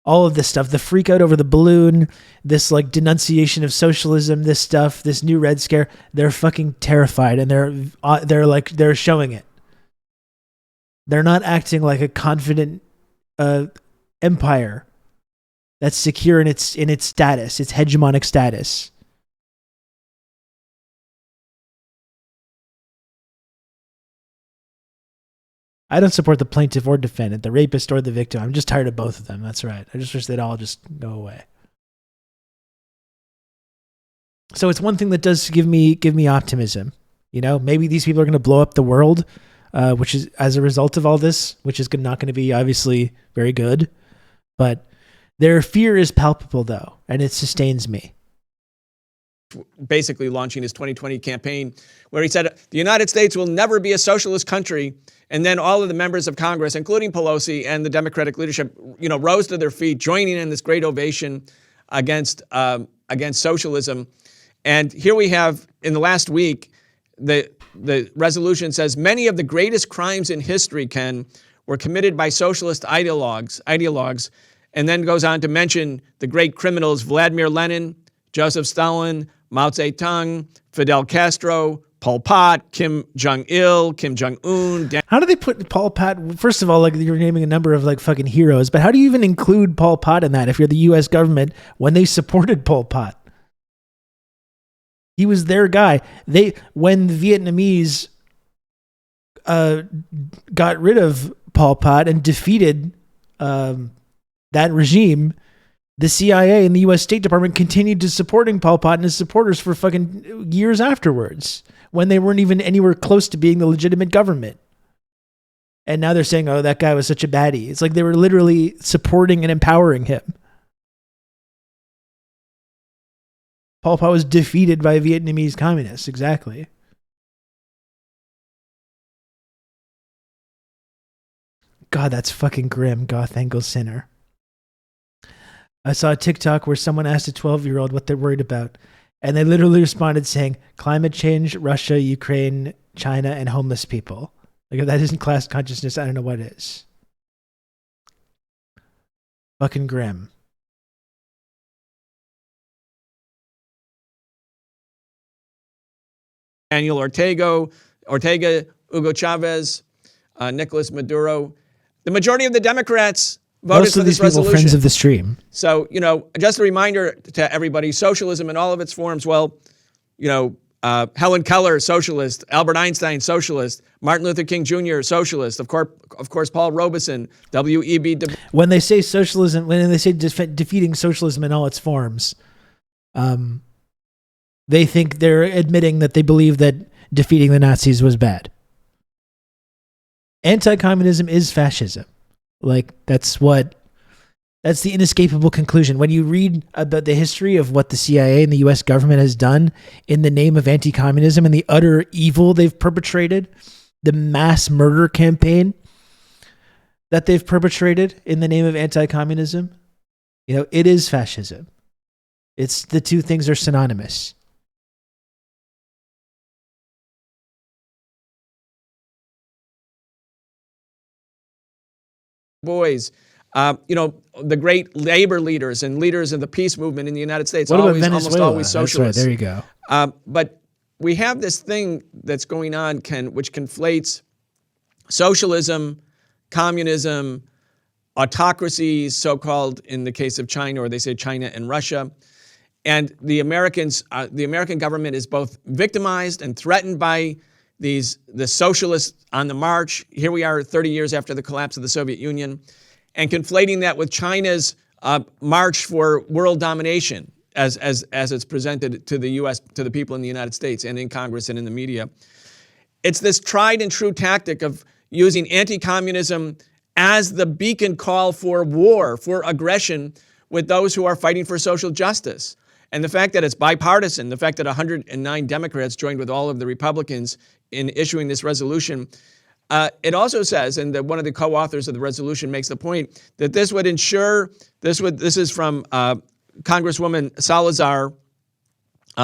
All of this stuff, the freak out over the balloon, this like denunciation of socialism, this stuff, this new Red Scare, they're fucking terrified, and they're showing it. They're not acting like a confident empire that's secure in its status, its hegemonic status. I don't support the plaintiff or defendant, the rapist or the victim. I'm just tired of both of them. That's right. I just wish they'd all just go away. So it's one thing that does give me optimism. You know, maybe these people are going to blow up the world, which is as a result of all this, which is not going to be obviously very good. But their fear is palpable, though, and it sustains me. Basically launching his 2020 campaign, where he said the United States will never be a socialist country. And then all of the members of Congress, including Pelosi and the Democratic leadership, rose to their feet, joining in this great ovation against socialism. And here we have, in the last week, the resolution says many of the greatest crimes in history, Ken, were committed by socialist ideologues, and then goes on to mention the great criminals Vladimir Lenin, Joseph Stalin, Mao Zedong, Fidel Castro, Pol Pot, Kim Jong-il, Kim Jong-un. How do they put Pol Pot? First of all, like you're naming a number of like fucking heroes, but how do you even include Pol Pot in that if you're the U.S. government when they supported Pol Pot? He was their guy. When the Vietnamese got rid of Pol Pot and defeated that regime, the CIA and the U.S. State Department continued to supporting Pol Pot and his supporters for fucking years afterwards, when they weren't even anywhere close to being the legitimate government. And now they're saying, oh, that guy was such a baddie. It's like they were literally supporting and empowering him. Pol Pot was defeated by Vietnamese communists. Exactly. God, that's fucking grim. Goth Angle Sinner. I saw a TikTok where someone asked a 12-year-old what they're worried about. And they literally responded saying, climate change, Russia, Ukraine, China, and homeless people. Like, if that isn't class consciousness, I don't know what is. Fucking grim. Daniel Ortega, Hugo Chavez, Nicolas Maduro. The majority of the Democrats voted for this resolution. Most of these people friends of the stream. So, just a reminder to everybody, socialism in all of its forms, Helen Keller, socialist, Albert Einstein, socialist, Martin Luther King Jr., socialist, of course, Paul Robeson, W.E.B. Du Bois. When they say socialism, when they say defeating socialism in all its forms, they think they're admitting that they believe that defeating the Nazis was bad. Anti-communism is fascism. Like, that's That's the inescapable conclusion. When you read about the history of what the CIA and the U.S. government has done in the name of anti-communism and the utter evil they've perpetrated, the mass murder campaign that they've perpetrated in the name of anti-communism, it is fascism. It's the two things are synonymous. Boys, the great labor leaders and leaders of the peace movement in the United States, What about almost Venezuela? always socialists. That's right. There you go. But we have this thing that's going on, Ken, which conflates socialism, communism, autocracies, so-called in the case of China, or they say China and Russia. And the American government is both victimized and threatened by the socialists on the march. Here we are 30 years after the collapse of the Soviet Union, and conflating that with China's march for world domination as it's presented to the U.S., to the people in the United States and in Congress and in the media. It's this tried and true tactic of using anti-communism as the beacon call for war, for aggression with those who are fighting for social justice. And the fact that it's bipartisan, the fact that 109 Democrats joined with all of the Republicans in issuing this resolution, it also says, and one of the co-authors of the resolution makes the point, that this would ensure, this is from Congresswoman Salazar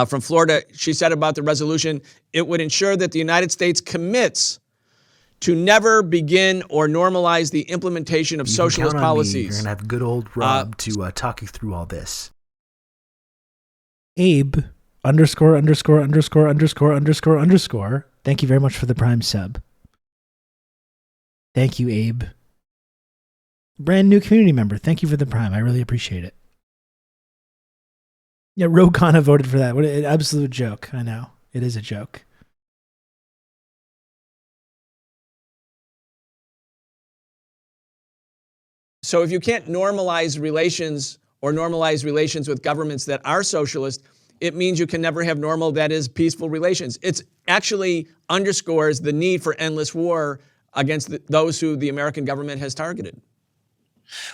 from Florida. She said about the resolution, it would ensure that the United States commits to never begin or normalize the implementation of socialist policies. You're going to have good old Rob to talk you through all this. Abe ________. Thank you very much for the Prime sub. Thank you, Abe. Brand new community member. Thank you for the Prime. I really appreciate it. Yeah, Ro Khanna voted for that. What an absolute joke. I know. It is a joke. So if you can't normalize relations or normalize relations with governments that are socialist, it means you can never have normal, that is, peaceful relations. It actually underscores the need for endless war against those who the American government has targeted.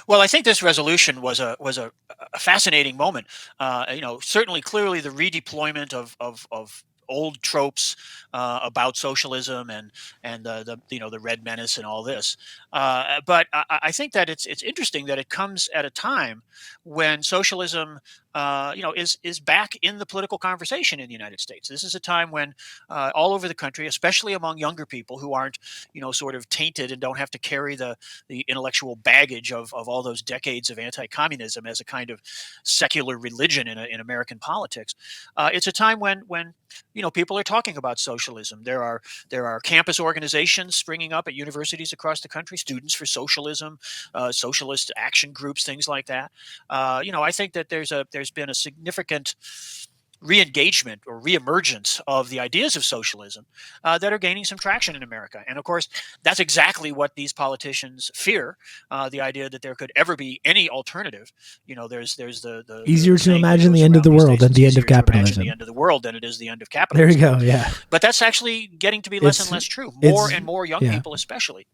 Well, I think this resolution was a fascinating moment. Certainly, clearly, the redeployment of old tropes about socialism and the Red Menace and all this. But I think that it's interesting that it comes at a time when socialism is back in the political conversation in the United States. This is a time when all over the country, especially among younger people who aren't sort of tainted and don't have to carry the intellectual baggage of all those decades of anti-communism as a kind of secular religion in American politics. It's a time when people are talking about socialism. There are campus organizations springing up at universities across the country, Students for Socialism, socialist action groups, things like that. I think that there's been a significant re-engagement or re-emergence of the ideas of socialism that are gaining some traction in America. And of course, that's exactly what these politicians fear, the idea that there could ever be any alternative. There's the easier to imagine the end of the world than the end of capitalism. The end of the world than it is the end of capitalism. There you go, yeah. But that's actually getting to be less and less true. More and more young people especially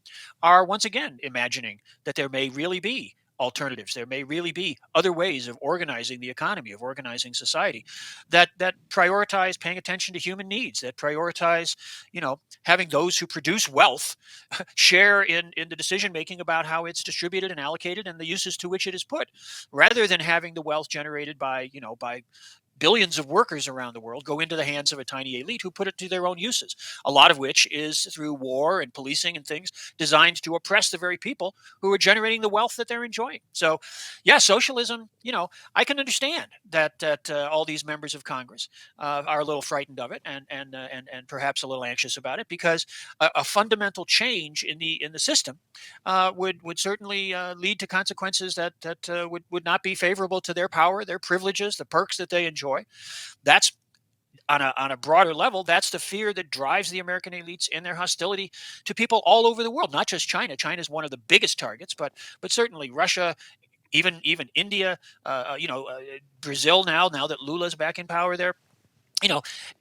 are once again imagining that there may really be alternatives. There may really be other ways of organizing the economy, of organizing society that prioritize paying attention to human needs, that prioritize, having those who produce wealth share in the decision making about how it's distributed and allocated and the uses to which it is put, rather than having the wealth generated by billions of workers around the world go into the hands of a tiny elite who put it to their own uses, a lot of which is through war and policing and things designed to oppress the very people who are generating the wealth that they're enjoying. So, yeah, socialism, I can understand that all these members of Congress are a little frightened of it and perhaps a little anxious about it, because a fundamental change in the system would certainly lead to consequences that would not be favorable to their power, their privileges, the perks that they enjoy. That's on a broader level. That's the fear that drives the American elites in their hostility to people all over the world, not just China. China is one of the biggest targets, but certainly Russia, even India, Brazil now that Lula's back in power there.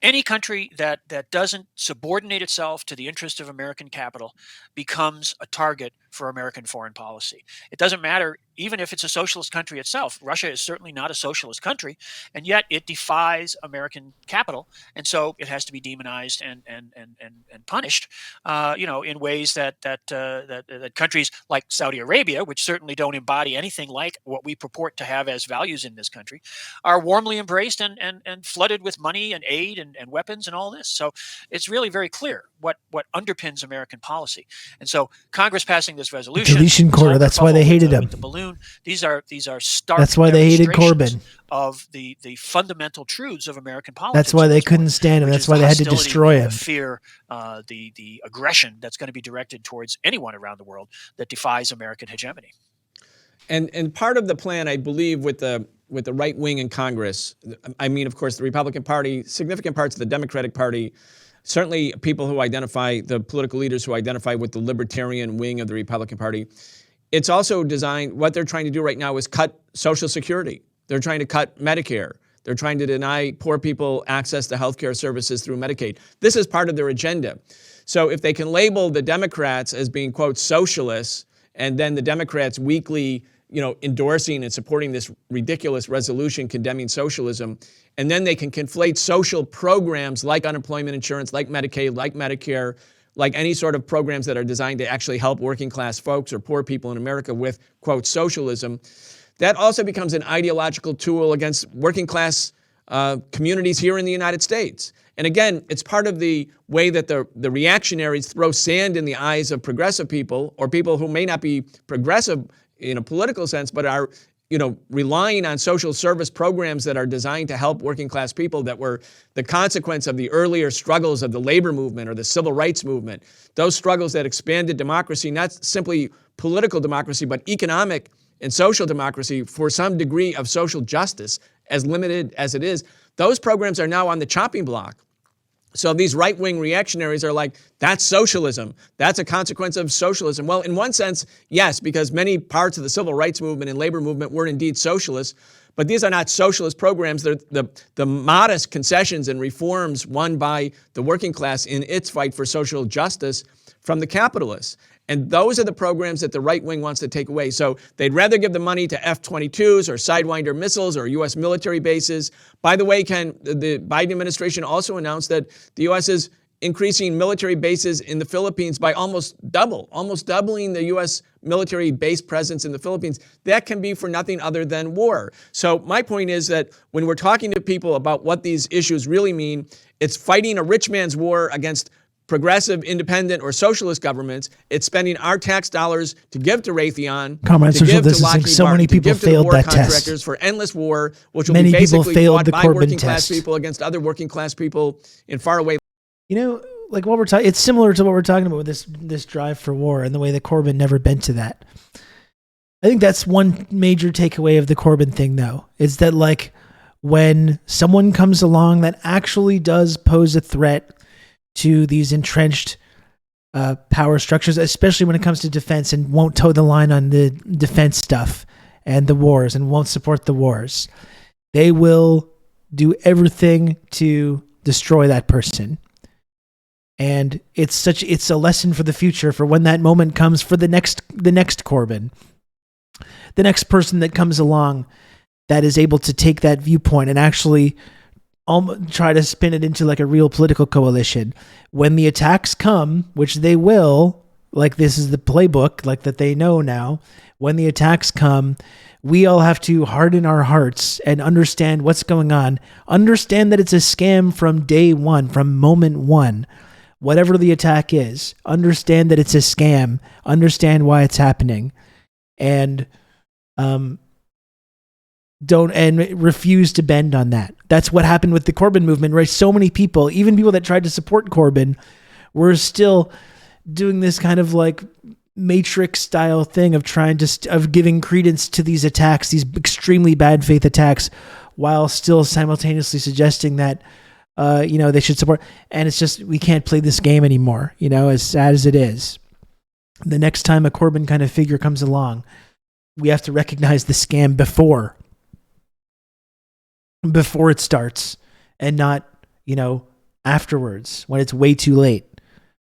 Any country that doesn't subordinate itself to the interest of American capital becomes a target for American foreign policy. It doesn't matter even if it's a socialist country itself. Russia is certainly not a socialist country, and yet it defies American capital, and so it has to be demonized and punished, in ways that countries like Saudi Arabia, which certainly don't embody anything like what we purport to have as values in this country, are warmly embraced and flooded with money and aid and weapons and all this. So it's really very clear what underpins American policy. And so Congress passing this resolution, Deletion Corridor. That's why they hated him. the balloon. These are stark. That's why they hated Corbyn. Of the fundamental truths of American politics. That's why they couldn't stand him. That's why they had to destroy him. The fear, the aggression that's going to be directed towards anyone around the world that defies American hegemony. And part of the plan, I believe, with the right wing in Congress, I mean, of course, the Republican Party, significant parts of the Democratic Party, certainly people who identify, the political leaders who identify with the libertarian wing of the Republican Party. It's also designed, what they're trying to do right now is cut Social Security. They're trying to cut Medicare. They're trying to deny poor people access to health care services through Medicaid. This is part of their agenda. So if they can label the Democrats as being, quote, socialists, and then the Democrats weekly, endorsing and supporting this ridiculous resolution condemning socialism, and then they can conflate social programs like unemployment insurance, like Medicaid, like Medicare, like any sort of programs that are designed to actually help working class folks or poor people in America with, quote, socialism. That also becomes an ideological tool against working class communities here in the United States. And again, it's part of the way that the reactionaries throw sand in the eyes of progressive people, or people who may not be progressive in a political sense, but are relying on social service programs that are designed to help working class people, that were the consequence of the earlier struggles of the labor movement or the civil rights movement. Those struggles that expanded democracy, not simply political democracy, but economic and social democracy for some degree of social justice, as limited as it is. Those programs are now on the chopping block. So these right-wing reactionaries are like, that's socialism. That's a consequence of socialism. Well, in one sense, yes, because many parts of the civil rights movement and labor movement were indeed socialist, but these are not socialist programs. They're the modest concessions and reforms won by the working class in its fight for social justice from the capitalists. And those are the programs that the right wing wants to take away. So they'd rather give the money to F-22s or Sidewinder missiles or U.S. military bases. By the way, Ken, the Biden administration also announced that the U.S. is increasing military bases in the Philippines by almost doubling the U.S. military base presence in the Philippines. That can be for nothing other than war. So my point is that when we're talking to people about what these issues really mean, it's fighting a rich man's war against progressive, independent, or socialist governments. It's spending our tax dollars to give to Raytheon, Comrade to Social give to Distancing, Lockheed so Martin, many to people give to the failed war that contractors test. for endless war, which will Many be people basically failed fought the by Corbyn working class test. people against other working class people in faraway. Like what we're talking, it's similar to what we're talking about with this drive for war and the way that Corbyn never bent to that. I think that's one major takeaway of the Corbyn thing, though, is that like when someone comes along that actually does pose a threat to these entrenched power structures, especially when it comes to defense, and won't toe the line on the defense stuff and the wars and won't support the wars, they will do everything to destroy that person. And it's a lesson for the future, for when that moment comes, for the next Corbyn, the next person that comes along that is able to take that viewpoint and actually try to spin it into like a real political coalition. When the attacks come, which they will, like this is the playbook, like that they know now, when the attacks come, we all have to harden our hearts and understand what's going on. Understand that it's a scam from day one, from moment one. Whatever the attack is, understand that it's a scam. Understand why it's happening. And refuse to bend on that. That's what happened with the Corbyn movement, right? So many people, even people that tried to support Corbyn, were still doing this kind of like Matrix style thing of of giving credence to these attacks, these extremely bad faith attacks, while still simultaneously suggesting that they should support. And it's just, we can't play this game anymore, as sad as it is. The next time a Corbyn kind of figure comes along, we have to recognize the scam before it starts, and not, afterwards, when it's way too late,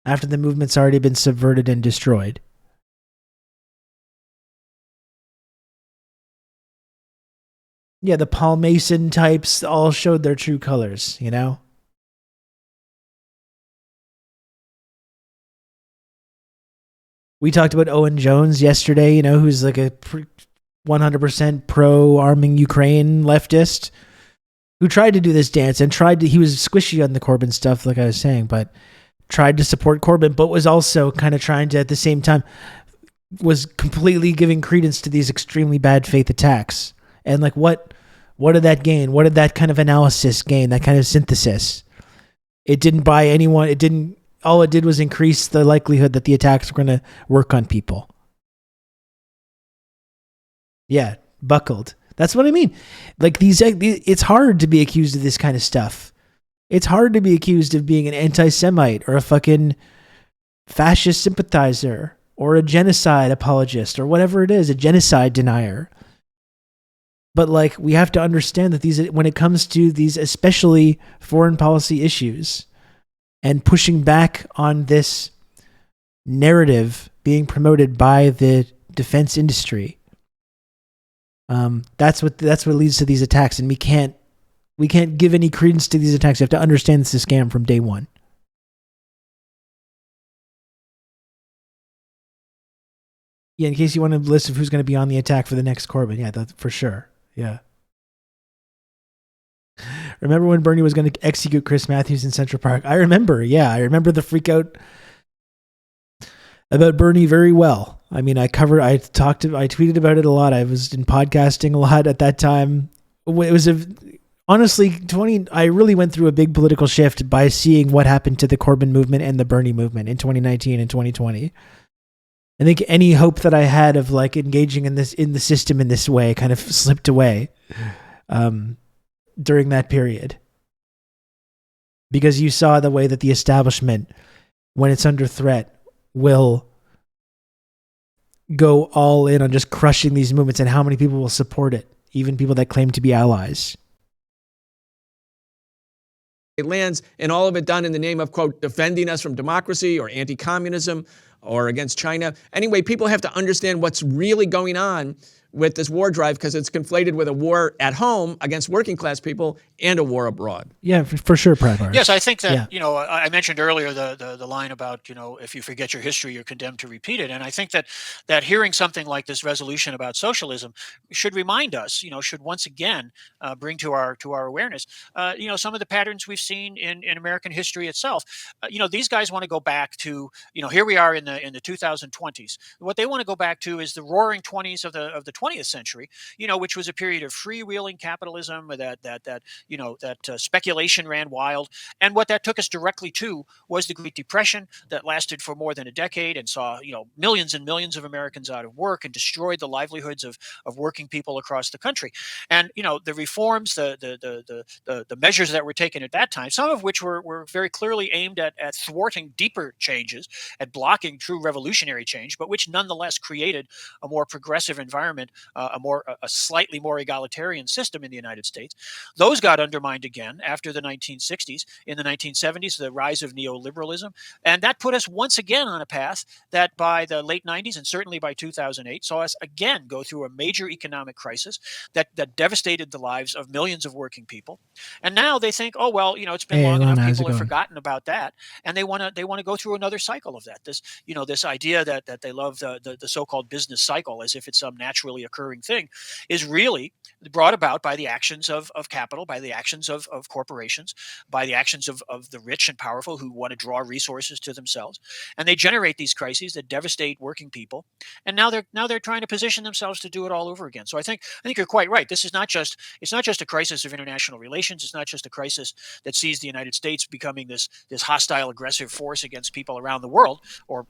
after the movement's already been subverted and destroyed. Yeah, the Paul Mason types all showed their true colors, you know? We talked about Owen Jones yesterday, you know, who's like a 100% pro-arming Ukraine leftist who tried to do this dance and he was squishy on the Corbyn stuff, like I was saying, but tried to support Corbyn, but was also kind of trying to, at the same time, was completely giving credence to these extremely bad faith attacks. And like, what did that gain? What did that kind of analysis gain? That kind of synthesis? It didn't buy anyone. All it did was increase the likelihood that the attacks were going to work on people. Yeah, buckled. That's what I mean. Like it's hard to be accused of this kind of stuff. It's hard to be accused of being an anti-Semite or a fucking fascist sympathizer or a genocide apologist or whatever it is, a genocide denier. But like, we have to understand that when it comes to these, especially foreign policy issues, and pushing back on this narrative being promoted by the defense industry, that's what leads to these attacks. And we can't give any credence to these attacks. You have to understand it's a scam from day one. Yeah, in case you want a list of who's going to be on the attack for the next Corbyn. Yeah, that's for sure. Yeah. Remember when Bernie was going to execute Chris Matthews in Central Park? I remember. Yeah, I remember the freak out about Bernie very well. I mean, I tweeted about it a lot. I was in podcasting a lot at that time. It was honestly, I really went through a big political shift by seeing what happened to the Corbyn movement and the Bernie movement in 2019 and 2020. I think any hope that I had of like engaging in the system in this way kind of slipped away during that period, because you saw the way that the establishment, when it's under threat, will go all in on just crushing these movements, and how many people will support it, even people that claim to be allies. It lands, and all of it done in the name of, quote, defending us from democracy or anti-communism or against China. Anyway, people have to understand what's really going on with this war drive, because it's conflated with a war at home against working class people and a war abroad. Yeah, for sure, Prabhar. Yes, I think that, I mentioned earlier the line about, if you forget your history, you're condemned to repeat it. And I think that hearing something like this resolution about socialism should remind us, should once again bring to our awareness, some of the patterns we've seen in American history itself. These guys want to go back to, here we are in the 2020s. What they want to go back to is the roaring 20s of the 20th century, which was a period of freewheeling capitalism, that speculation ran wild. And what that took us directly to was the Great Depression that lasted for more than a decade and saw, millions and millions of Americans out of work and destroyed the livelihoods of working people across the country. And, the reforms, the measures that were taken at that time, some of which were very clearly aimed at thwarting deeper changes, at blocking true revolutionary change, but which nonetheless created a more progressive environment, a slightly more egalitarian system in the United States. Those got undermined again after the 1960s. In the 1970s, the rise of neoliberalism. And that put us once again on a path that by the late 90s and certainly by 2008 saw us again go through a major economic crisis that devastated the lives of millions of working people. And now they think, oh, well, it's been long enough. People have forgotten about that. And they want to go through another cycle of that. This idea that they love the so-called business cycle as if it's some naturally occurring thing is really brought about by the actions of capital, by the actions of corporations, by the actions of the rich and powerful who want to draw resources to themselves. And they generate these crises that devastate working people. And now they're trying to position themselves to do it all over again. So I think you're quite right. This is not just a crisis of international relations. It's not just a crisis that sees the United States becoming this hostile, aggressive force against people around the world, or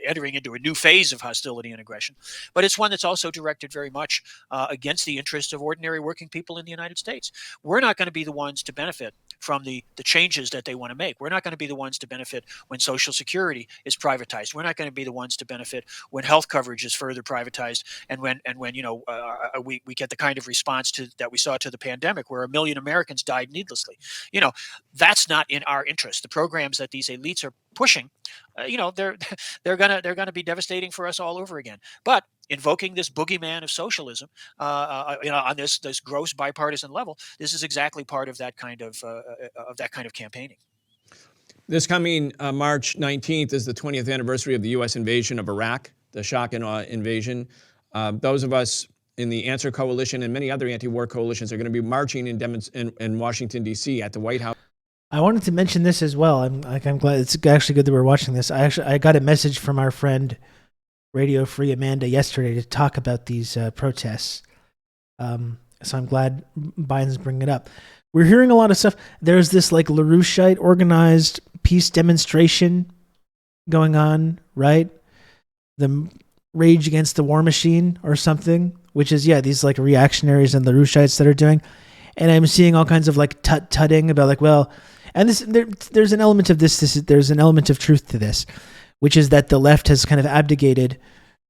entering into a new phase of hostility and aggression. But it's one that's also directed very much against the interests of ordinary working people in the United States. We're not going to be the ones to benefit from the changes that they want to make. We're not going to be the ones to benefit when Social Security is privatized. We're not going to be the ones to benefit when health coverage is further privatized, and when we get the kind of response that we saw to the pandemic, where 1 million Americans died needlessly. That's not in our interest. The programs that these elites pushing, they're they're gonna be devastating for us all over again. But invoking this boogeyman of socialism, on this gross bipartisan level, this is exactly part of that kind of campaigning. This coming March 19th is the 20th anniversary of the U.S. invasion of Iraq, the shock and awe invasion. Those of us in the Answer Coalition and many other anti-war coalitions are going to be marching in Washington, D.C. at the White House. I wanted to mention this as well. I'm glad it's actually good that we're watching this. I got a message from our friend Radio Free Amanda yesterday to talk about these protests. So I'm glad Biden's bringing it up. We're hearing a lot of stuff. There's this like LaRoucheite organized peace demonstration going on, right? The Rage Against the War Machine or something, which is, these like reactionaries and LaRoucheites that are doing. And I'm seeing all kinds of like tut-tutting about like, well, and there's an element of there's an element of truth to this, which is that the left has kind of abdicated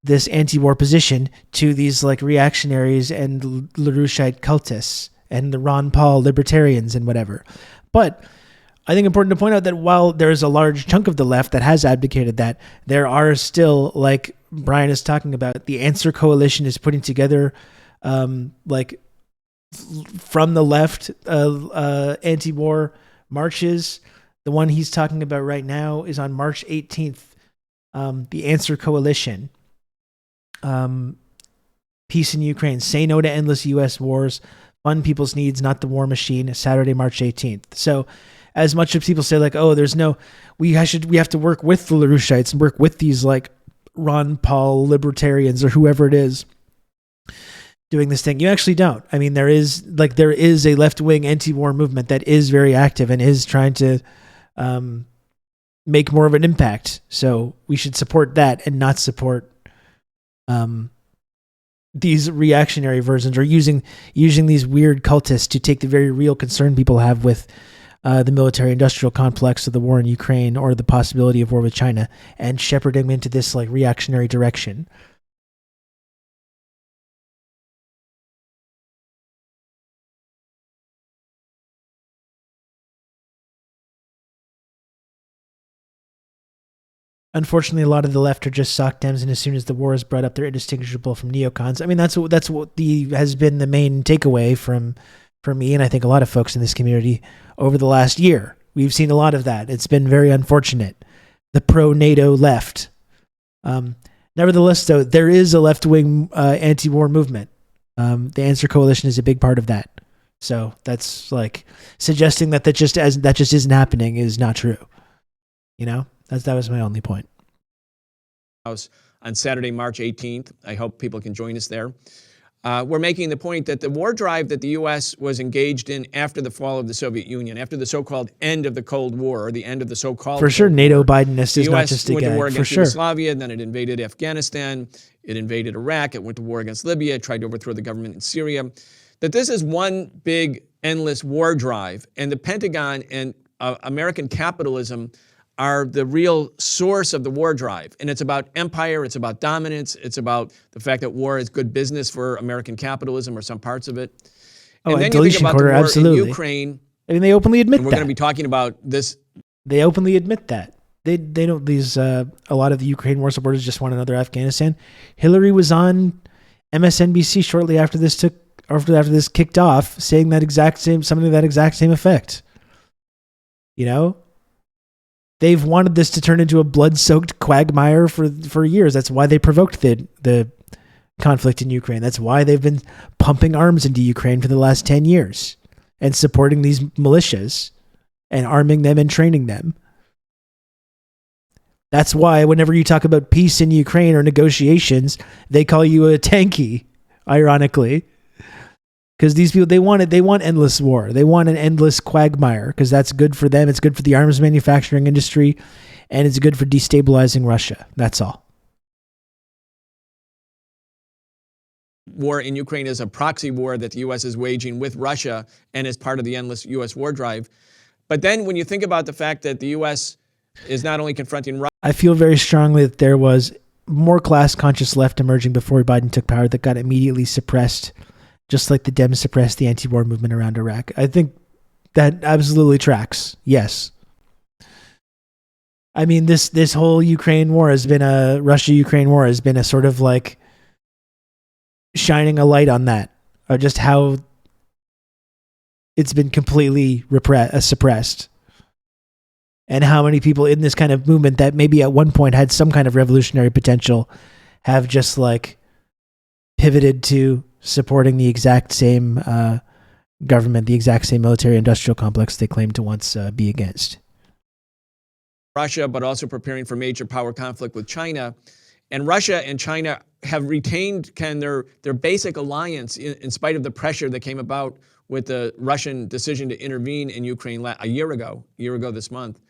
this anti-war position to these like reactionaries and LaRoucheite cultists and the Ron Paul libertarians and whatever. But I think important to point out that while there's a large chunk of the left that has abdicated that, there are still, like Brian is talking about, the Answer Coalition is putting together like from the left anti-war marches. The one he's talking about right now is on March 18th. The Answer Coalition. Peace in Ukraine. Say no to endless U.S. wars. Fund people's needs, not the war machine. Saturday, March 18th. So as much as people say like, oh, we have to work with the LaRoucheites and work with these like Ron Paul libertarians or whoever it is doing this thing. You actually don't. I mean, there is a left-wing anti-war movement that is very active and is trying to make more of an impact. So we should support that and not support these reactionary versions or using these weird cultists to take the very real concern people have with the military-industrial complex of the war in Ukraine or the possibility of war with China and shepherd them into this like reactionary direction. Unfortunately, a lot of the left are just sock Dems, and as soon as the war is brought up, they're indistinguishable from neocons. I mean, that's what has been the main takeaway from me, and I think a lot of folks in this community over the last year. We've seen a lot of that. It's been very unfortunate. The pro-NATO left. Nevertheless, though, there is a left-wing anti-war movement. The Answer Coalition is a big part of that. So that's like suggesting that just isn't happening is not true. You know? That was my only point. On Saturday, March 18th. I hope people can join us there. We're making the point that the war drive that the U.S. was engaged in after the fall of the Soviet Union, after the so-called end of the Cold War, or the end of the so-called For sure, NATO Bidenist is not just a gag. The U.S. went to war against for sure. Yugoslavia, and then it invaded Afghanistan, it invaded Iraq, it went to war against Libya, it tried to overthrow the government in Syria. That this is one big, endless war drive, and the Pentagon and American capitalism are the real source of the war drive. And it's about empire, it's about dominance, it's about the fact that war is good business for American capitalism or some parts of it. And then you think about the war absolutely. in Ukraine. I mean, they openly admit and we're that. going to be talking about this. They openly admit that. They don't, a lot of the Ukraine war supporters just want another Afghanistan. Hillary was on MSNBC shortly after this kicked off, saying something to that exact same effect. You know? They've wanted this to turn into a blood-soaked quagmire for years. That's why they provoked the conflict in Ukraine. That's why they've been pumping arms into Ukraine for the last 10 years and supporting these militias and arming them and training them. That's why whenever you talk about peace in Ukraine or negotiations, they call you a tanky, ironically. Because these people, they want endless war. They want an endless quagmire because that's good for them. It's good for the arms manufacturing industry, and it's good for destabilizing Russia. That's all. War in Ukraine is a proxy war that the U.S. is waging with Russia and is part of the endless U.S. war drive. But then when you think about the fact that the U.S. is not only confronting Russia. I feel very strongly that there was more class-conscious left emerging before Biden took power that got immediately suppressed, just like the Dems suppressed the anti-war movement around Iraq. I think that absolutely tracks. Yes. I mean, this whole Ukraine war has been a Russia-Ukraine war has been a sort of like shining a light on that, or just how it's been completely suppressed, and how many people in this kind of movement that maybe at one point had some kind of revolutionary potential have just like pivoted to supporting the exact same government, the exact same military-industrial complex they claimed to once be against. Russia, but also preparing for major power conflict with China. And Russia and China have retained their basic alliance in spite of the pressure that came about with the Russian decision to intervene in Ukraine a year ago this month.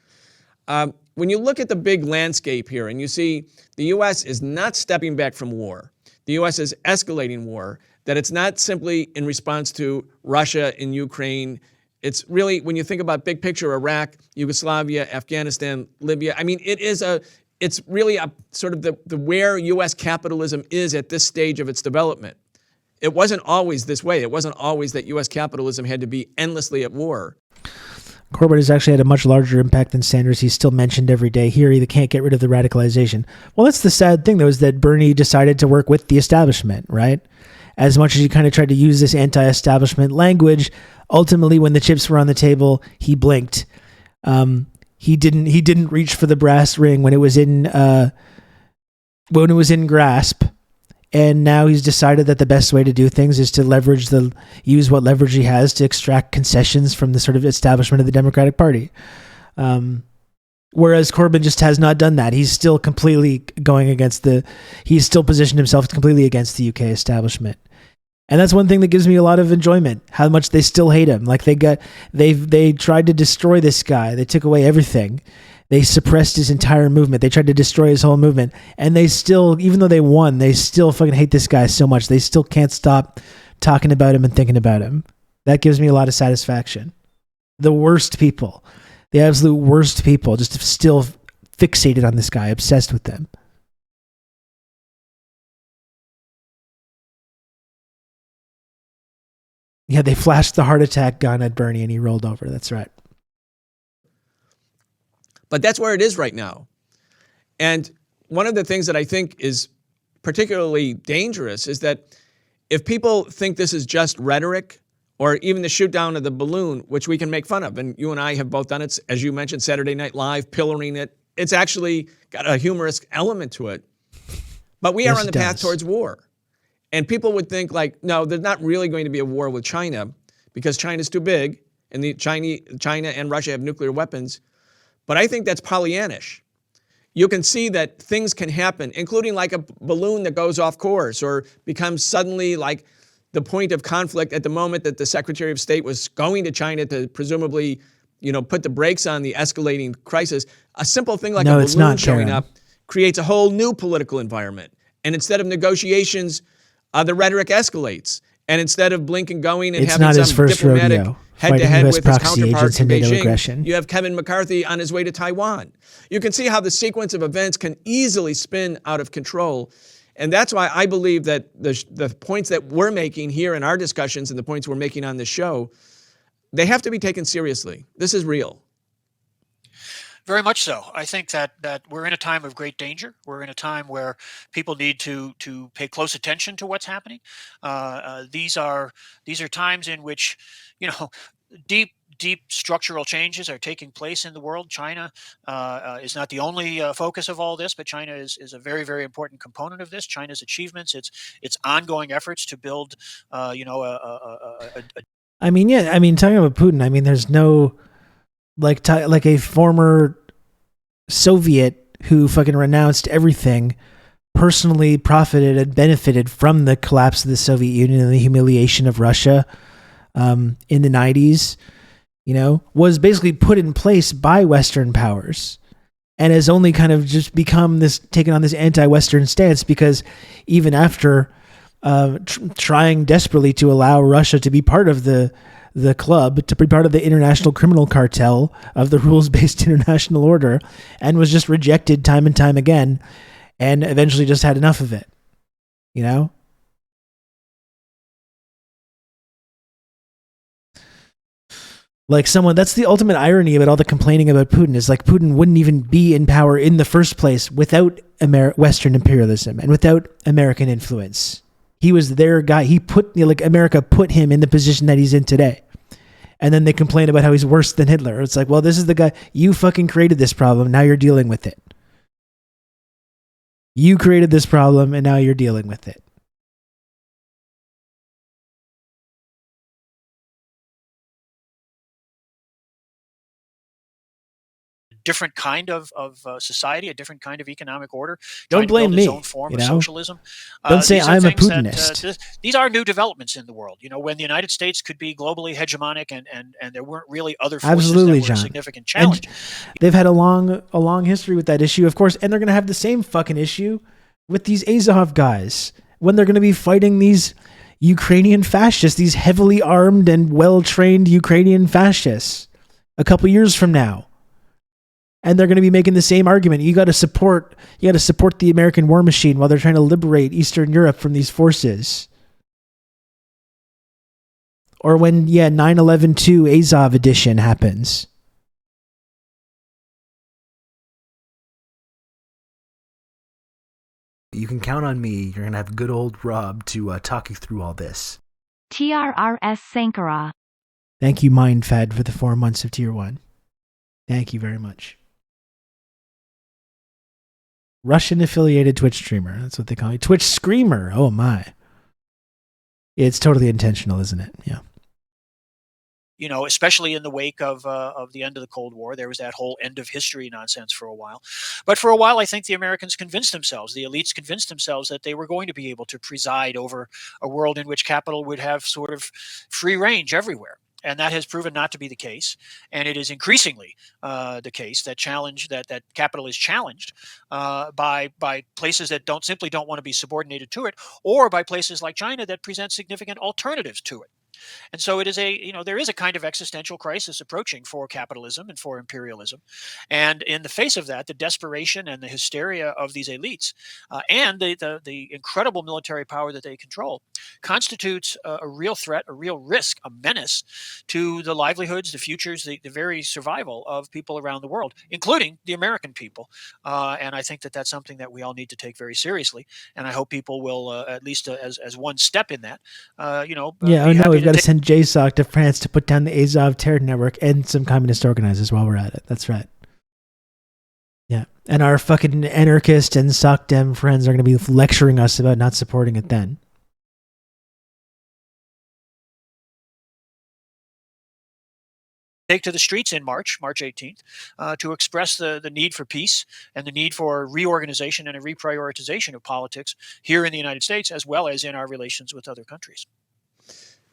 When you look at the big landscape here and you see the U.S. is not stepping back from war, the U.S. is escalating war, that it's not simply in response to Russia in Ukraine. It's really, when you think about big picture, Iraq, Yugoslavia, Afghanistan, Libya, I mean, it's really a sort of the where U.S. capitalism is at this stage of its development. It wasn't always this way. It wasn't always that U.S. capitalism had to be endlessly at war. Corbyn has actually had a much larger impact than Sanders. He's still mentioned every day. Here, he can't get rid of the radicalization. Well, that's the sad thing, though, is that Bernie decided to work with the establishment, right? As much as he kind of tried to use this anti-establishment language, ultimately, when the chips were on the table, he blinked. He didn't reach for the brass ring when it was in grasp. And now he's decided that the best way to do things is to use what leverage he has to extract concessions from the sort of establishment of the Democratic Party. Whereas Corbyn just has not done that. He's still completely he's still positioned himself completely against the UK establishment. And that's one thing that gives me a lot of enjoyment, how much they still hate him. Like they tried to destroy this guy. They took away everything. They suppressed his entire movement. They tried to destroy his whole movement. And they still, even though they won, they still fucking hate this guy so much. They still can't stop talking about him and thinking about him. That gives me a lot of satisfaction. The worst people, the absolute worst people, just still fixated on this guy, obsessed with them. Yeah, they flashed the heart attack gun at Bernie and he rolled over. That's right. But that's where it is right now. And one of the things that I think is particularly dangerous is that if people think this is just rhetoric, or even the shoot down of the balloon, which we can make fun of, and you and I have both done it, as you mentioned, Saturday Night Live, pillaring it. It's actually got a humorous element to it. But we are on the path towards war. And people would think like, no, there's not really going to be a war with China because China's too big and China and Russia have nuclear weapons. But I think that's Pollyannish. You can see that things can happen, including like a balloon that goes off course or becomes suddenly like the point of conflict at the moment that the Secretary of State was going to China to presumably, put the brakes on the escalating crisis. A simple thing like a balloon showing up creates a whole new political environment. And instead of negotiations, the rhetoric escalates. And instead of Blinken going and having some diplomatic head-to-head with his counterparts in Beijing, you have Kevin McCarthy on his way to Taiwan. You can see how the sequence of events can easily spin out of control. And that's why I believe that the points that we're making here in our discussions and the points we're making on this show, they have to be taken seriously. This is real. Very much so. I think that we're in a time of great danger. We're in a time where people need to pay close attention to what's happening. These are times in which, deep structural changes are taking place in the world. China is not the only focus of all this, but China is a very, very important component of this. China's achievements, its ongoing efforts to build, talking about Putin, there's no like a former Soviet who fucking renounced everything, personally profited and benefited from the collapse of the Soviet Union and the humiliation of Russia in the 90s, was basically put in place by Western powers and has only kind of just taken on this anti-Western stance because even after trying desperately to allow Russia to be part of the club, to be part of the international criminal cartel of the rules-based international order, and was just rejected time and time again, and eventually just had enough of it, Like someone, that's the ultimate irony about all the complaining about Putin is like Putin wouldn't even be in power in the first place without Western imperialism and without American influence. He was their guy. He put, like America put him in the position that he's in today. And then they complain about how he's worse than Hitler. It's like, well, this is the guy, you fucking created this problem. Now you're dealing with it. You created this problem and now you're dealing with it. Different kind of society, a different kind of economic order. Don't blame me. His own form of socialism. Don't say I'm a Putinist. Putinist. These are new developments in the world. When the United States could be globally hegemonic and there weren't really other forces Absolutely, that were John. a significant challenge. And they've had a long history with that issue, of course, and they're going to have the same fucking issue with these Azov guys when they're going to be fighting these Ukrainian fascists, these heavily armed and well-trained Ukrainian fascists a couple years from now. And they're going to be making the same argument. You got to support the American war machine while they're trying to liberate Eastern Europe from these forces. Or when 9/11/2 Azov edition happens. You can count on me. You're going to have good old Rob to talk you through all this. TRRS Sankara. Thank you, MindFad, for the 4 months of Tier 1. Thank you very much. Russian-affiliated Twitch streamer. That's what they call me. Twitch screamer. Oh, my. It's totally intentional, isn't it? Yeah. Especially in the wake of the end of the Cold War, there was that whole end of history nonsense for a while. But for a while, I think the Americans convinced themselves, the elites convinced themselves that they were going to be able to preside over a world in which capital would have sort of free range everywhere. And that has proven not to be the case. And it is increasingly the case that that capital is challenged by places that simply don't want to be subordinated to it, or by places like China that present significant alternatives to it. And so it is there is a kind of existential crisis approaching for capitalism and for imperialism. And in the face of that, the desperation and the hysteria of these elites and the incredible military power that they control constitutes a real threat, a real risk, a menace to the livelihoods, the futures, the very survival of people around the world, including the American people. And I think that that's something that we all need to take very seriously. And I hope people will, at least as one step in that, We've got to send JSOC to France to put down the Azov terror network and some communist organizers while we're at it. That's right. Yeah. And our fucking anarchist and SOCDEM friends are going to be lecturing us about not supporting it then. Take to the streets in March 18th, to express the need for peace and the need for reorganization and a reprioritization of politics here in the United States, as well as in our relations with other countries.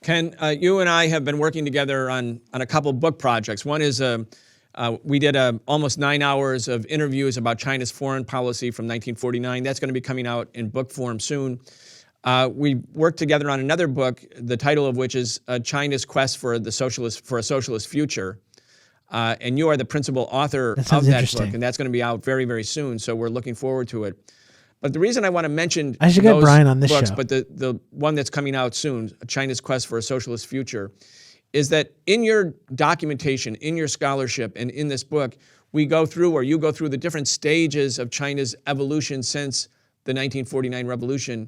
Ken, you and I have been working together on a couple book projects. One is we did almost 9 hours of interviews about China's foreign policy from 1949. That's going to be coming out in book form soon. We worked together on another book, the title of which is China's Quest for a Socialist Future. And you are the principal author of that book, and that's going to be out very, very soon. So we're looking forward to it. But the reason I want to mention I should get Brian on this books, show. but the one that's coming out soon, China's Quest for a Socialist Future, is that in your documentation, in your scholarship, and in this book, you go through the different stages of China's evolution since the 1949 revolution.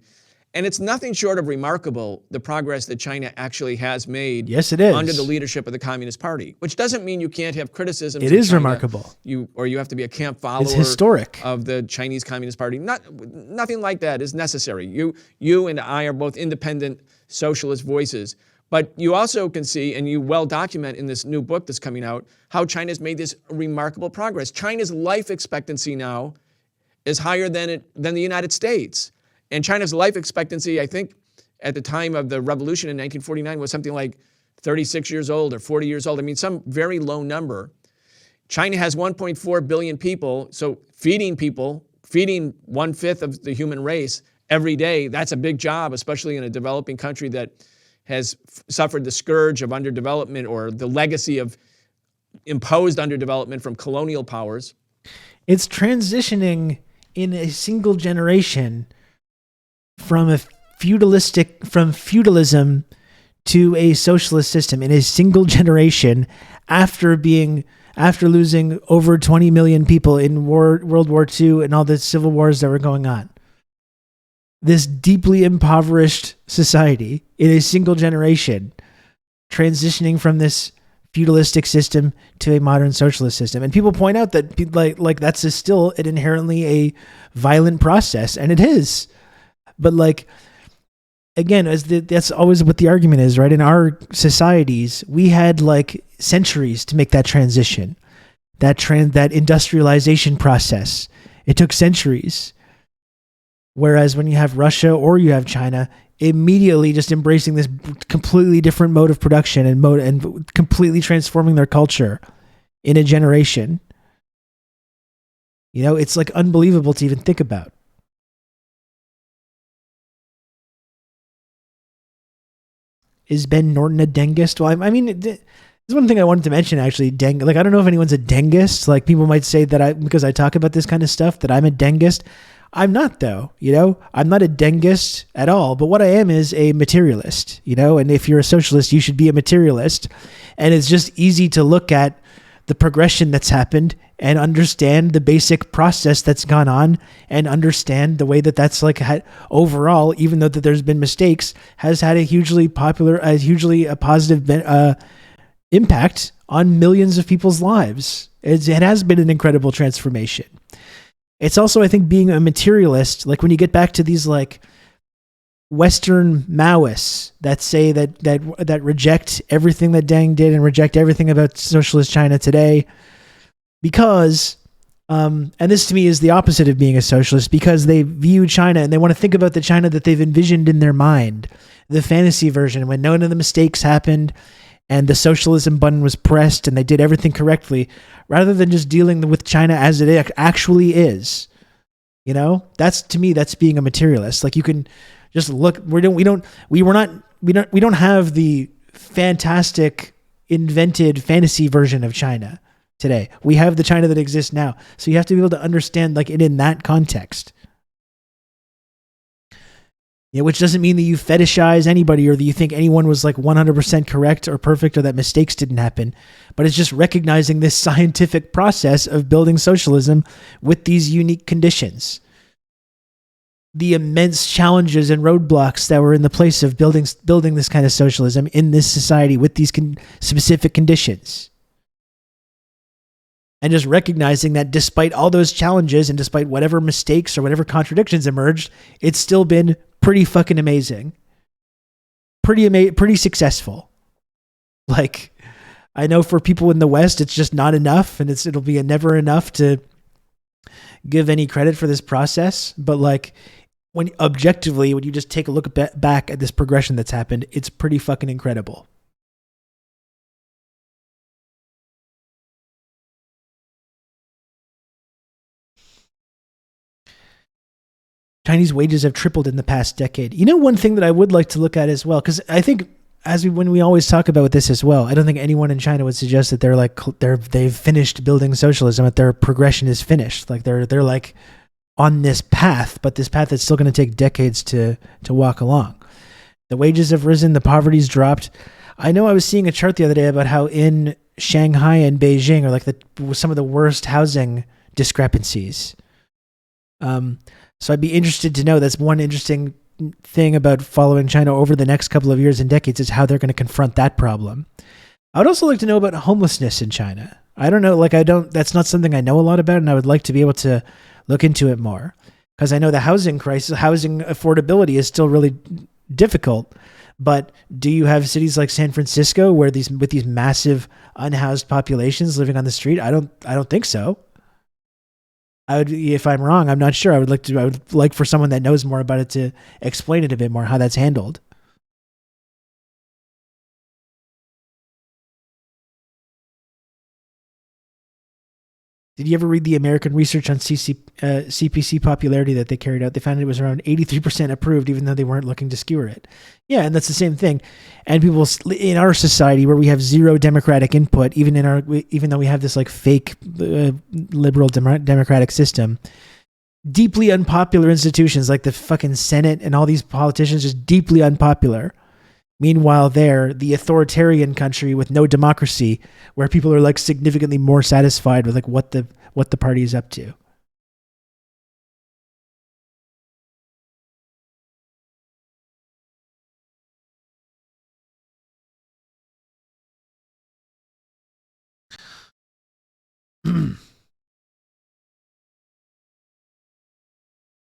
And it's nothing short of remarkable, the progress that China actually has made. Yes, it is. Under the leadership of the Communist Party, which doesn't mean you can't have criticisms. It is remarkable. You have to be a camp follower. It's historic. Of the Chinese Communist Party. Nothing like that is necessary. You and I are both independent socialist voices. But you also can see, and you well document in this new book that's coming out, how China's made this remarkable progress. China's life expectancy now is higher than the United States. And China's life expectancy, I think, at the time of the revolution in 1949 was something like 36 years old or 40 years old. I mean, some very low number. China has 1.4 billion people, so feeding 1/5 of the human race every day, that's a big job, especially in a developing country that has suffered the scourge of underdevelopment or the legacy of imposed underdevelopment from colonial powers. It's transitioning in a single generation from feudalism to a socialist system in a single generation after losing over 20 million people in World War II and all the civil wars that were going on. This deeply impoverished society in a single generation transitioning from this feudalistic system to a modern socialist system. And people point out that like that's still an inherently a violent process, and it is. But like, again, that's always what the argument is, right? In our societies, we had like centuries to make that transition, that industrialization process. It took centuries. Whereas when you have Russia or you have China, immediately just embracing this completely different mode of production and completely transforming their culture in a generation. You know, it's like unbelievable to even think about. Is Ben Norton a Dengist? Well, I mean, there's one thing I wanted to mention actually. Like, I don't know if anyone's a Dengist. Like, people might say that because I talk about this kind of stuff, that I'm a Dengist. I'm not, though. You know, I'm not a Dengist at all. But what I am is a materialist. You know, and if you're a socialist, you should be a materialist. And it's just easy to look at the progression that's happened and understand the basic process that's gone on and understand the way that that's like overall, even though that there's been mistakes, has had a hugely positive impact on millions of people's lives. It has been an incredible transformation. It's also, I think, being a materialist, like when you get back to these like Western Maoists that say that reject everything that Deng did and reject everything about socialist China today, because, and this to me is the opposite of being a socialist, because they view China and they want to think about the China that they've envisioned in their mind, the fantasy version when none of the mistakes happened and the socialism button was pressed and they did everything correctly, rather than just dealing with China as it actually is. You know, to me, that's being a materialist. Like, you can just look. We don't have the fantastic invented fantasy version of China today. We have the China that exists now. So you have to be able to understand like it in that context. Yeah, which doesn't mean that you fetishize anybody or that you think anyone was like 100% correct or perfect or that mistakes didn't happen. But it's just recognizing this scientific process of building socialism with these unique conditions. The immense challenges and roadblocks that were in the place of building this kind of socialism in this society with these specific conditions. And just recognizing that despite all those challenges and despite whatever mistakes or whatever contradictions emerged, it's still been pretty fucking amazing. Pretty successful. Like, I know for people in the West, it's just not enough, and it'll be never enough to give any credit for this process. But like, when you just take a look back at this progression that's happened, it's pretty fucking incredible. Chinese wages have tripled in the past decade. You know, one thing that I would like to look at as well, because I think when we always talk about this as well, I don't think anyone in China would suggest that they've finished building socialism, that their progression is finished. Like they're like on this path, but this path is still going to take decades to walk along. The wages have risen, the poverty's dropped. I know I was seeing a chart the other day about how in Shanghai and Beijing are like some of the worst housing discrepancies. So I'd be interested to know, that's one interesting thing about following China over the next couple of years and decades, is how they're going to confront that problem. I would also like to know about homelessness in China. I don't know, that's not something I know a lot about, and I would like to be able to look into it more, because I know the housing crisis, housing affordability is still really difficult. But do you have cities like San Francisco with these massive unhoused populations living on the street? I don't think so. If I'm wrong, I'm not sure. I would like for someone that knows more about it to explain it a bit more, how that's handled. Did you ever read the American research on CPC popularity that they carried out? They found it was around 83% approved, even though they weren't looking to skewer it. Yeah, and that's the same thing. And people in our society, where we have zero democratic input, even though we have this like fake liberal democratic system, deeply unpopular institutions like the fucking Senate and all these politicians, just deeply unpopular. Meanwhile, there, the authoritarian country with no democracy, where people are like significantly more satisfied with like what the party is up to.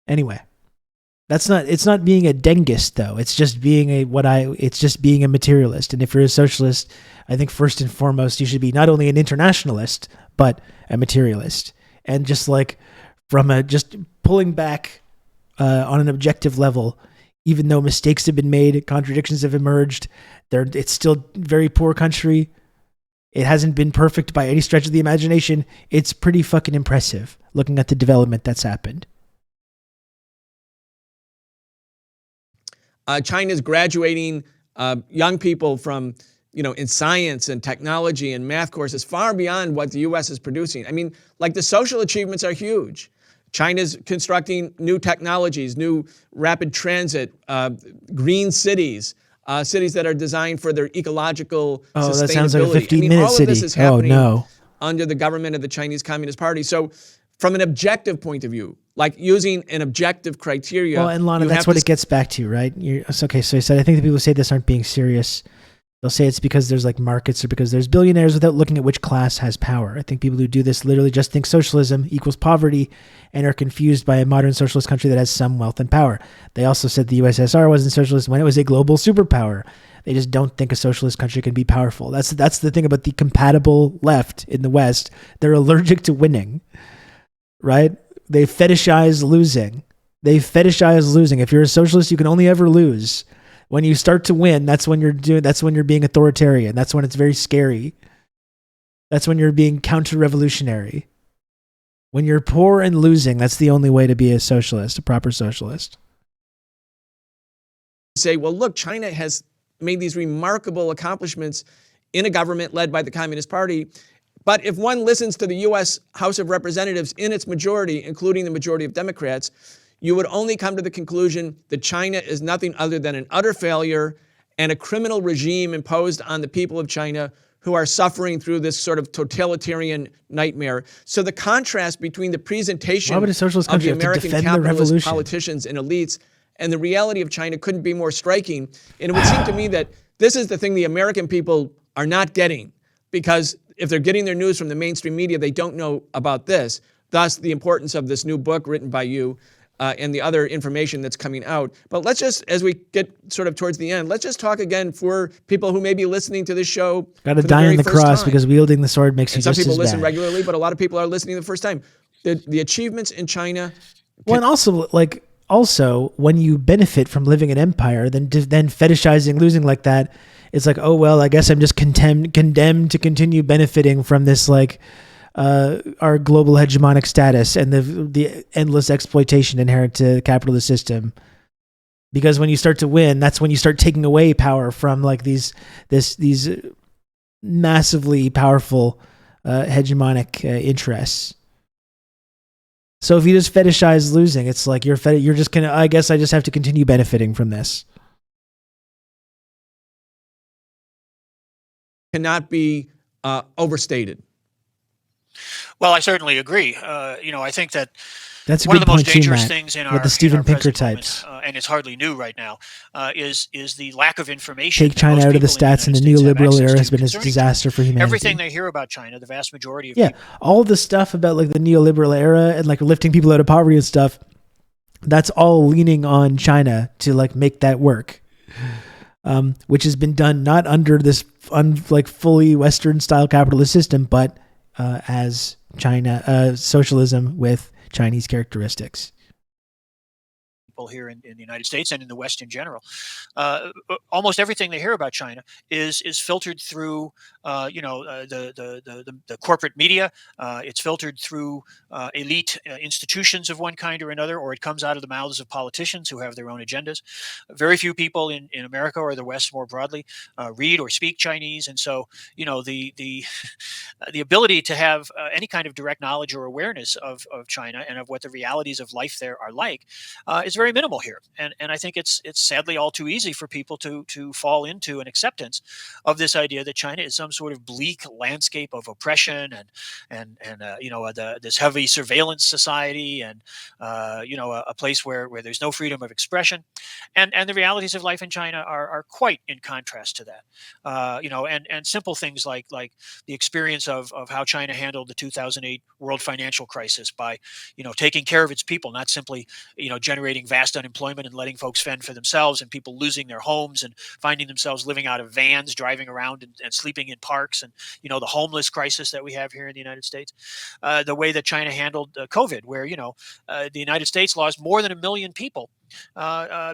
Anyway, it's not being a Dengist though. It's just being it's just being a materialist. And if you're a socialist, I think first and foremost you should be not only an internationalist but a materialist. And just like just pulling back on an objective level, even though mistakes have been made, contradictions have emerged, it's still a very poor country. It hasn't been perfect by any stretch of the imagination. It's pretty fucking impressive looking at the development that's happened. China's graduating young people from, in science and technology and math courses far beyond what the U.S. is producing. I mean, like the social achievements are huge. China's constructing new technologies, new rapid transit, green cities, cities that are designed for their ecological sustainability. That sounds like a 15-minute all city. Of this is happening under the government of the Chinese Communist Party. So from an objective point of view, like using an objective criteria. Well, and Lana, that's what it gets back to, right? Okay, so I said, I think the people who say this aren't being serious. They'll say it's because there's like markets or because there's billionaires without looking at which class has power. I think people who do this literally just think socialism equals poverty and are confused by a modern socialist country that has some wealth and power. They also said the USSR wasn't socialist when it was a global superpower. They just don't think a socialist country can be powerful. That's the thing about the compatible left in the West. They're allergic to winning, right? They fetishize losing. If you're a socialist, you can only ever lose. When you start to win, that's when you're being authoritarian. That's when it's very scary. That's when you're being counter-revolutionary. When you're poor and losing, that's the only way to be a socialist, a proper socialist. Say, well, look, China has made these remarkable accomplishments in a government led by the Communist Party. But if one listens to the U.S. House of Representatives in its majority, including the majority of Democrats, you would only come to the conclusion that China is nothing other than an utter failure and a criminal regime imposed on the people of China who are suffering through this sort of totalitarian nightmare. So the contrast between the presentation of the American capitalist politicians and elites and the reality of China couldn't be more striking. And it would seem to me that this is the thing the American people are not getting, because if they're getting their news from the mainstream media, they don't know about this. Thus, the importance of this new book written by you and the other information that's coming out. But let's just, as we get sort of towards the end, let's just talk again for people who may be listening to this show. Got to die on the cross because wielding the sword makes you just as bad. Some people listen regularly, but a lot of people are listening the first time. The achievements in China. Well, and also when you benefit from living in empire, then fetishizing losing like that, it's like, oh well, I guess I'm just condemned to continue benefiting from this our global hegemonic status and the endless exploitation inherent to the capitalist system. Because when you start to win, that's when you start taking away power from like these massively powerful hegemonic interests. So if you just fetishize losing, it's like you're just gonna. I guess I just have to continue benefiting from this. Cannot be overstated. Well, I certainly agree. I think that that's one of a the good most point too, dangerous Matt, things in with our the Steven in our Pinker present types. moment, and it's hardly new right now, is the lack of information. Take China out of the stats, and the neoliberal era has been a disaster for humanity. Everything they hear about China, the vast majority of people. All the stuff about like the neoliberal era and like lifting people out of poverty and stuff, that's all leaning on China to like make that work. Which has been done not under this fully Western style capitalist system, but as China socialism with Chinese characteristics. People here in the United States and in the West in general, almost everything they hear about China is filtered through the corporate media. It's filtered through elite institutions of one kind or another, or it comes out of the mouths of politicians who have their own agendas. Very few people in America or the West more broadly read or speak Chinese, and so the ability to have any kind of direct knowledge or awareness of China and of what the realities of life there are like is very very minimal here. And I think it's sadly all too easy for people to fall into an acceptance of this idea that China is some sort of bleak landscape of oppression and this heavy surveillance society and a place where there's no freedom of expression, and the realities of life in China are quite in contrast to that. And simple things like the experience of how China handled the 2008 world financial crisis by taking care of its people, not simply generating vast unemployment and letting folks fend for themselves, and people losing their homes and finding themselves living out of vans, driving around and sleeping in parks, and the homeless crisis that we have here in the United States. The way that China handled COVID, where the United States lost more than 1 million people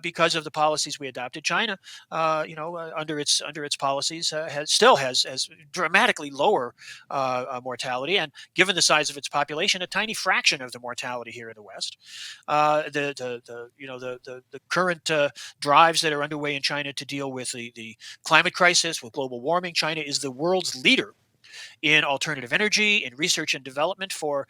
because of the policies we adopted. China, under its policies, still has dramatically lower mortality, and given the size of its population, a tiny fraction of the mortality here in the West. The current drives that are underway in China to deal with the climate crisis, with global warming. China is the world's leader in alternative energy, in research and development for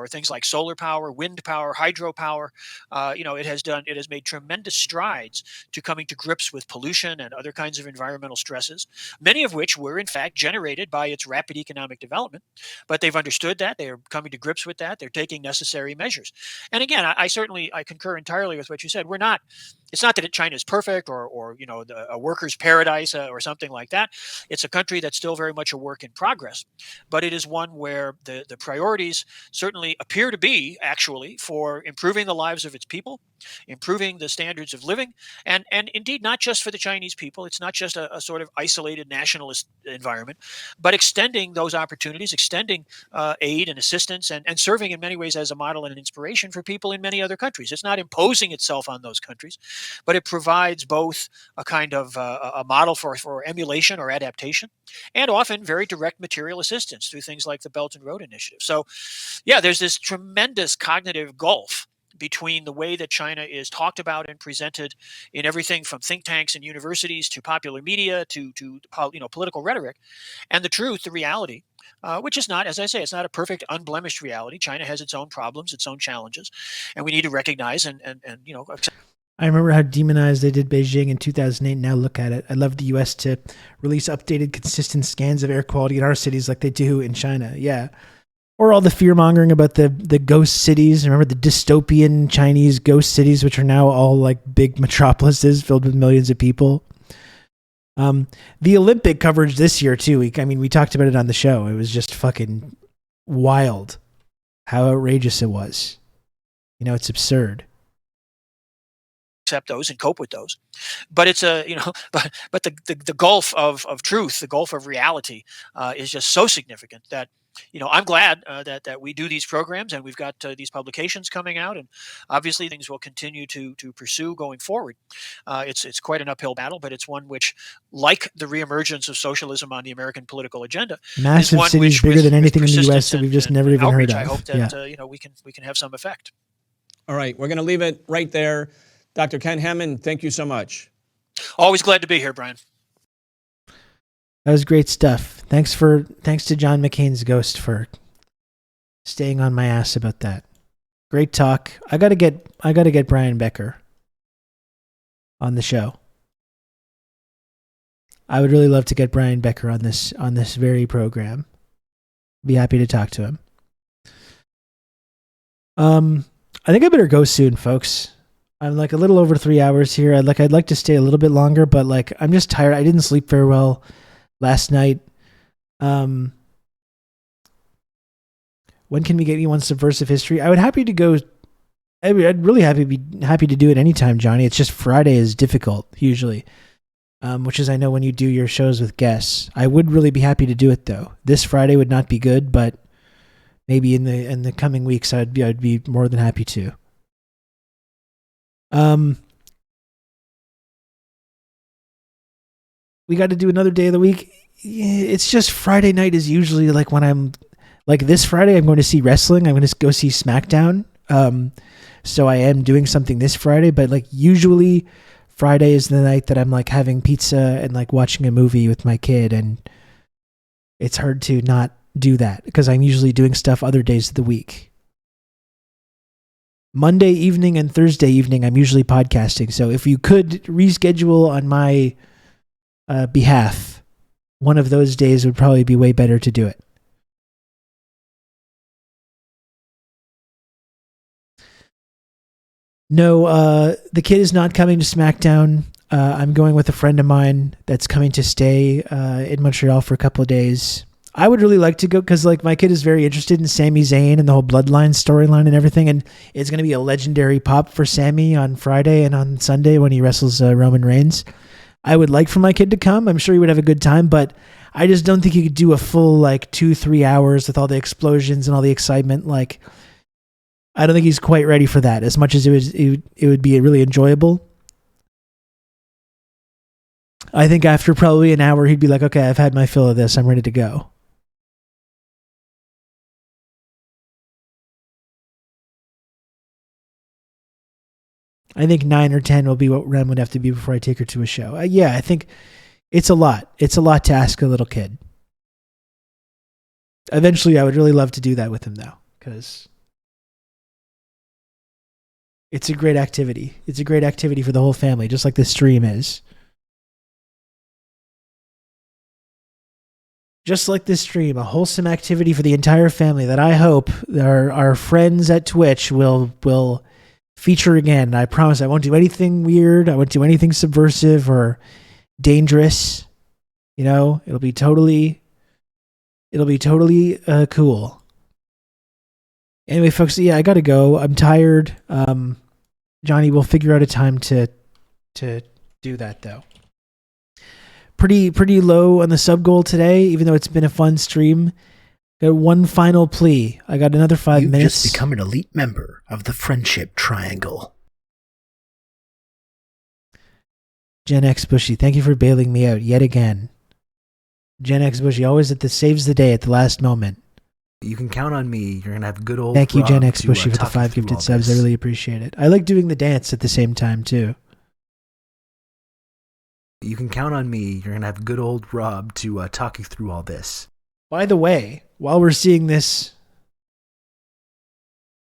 things like solar power, wind power, hydropower. It has made tremendous strides to coming to grips with pollution and other kinds of environmental stresses, many of which were in fact generated by its rapid economic development. But they've understood that, they are coming to grips with that, they're taking necessary measures. And again, I certainly concur entirely with what you said. It's not that China is perfect or a worker's paradise or something like that. It's a country that's still very much a work in progress, but it is one where the priorities certainly appear to be actually for improving the lives of its people, improving the standards of living, and indeed not just for the Chinese people. It's not just a sort of isolated nationalist environment, but extending those opportunities, extending aid and assistance, and serving in many ways as a model and an inspiration for people in many other countries. It's not imposing itself on those countries, but it provides both a kind of a model for emulation or adaptation, and often very direct material assistance through things like the Belt and Road Initiative. So, yeah, there's this tremendous cognitive gulf between the way that China is talked about and presented in everything from think tanks and universities to popular media to political rhetoric, and the truth, the reality, which is not, as I say, it's not a perfect, unblemished reality. China has its own problems, its own challenges, and we need to recognize and accept. I remember how demonized they did Beijing in 2008. Now look at it. I'd love the U.S. to release updated, consistent scans of air quality in our cities like they do in China. Yeah. Or all the fear-mongering about the ghost cities. Remember the dystopian Chinese ghost cities, which are now all like big metropolises filled with millions of people. The Olympic coverage this year, too. We talked about it on the show. It was just fucking wild how outrageous it was. It's absurd. Accept those and cope with those, but it's but the gulf of truth, the gulf of reality, is just so significant that I'm glad that we do these programs and we've got these publications coming out, and obviously things will continue to pursue going forward. It's quite an uphill battle, but it's one which, like the reemergence of socialism on the American political agenda, massive is one cities which, bigger than anything in the persistence U.S. that we've just never even outreach, heard of. I hope that we can have some effect. All right, we're going to leave it right there. Dr. Ken Hammond, thank you so much. Always glad to be here, Brian. That was great stuff. Thanks to John McCain's ghost for staying on my ass about that. Great talk. I gotta get Brian Becker on the show. I would really love to get Brian Becker on this very program. Be happy to talk to him. I think I better go soon, folks. I'm like a little over 3 hours here. I'd like to stay a little bit longer, but like I'm just tired. I didn't sleep very well last night. When can we get you on Subversive History? I would happy to go. I'd really be happy to do it anytime, Johnny. It's just Friday is difficult usually, which is I know when you do your shows with guests. I would really be happy to do it though. This Friday would not be good, but maybe in the coming weeks I'd be more than happy to. We got to do another day of the week. It's just Friday night is usually like when I'm like this Friday, I'm going to see wrestling. I'm going to go see SmackDown. So I am doing something this Friday, but like usually Friday is the night that I'm like having pizza and like watching a movie with my kid. And it's hard to not do that because I'm usually doing stuff other days of the week. Monday evening and Thursday evening, I'm usually podcasting. So if you could reschedule on my behalf, one of those days would probably be way better to do it. No, the kid is not coming to SmackDown. I'm going with a friend of mine that's coming to stay in Montreal for a couple of days. I would really like to go because like my kid is very interested in Sami Zayn and the whole bloodline storyline and everything. And it's going to be a legendary pop for Sami on Friday and on Sunday when he wrestles Roman Reigns. I would like for my kid to come. I'm sure he would have a good time, but I just don't think he could do a full like 2-3 hours with all the explosions and all the excitement. Like, I don't think he's quite ready for that as much as it would be really enjoyable. I think after probably an hour, he'd be like, okay, I've had my fill of this. I'm ready to go. I think 9 or 10 will be what Ren would have to be before I take her to a show. Yeah, I think it's a lot. It's a lot to ask a little kid. Eventually, I would really love to do that with him, though, because it's a great activity. It's a great activity for the whole family, just like this stream is. Just like this stream, a wholesome activity for the entire family that I hope our friends at Twitch will feature again. I promise I won't do anything weird. I won't do anything subversive or dangerous. You know, it'll be totally cool. Anyway, folks, yeah, I gotta go. I'm tired. Johnny, we'll figure out a time to do that though. Pretty low on the sub goal today, even though it's been a fun stream. Got one final plea. I got another 5 minutes. You've just become an elite member of the Friendship Triangle. Gen X Bushy, thank you for bailing me out yet again. Gen X Bushy, always saves the day at the last moment. You can count on me. You're gonna have good old. Thank you, Rob, Gen X to, Bushy, for the talk 5 through gifted all subs. this. I really appreciate it. I like doing the dance at the same time too. You can count on me. You're gonna have good old Rob to talk you through all this. By the way, while we're seeing this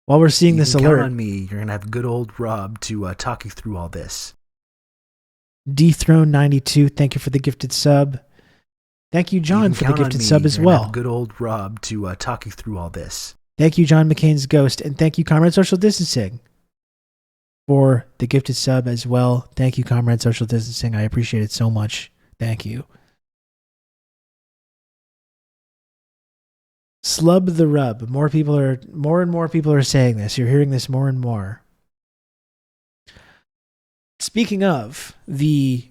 alert, count on me. You're gonna have good old Rob to talk you through all this. Dethrone92, thank you for the gifted sub. Thank you, John, for the gifted sub as well. Good old Rob to talk you through all this. Thank you, John McCain's Ghost, and thank you, Comrade Social Distancing, for the gifted sub as well. Thank you, Comrade Social Distancing. I appreciate it so much. Thank you. Slub the rub. More and more people are saying this. You're hearing this more and more. Speaking of the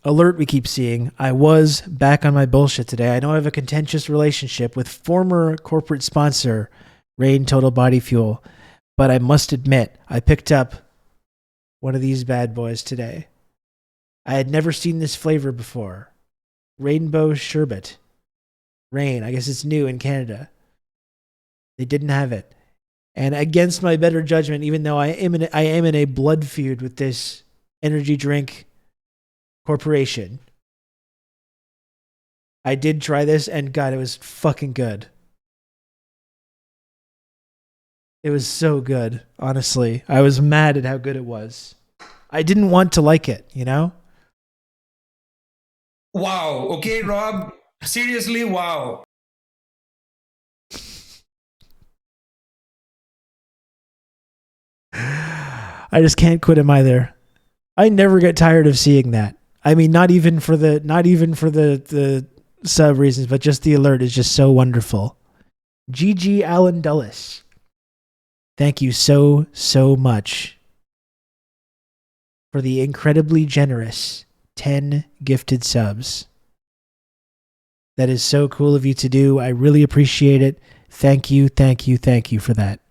alert we keep seeing, I was back on my bullshit today. I know I have a contentious relationship with former corporate sponsor, Rain Total Body Fuel, but I must admit, I picked up one of these bad boys today. I had never seen this flavor before. Rainbow Sherbet. Rain, I guess it's new in Canada. They didn't have it. And against my better judgment, even though I am in a blood feud with this energy drink corporation, I did try this, and God, it was fucking good. It was so good, honestly. I was mad at how good it was. I didn't want to like it, you know? Wow. Okay, Rob. Seriously, wow. I just can't quit him either. I never get tired of seeing that. I mean, not even for the sub reasons, but just the alert is just so wonderful. GG Alan Dulles. Thank you so much for the incredibly generous 10 gifted subs. That is so cool of you to do. I really appreciate it. Thank you for that.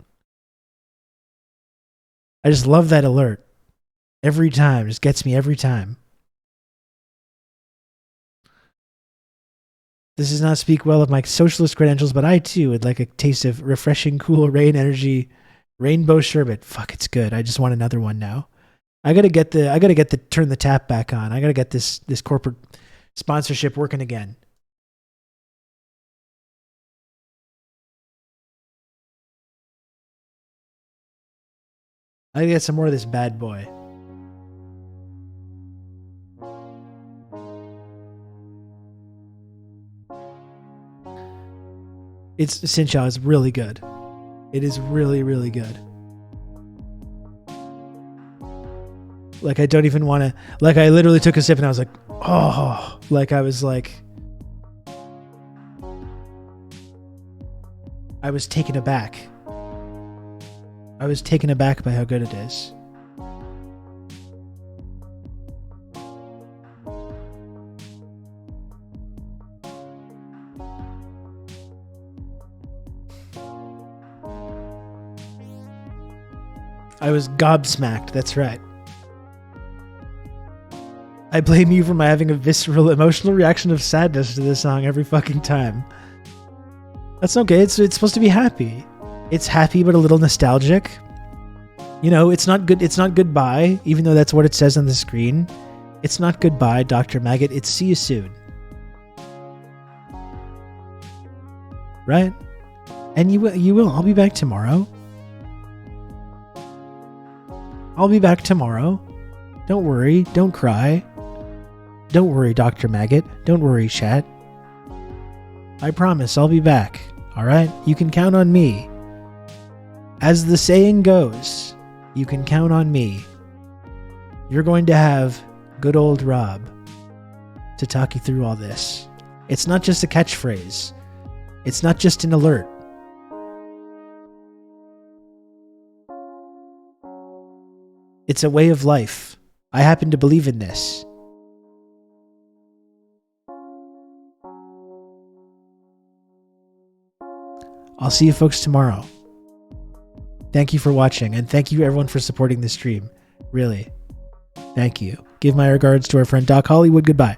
I just love that alert. Every time. It just gets me every time. This does not speak well of my socialist credentials, but I too would like a taste of refreshing, cool Rain Energy Rainbow Sherbet. Fuck, it's good. I just want another one now. I gotta turn the tap back on. I gotta get this corporate sponsorship working again. I gotta get some more of this bad boy. It's Sinchao is really good. It is really, really good. Like, I don't even want to... Like, I literally took a sip and I was like, oh. Like, I was like... I was taken aback. I was taken aback by how good it is. I was gobsmacked, that's right. I blame you for my having a visceral emotional reaction of sadness to this song every fucking time. That's okay, it's supposed to be happy. It's happy but a little nostalgic. You know, it's not goodbye, even though that's what it says on the screen. It's not goodbye, Dr. Maggot, it's see you soon. Right? And you will. I'll be back tomorrow. I'll be back tomorrow. Don't worry. Don't cry. Don't worry, Dr. Maggot. Don't worry, chat. I promise I'll be back. Alright? You can count on me. As the saying goes, you can count on me. You're going to have good old Rob to talk you through all this. It's not just a catchphrase. It's not just an alert. It's a way of life. I happen to believe in this. I'll see you folks tomorrow. Thank you for watching, and thank you everyone for supporting this stream. Really. Thank you. Give my regards to our friend Doc Hollywood. Goodbye.